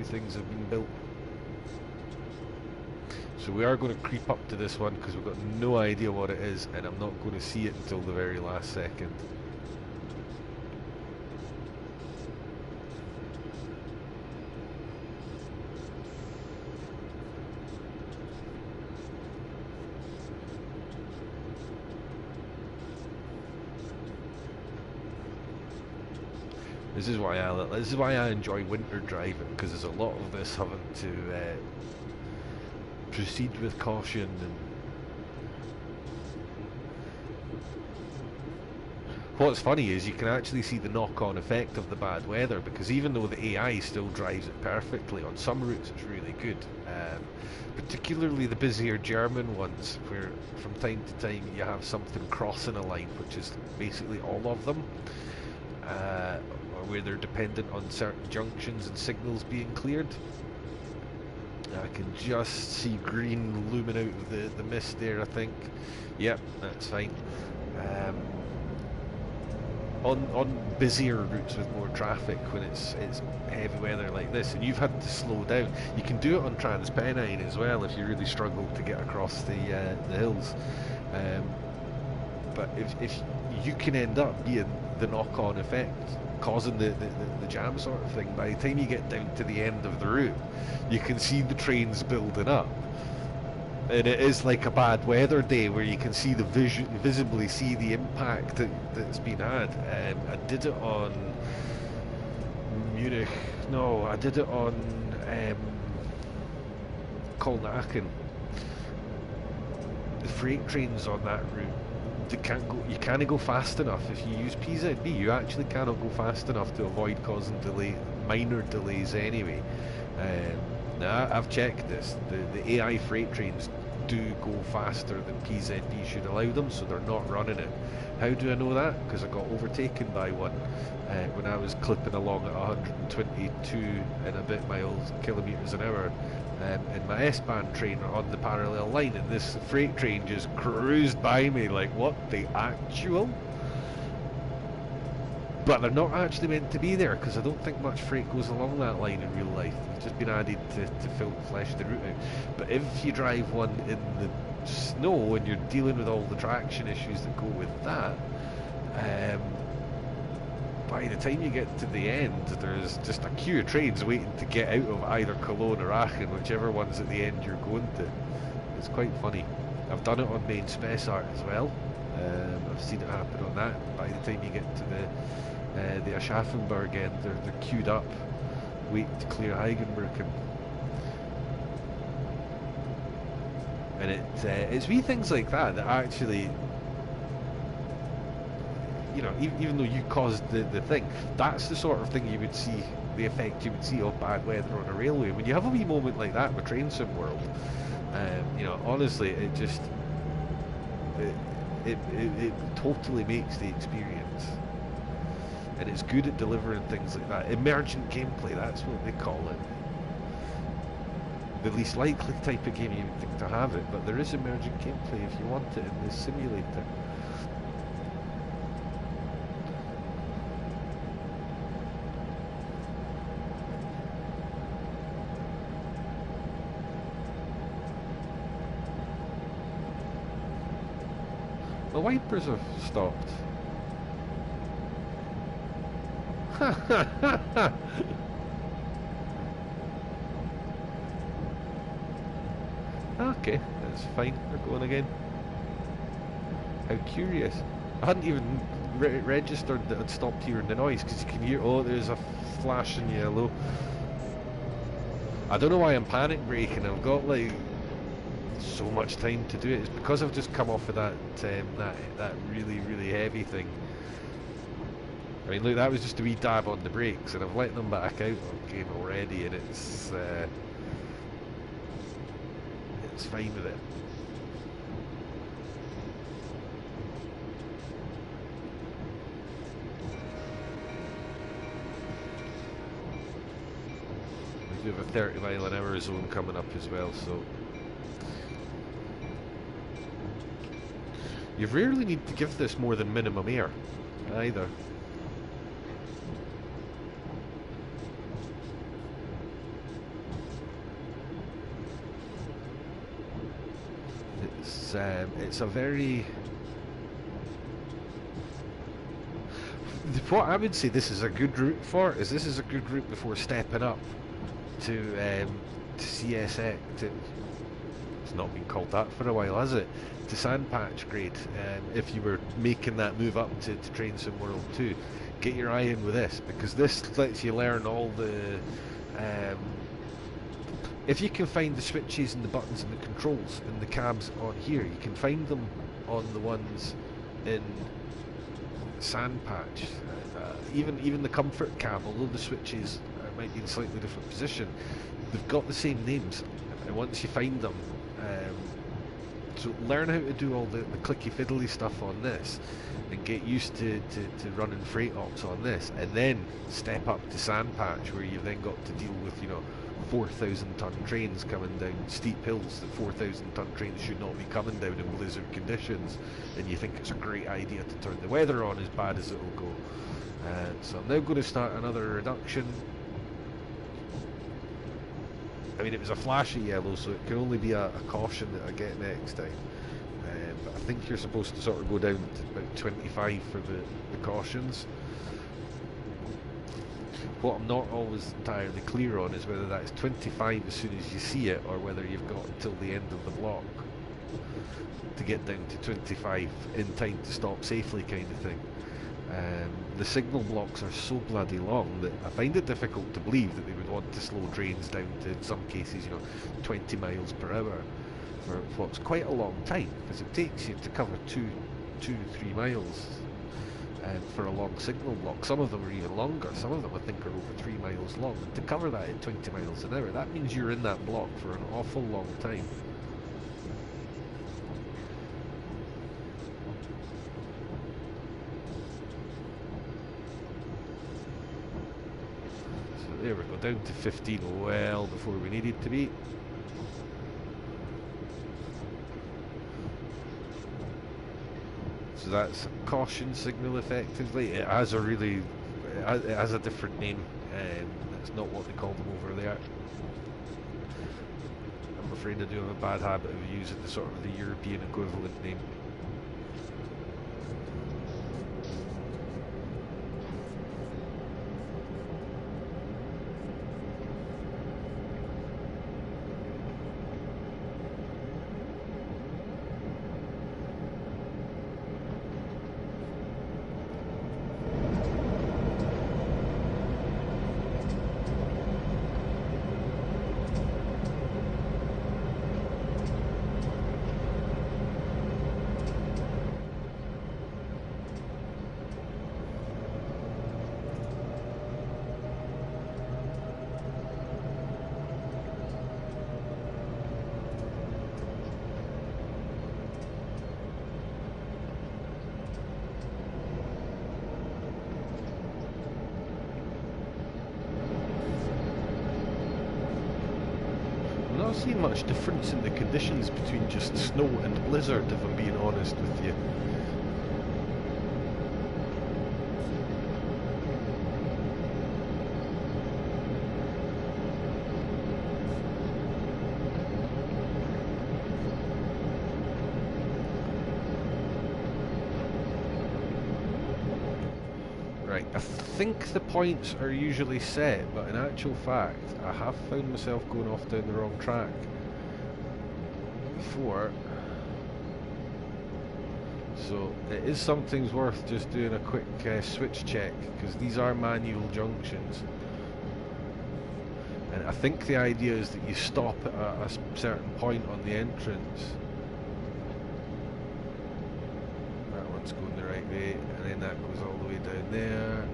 things have been built. So we are going to creep up to this one because we've got no idea what it is, and I'm not going to see it until the very last second. This is why I enjoy winter driving, because there's a lot of this having to proceed with caution. And what's funny is you can actually see the knock-on effect of the bad weather, because even though the AI still drives it perfectly, on some routes it's really good. Particularly the busier German ones, where from time to time you have something crossing a line, which is basically all of them. Or where they're dependent on certain junctions and signals being cleared. I can just see green looming out of the mist there, I think. Yep, that's fine. On busier routes with more traffic, when it's heavy weather like this, and you've had to slow down, you can do it on Transpennine as well if you really struggle to get across the hills. But if you can end up being the knock-on effect, causing the jam sort of thing. By the time you get down to the end of the route, you can see the trains building up, and it is like a bad weather day where you can see visibly see the impact that's been had. I did it on Munich. No, I did it on Kolnachen. The freight trains on that route, you can't go fast enough. If you use PZB, you actually cannot go fast enough to avoid causing minor delays anyway. Now, I've checked this. The AI freight trains do go faster than PZB should allow them, so they're not running it. How do I know that? Because I got overtaken by one when I was clipping along at 122 and a bit kilometres an hour in my S-Bahn train on the parallel line, and this freight train just cruised by me like, what the actual? But they're not actually meant to be there, because I don't think much freight goes along that line in real life. It's just been added to flesh the route out. But if you drive one in the snow and you're dealing with all the traction issues that go with that, by the time you get to the end, there's just a queue of trains waiting to get out of either Cologne or Aachen, whichever one's at the end you're going to. It's quite funny. I've done it on main Spessart as well. I've seen it happen on that. By the time you get to the Aschaffenburg end, they're queued up, waiting to clear Heigenbrücken. And it's wee things like that that actually, you know, even though you caused the thing, that's the sort of thing you would see, the effect you would see of bad weather on a railway. When you have a wee moment like that with Train Sim World, you know, honestly, it just it totally makes the experience, and it's good at delivering things like that. Emergent gameplay, that's what they call it. The least likely type of game you would think to have it, but there is emergent gameplay if you want it in this simulator. The wipers have stopped. Okay, that's fine. We're going again. How curious. I hadn't even registered that I'd stopped hearing the noise, because you can hear, oh, there's a flash in yellow. I don't know why I'm panic braking. I've got like so much time to do it. It's because I've just come off of that really heavy thing. I mean, look, that was just a wee dab on the brakes, and I've let them back out again already, and it's fine with it. We do have a 30-mile-an-hour zone coming up as well, so you rarely need to give this more than minimum air, either. It's a very... What I would say this is a good route for is this is a good route before stepping up to CSX. It's not been called that for a while, has it? To Sandpatch grade. If you were making that move up to Train Sim World 2, get your eye in with this, because this lets you learn all the... if you can find the switches and the buttons and the controls in the cabs on here, you can find them on the ones in Sandpatch. Even the comfort cab, although the switches might be in a slightly different position, they've got the same names, and once you find them, so learn how to do all the clicky fiddly stuff on this, and get used to running freight ops on this, and then step up to Sandpatch, where you've then got to deal with, you know, 4,000 ton trains coming down steep hills that 4,000 ton trains should not be coming down in blizzard conditions, and you think it's a great idea to turn the weather on as bad as it will go. So I'm now going to start another reduction. I mean, it was a flashy yellow, so it can only be a caution that I get next time. But I think you're supposed to sort of go down to about 25 for the cautions. What I'm not always entirely clear on is whether that's 25 as soon as you see it, or whether you've got until the end of the block to get down to 25 in time to stop safely, kind of thing. The signal blocks are so bloody long that I find it difficult to believe that they would want to slow trains down to, in some cases, you know, 20 miles per hour for what's quite a long time, because it takes you to cover 3 miles for a long signal block. Some of them are even longer. Some of them I think are over 3 miles long. And to cover that at 20 miles an hour, that means you're in that block for an awful long time. There we go, down to 15, well before we needed to be. So that's a caution signal effectively. It has a really, it has a different name. That's not what they call them over there. I'm afraid I do have a bad habit of using the sort of the European equivalent name. I'm not seeing much difference in the conditions between just snow and blizzard, if I'm being honest with you. Right, I think the points are usually set, but in actual fact, I have found myself going off down the wrong track before. So it is something's worth just doing a quick switch check, because these are manual junctions. And I think the idea is that you stop at a certain point on the entrance. That one's going the right way, and then that goes all the way down there.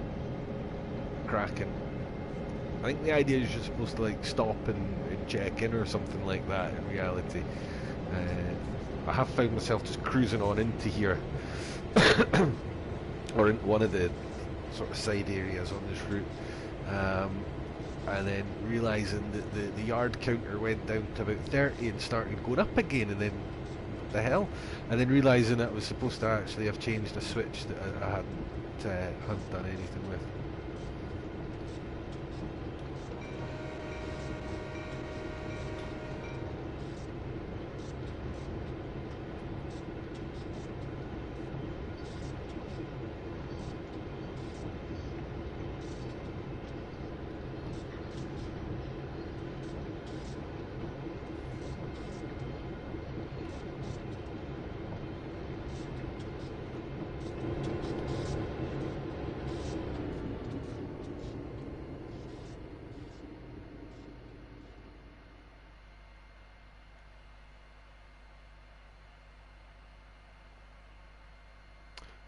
Cracking. I think the idea is you're supposed to like stop and check in or something like that in reality. I have found myself just cruising on into here or in one of the sort of side areas on this route, and then realising that the yard counter went down to about 30 and started going up again, and then what the hell, and then realising that I was supposed to actually have changed a switch that I hadn't done anything with.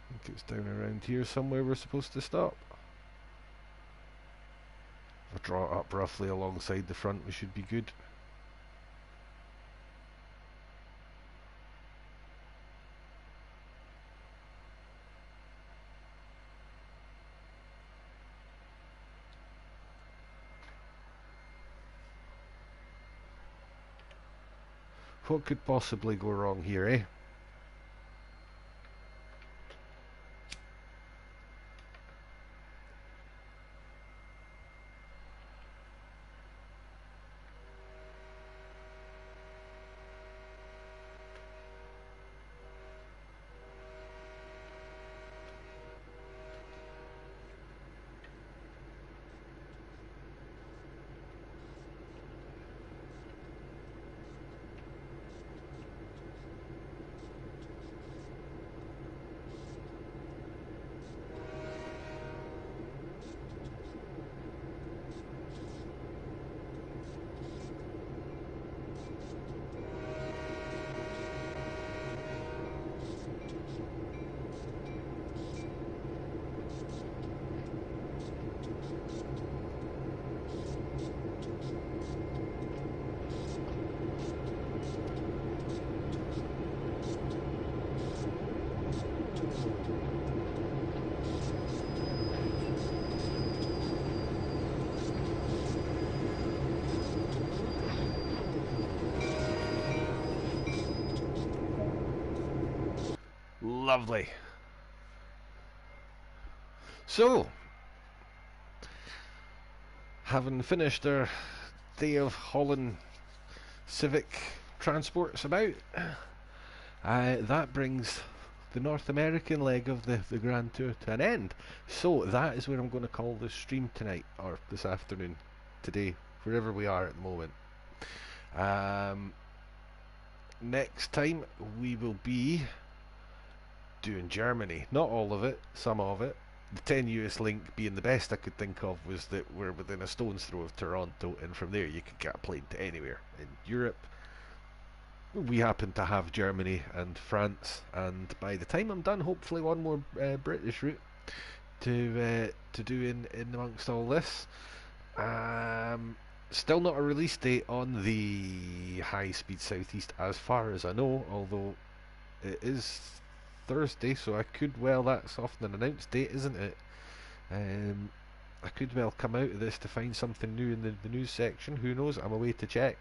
I think it's down around here somewhere we're supposed to stop. If I draw it up roughly alongside the front, we should be good. What could possibly go wrong here, eh? Lovely. So, having finished our day of hauling Civic transports about, that brings the North American leg of the Grand Tour to an end. So that is where I'm going to call this stream tonight, or this afternoon, today, wherever we are at the moment. Next time we will be doing Germany. Not all of it, some of it. The 10 US link being the best I could think of was that we're within a stone's throw of Toronto, and from there you could get a plane to anywhere in Europe. We happen to have Germany and France, and by the time I'm done, hopefully one more British route to do in amongst all this. Still not a release date on the High Speed Southeast as far as I know, although it is Thursday, so I could that's often an announced date, isn't it? I could well come out of this to find something new in the news section. Who knows? I'm away to check.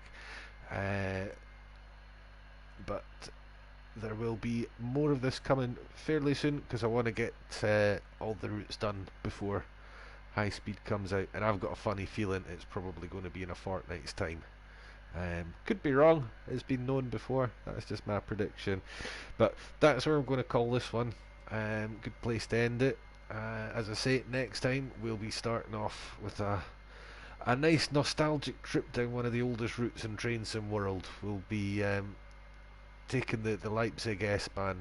But there will be more of this coming fairly soon, because I want to get all the routes done before High Speed comes out, and I've got a funny feeling it's probably going to be in a fortnight's time. Could be wrong, it's been known before, that's just my prediction, but that's where I'm going to call this one. Good place to end it. As I say, next time we'll be starting off with a nice nostalgic trip down one of the oldest routes in train sim world. We'll be taking the Leipzig S-Bahn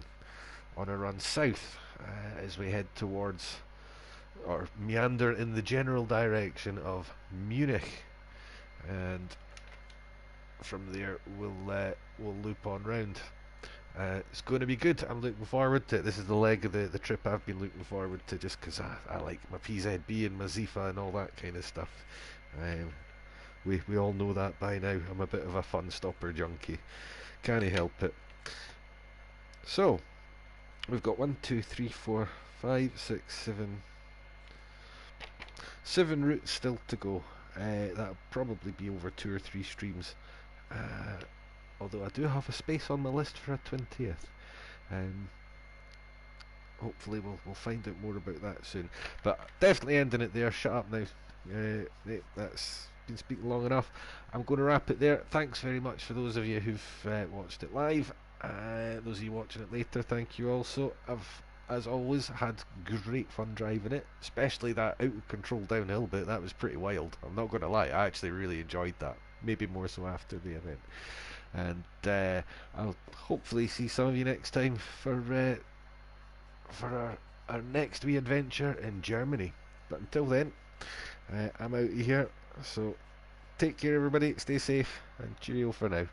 on a run south as we head towards, or meander in the general direction of Munich, and from there we'll loop on round. It's going to be good. I'm looking forward to it. This is the leg of the trip I've been looking forward to, just because I like my PZB and my Zifa and all that kind of stuff. We all know that by now. I'm a bit of a fun stopper junkie. Can't help it. So we've got 1, 2, 3, 4, 5, 6, 7 routes still to go. That'll probably be over 2 or 3 streams. Although I do have a space on my list for a 20th. Hopefully we'll find out more about that soon. But definitely ending it there. Shut up now. That's been speaking long enough. I'm going to wrap it there. Thanks very much for those of you who've watched it live. Those of you watching it later, thank you also. I've, as always, had great fun driving it, especially that out of control downhill bit. That was pretty wild. I'm not going to lie, I actually really enjoyed that. Maybe more so after the event. And I'll hopefully see some of you next time for our next wee adventure in Germany. But until then, I'm out of here. So take care, everybody. Stay safe, and cheerio for now.